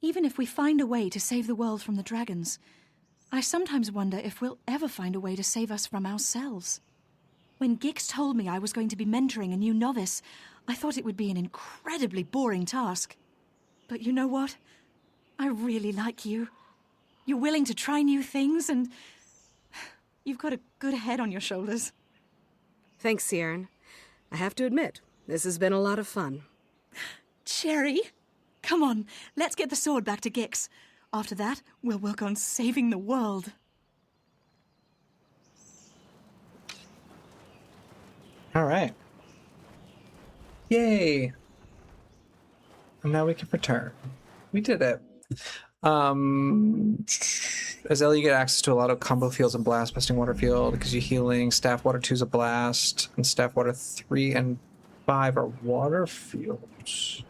Even if we find a way to save the world from the dragons, I sometimes wonder if we'll ever find a way to save us from ourselves. When Gix told me I was going to be mentoring a new novice, I thought it would be an incredibly boring task. But you know what? I really like you. You're willing to try new things, and you've got a good head on your shoulders. Thanks, Sieran. I have to admit, this has been a lot of fun. Cherry, come on, let's get the sword back to Gix. After that, we'll work on saving the world. All right. Yay! And now we can return. We did it. As Ellie, you get access to a lot of combo fields and blast busting water field because you healing. Staff water 2 is a blast, and staff water 3 and 5 are water fields.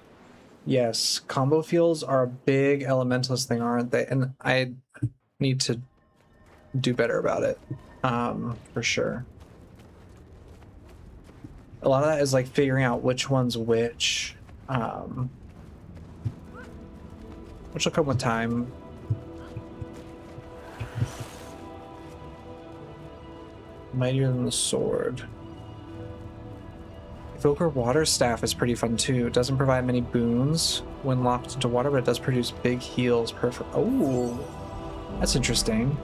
Yes, combo fields are a big elementalist thing, aren't they? And I need to do better about it, for sure. A lot of that is like figuring out which one's which, which will come with time. Mightier than the sword. Evoker Water Staff is pretty fun too. It doesn't provide many boons when locked into water, but it does produce big heals per. Oh, that's interesting.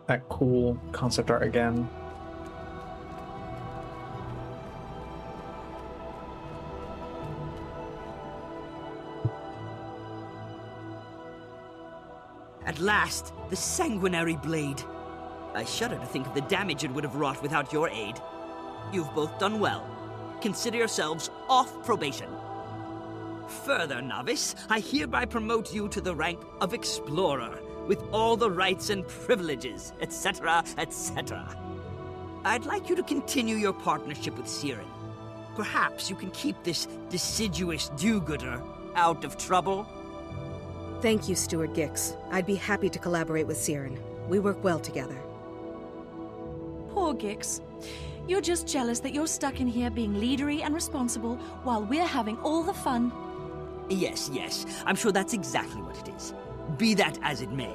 That cool concept art again. At last, the sanguinary blade. I shudder to think of the damage it would have wrought without your aid. You've both done well. Consider yourselves off probation. Further, novice, I hereby promote you to the rank of explorer, with all the rights and privileges, etc., etc. I'd like you to continue your partnership with Sieran. Perhaps you can keep this deciduous do-gooder out of trouble. Thank you, Steward Gix. I'd be happy to collaborate with Sieran. We work well together. Poor Gix. You're just jealous that you're stuck in here being leadery and responsible while we're having all the fun. Yes, yes. I'm sure that's exactly what it is. Be that as it may,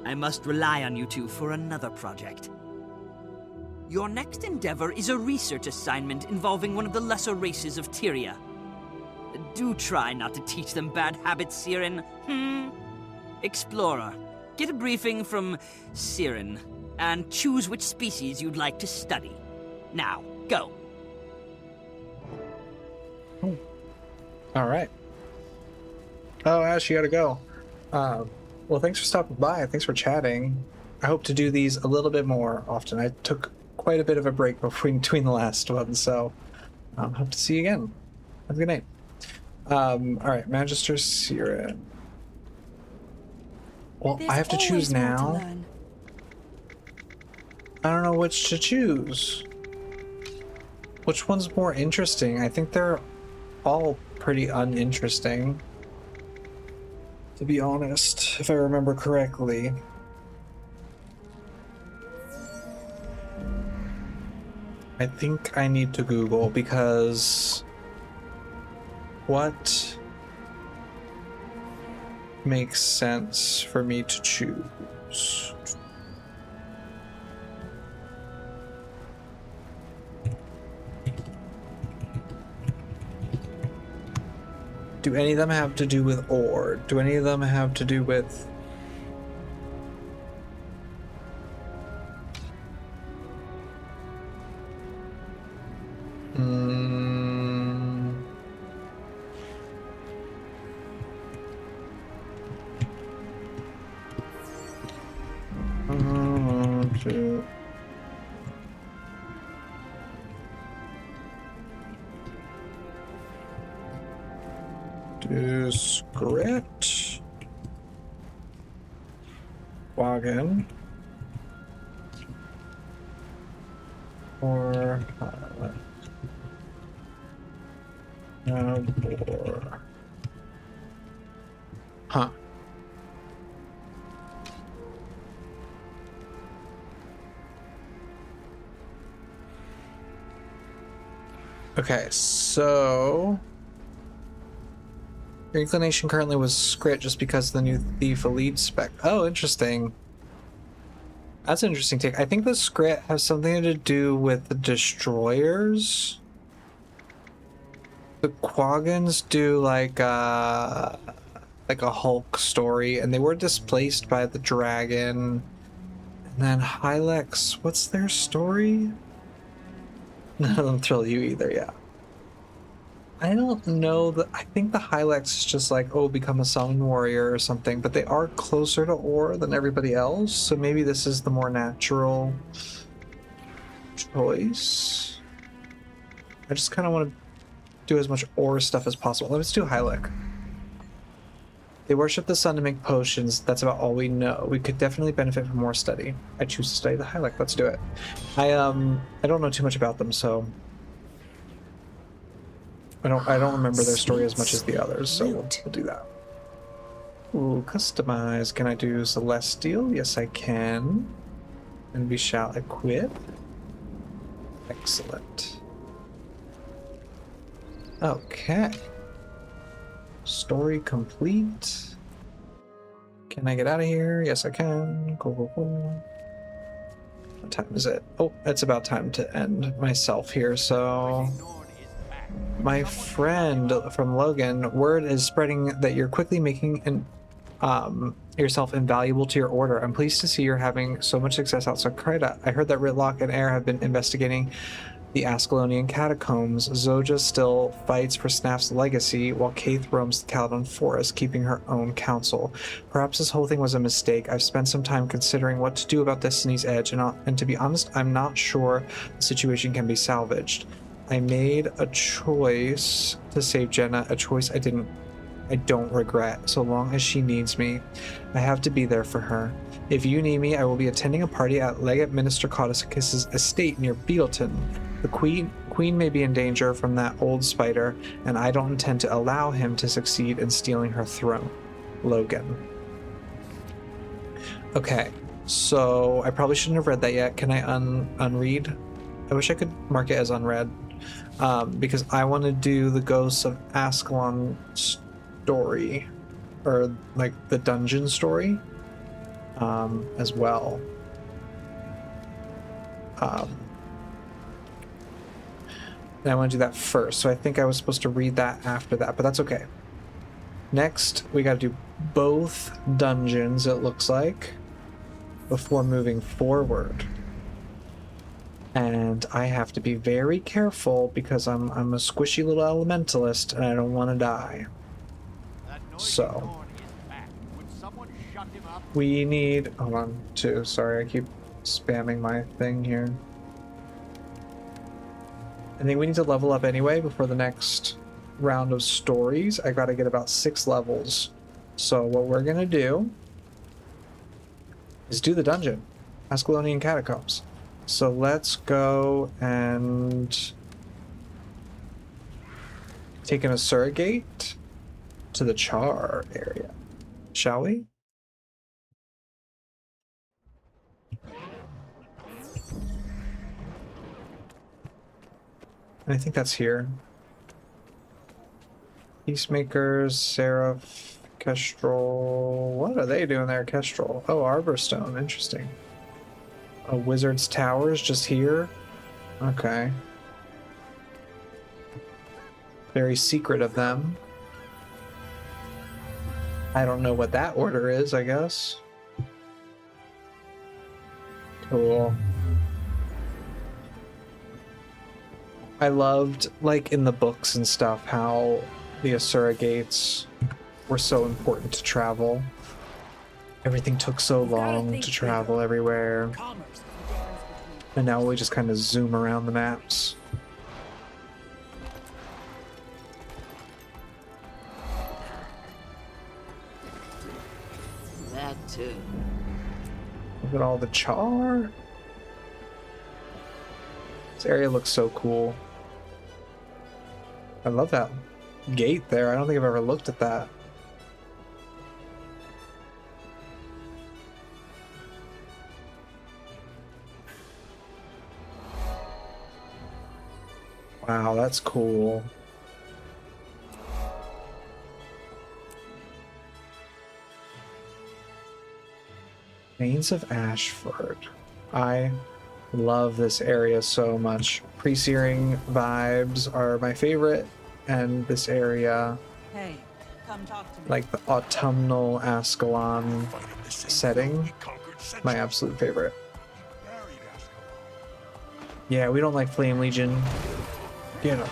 I must rely on you two for another project. Your next endeavor is a research assignment involving one of the lesser races of Tyria. Do try not to teach them bad habits, Sieran. Explorer, get a briefing from Sieran, and choose which species you'd like to study. Now, go. All right. Oh, Ash, you gotta go. Well, thanks for stopping by. Thanks for chatting. I hope to do these a little bit more often. I took quite a bit of a break between the last ones, so hope to see you again. Have a good night. All right, Magister Sieran. Well, I have to choose now. I don't know which to choose. Which one's more interesting? I think they're all pretty uninteresting, to be honest, if I remember correctly. I think I need to Google because what makes sense for me to choose? Do any of them have to do with ore? Do any of them have to do with... Do script. Wagon. Or or huh. Okay, so your inclination currently was Scrit just because of the new Thief Elite spec. Oh, interesting. That's an interesting take. I think the Scrit has something to do with the destroyers. The Quaggins do like a Hulk story, and they were displaced by the dragon. And then Hylex, what's their story? None of them thrill you either, yeah. I don't know that. I think the Hylex is just like, oh, become a summon warrior or something, but they are closer to ore than everybody else, so maybe this is the more natural choice. I just kind of want to do as much ore stuff as possible. Let's do Hylex. They worship the sun to make potions. That's about all we know. We could definitely benefit from more study. I choose to study the Hylex. Let's do it. I don't know too much about them, so I don't remember their story as much as the others, so we'll do that. Ooh, customize. Can I do Celestial? Yes, I can. And we shall equip. Excellent. Okay. Story complete. Can I get out of here? Yes, I can. Cool. What time is it? Oh, it's about time to end myself here, so... My friend from Logan, word is spreading that you're quickly making yourself invaluable to your order. I'm pleased to see you're having so much success outside Krita. I heard that Ritlock and Air have been investigating the Ascalonian catacombs. Zoja still fights for Snaf's legacy, while Kaith roams the Caledon Forest, keeping her own counsel. Perhaps this whole thing was a mistake. I've spent some time considering what to do about Destiny's Edge, and to be honest, I'm not sure the situation can be salvaged. I made a choice to save Jenna, a choice I don't regret. So long as she needs me, I have to be there for her. If you need me, I will be attending a party at Legate Minister Caudicus's estate near Beetleton. The queen may be in danger from that old spider, and I don't intend to allow him to succeed in stealing her throne. Logan. Okay, so I probably shouldn't have read that yet. Can I unread? I wish I could mark it as unread. Because I want to do the Ghosts of Ascalon story, or like the dungeon story, as well. And I want to do that first, so I think I was supposed to read that after that, but that's okay. Next, we got to do both dungeons, it looks like, before moving forward. And I have to be very careful because I'm a squishy little elementalist and I don't want to die. So we need, hold on, sorry, I keep spamming my thing here. I think we need to level up anyway before the next round of stories. I gotta get about 6 levels. So what we're gonna do is do the dungeon, Ascalonian Catacombs. So let's go and take an surrogate to the Char area, shall we? And I think that's here. Peacemakers, Seraph, Kestrel. What are they doing there, Kestrel? Oh, Arborstone. Interesting. Oh, Wizard's Tower is just here? Okay. Very secret of them. I don't know what that order is, I guess. Cool. I loved, like, in the books and stuff, how the Asura Gates were so important to travel. Everything took so long to travel everywhere. And now we just kind of zoom around the maps. That too. Look at all the char. This area looks so cool. I love that gate there. I don't think I've ever looked at that. Wow, that's cool. Mains of Ashford. I love this area so much. Pre-searing vibes are my favorite, and this area, Hey, come talk to me. like the autumnal Ascalon setting, my absolute favorite. Yeah, we don't like Flame Legion. Get him.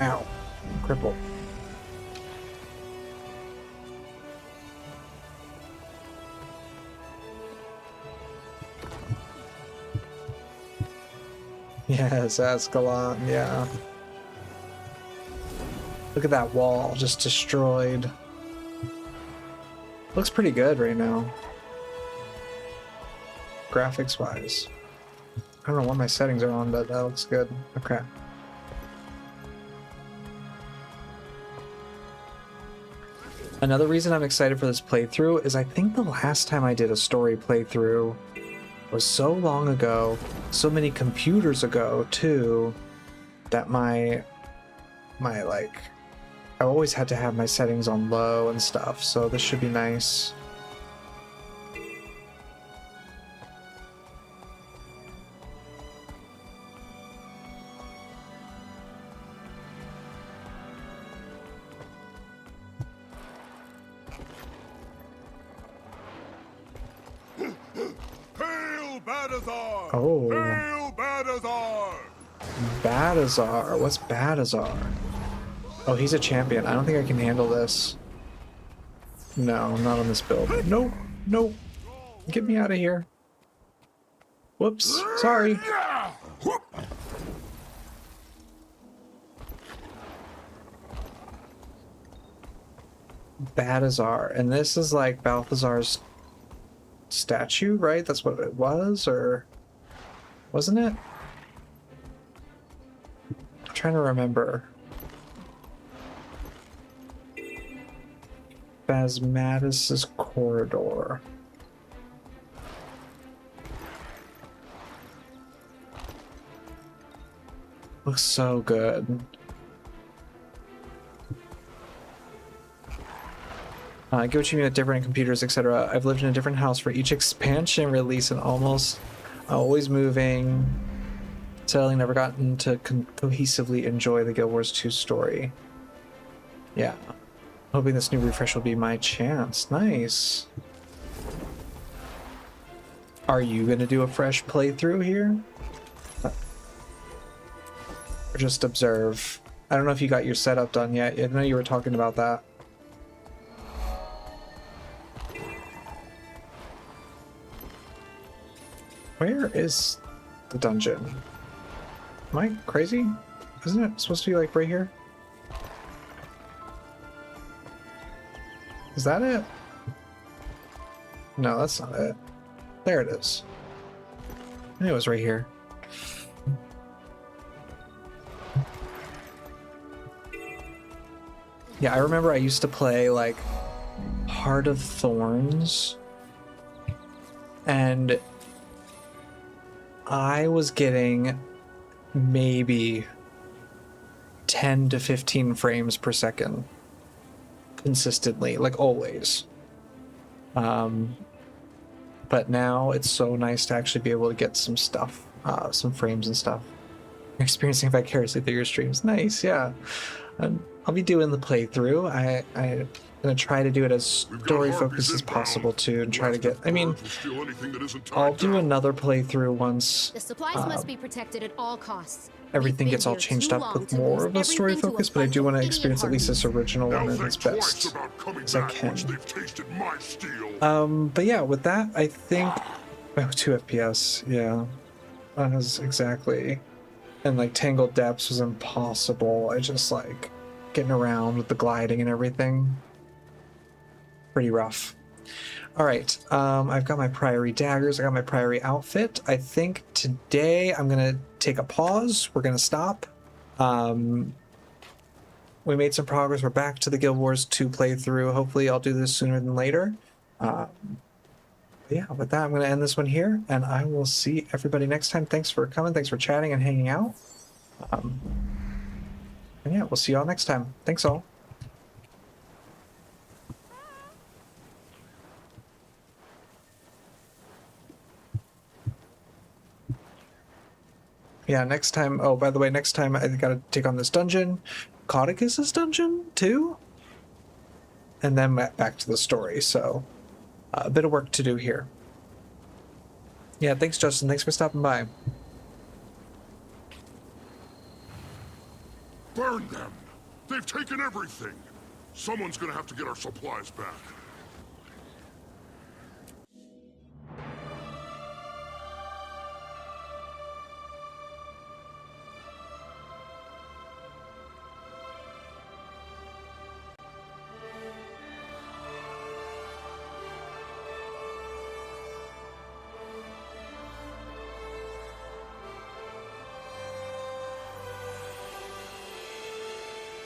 Ow. Cripple. Yes, Ascalon, yeah. Look at that wall, just destroyed. Looks pretty good right now. Graphics wise. I don't know what my settings are on, but that looks good. Okay. Another reason I'm excited for this playthrough is I think the last time I did a story playthrough was so long ago, so many computers ago too, that my like, I always had to have my settings on low and stuff, so this should be nice. Hail Badazar! Oh. Hail Badazar! Badazar. What's Badazar? Oh, he's a champion. I don't think I can handle this. No, not on this build. Nope. Nope. Get me out of here. Whoops. Sorry. Badazar. And this is like Balthazar's statue, right? That's what it was, or wasn't it? I'm trying to remember. Basmatis's corridor. Looks so good. Get what you mean with different computers, etc. I've lived in a different house for each expansion release and always moving. Sadly, never gotten to cohesively enjoy the Guild Wars 2 story. Yeah. Hoping this new refresh will be my chance. Nice. Are you gonna do a fresh playthrough here? Or just observe? I don't know if you got your setup done yet. I know you were talking about that. Where is the dungeon? Am I crazy? Isn't it supposed to be like right here? Is that it? No, that's not it. There it is. I knew it was right here. Yeah, I remember I used to play like Heart of Thorns, and I was getting maybe 10 to 15 frames per second consistently, like always. But now it's so nice to actually be able to get some stuff, some frames and stuff. Experiencing vicariously through your streams. Nice, yeah. I'll be doing the playthrough. I'm gonna try to do it as story focused as possible too, and try to get. I mean, I'll do another playthrough once The supplies must be protected at all costs. everything gets all changed up with more of a story focus. But I do want to experience at least this original one in its best as I can. But yeah, with that, I think 2 FPS. Yeah, that is exactly. And like Tangled Depths was impossible. I just like getting around with the gliding and everything. Pretty rough. All right, I've got my Priory daggers. I got my Priory outfit. I think today I'm gonna take a pause. We're gonna stop. We made some progress. We're back to the Guild Wars 2 playthrough. Hopefully I'll do this sooner than later. Yeah, with that, I'm going to end this one here, and I will see everybody next time. Thanks for coming. Thanks for chatting and hanging out. And yeah, we'll see you all next time. Thanks all. Yeah, next time. Oh, by the way, next time I got to take on this dungeon. Caudicus's dungeon, too? And then back to the story, so a bit of work to do here. Yeah, thanks, Justin. Thanks for stopping by. Burn them! They've taken everything! Someone's gonna have to get our supplies back.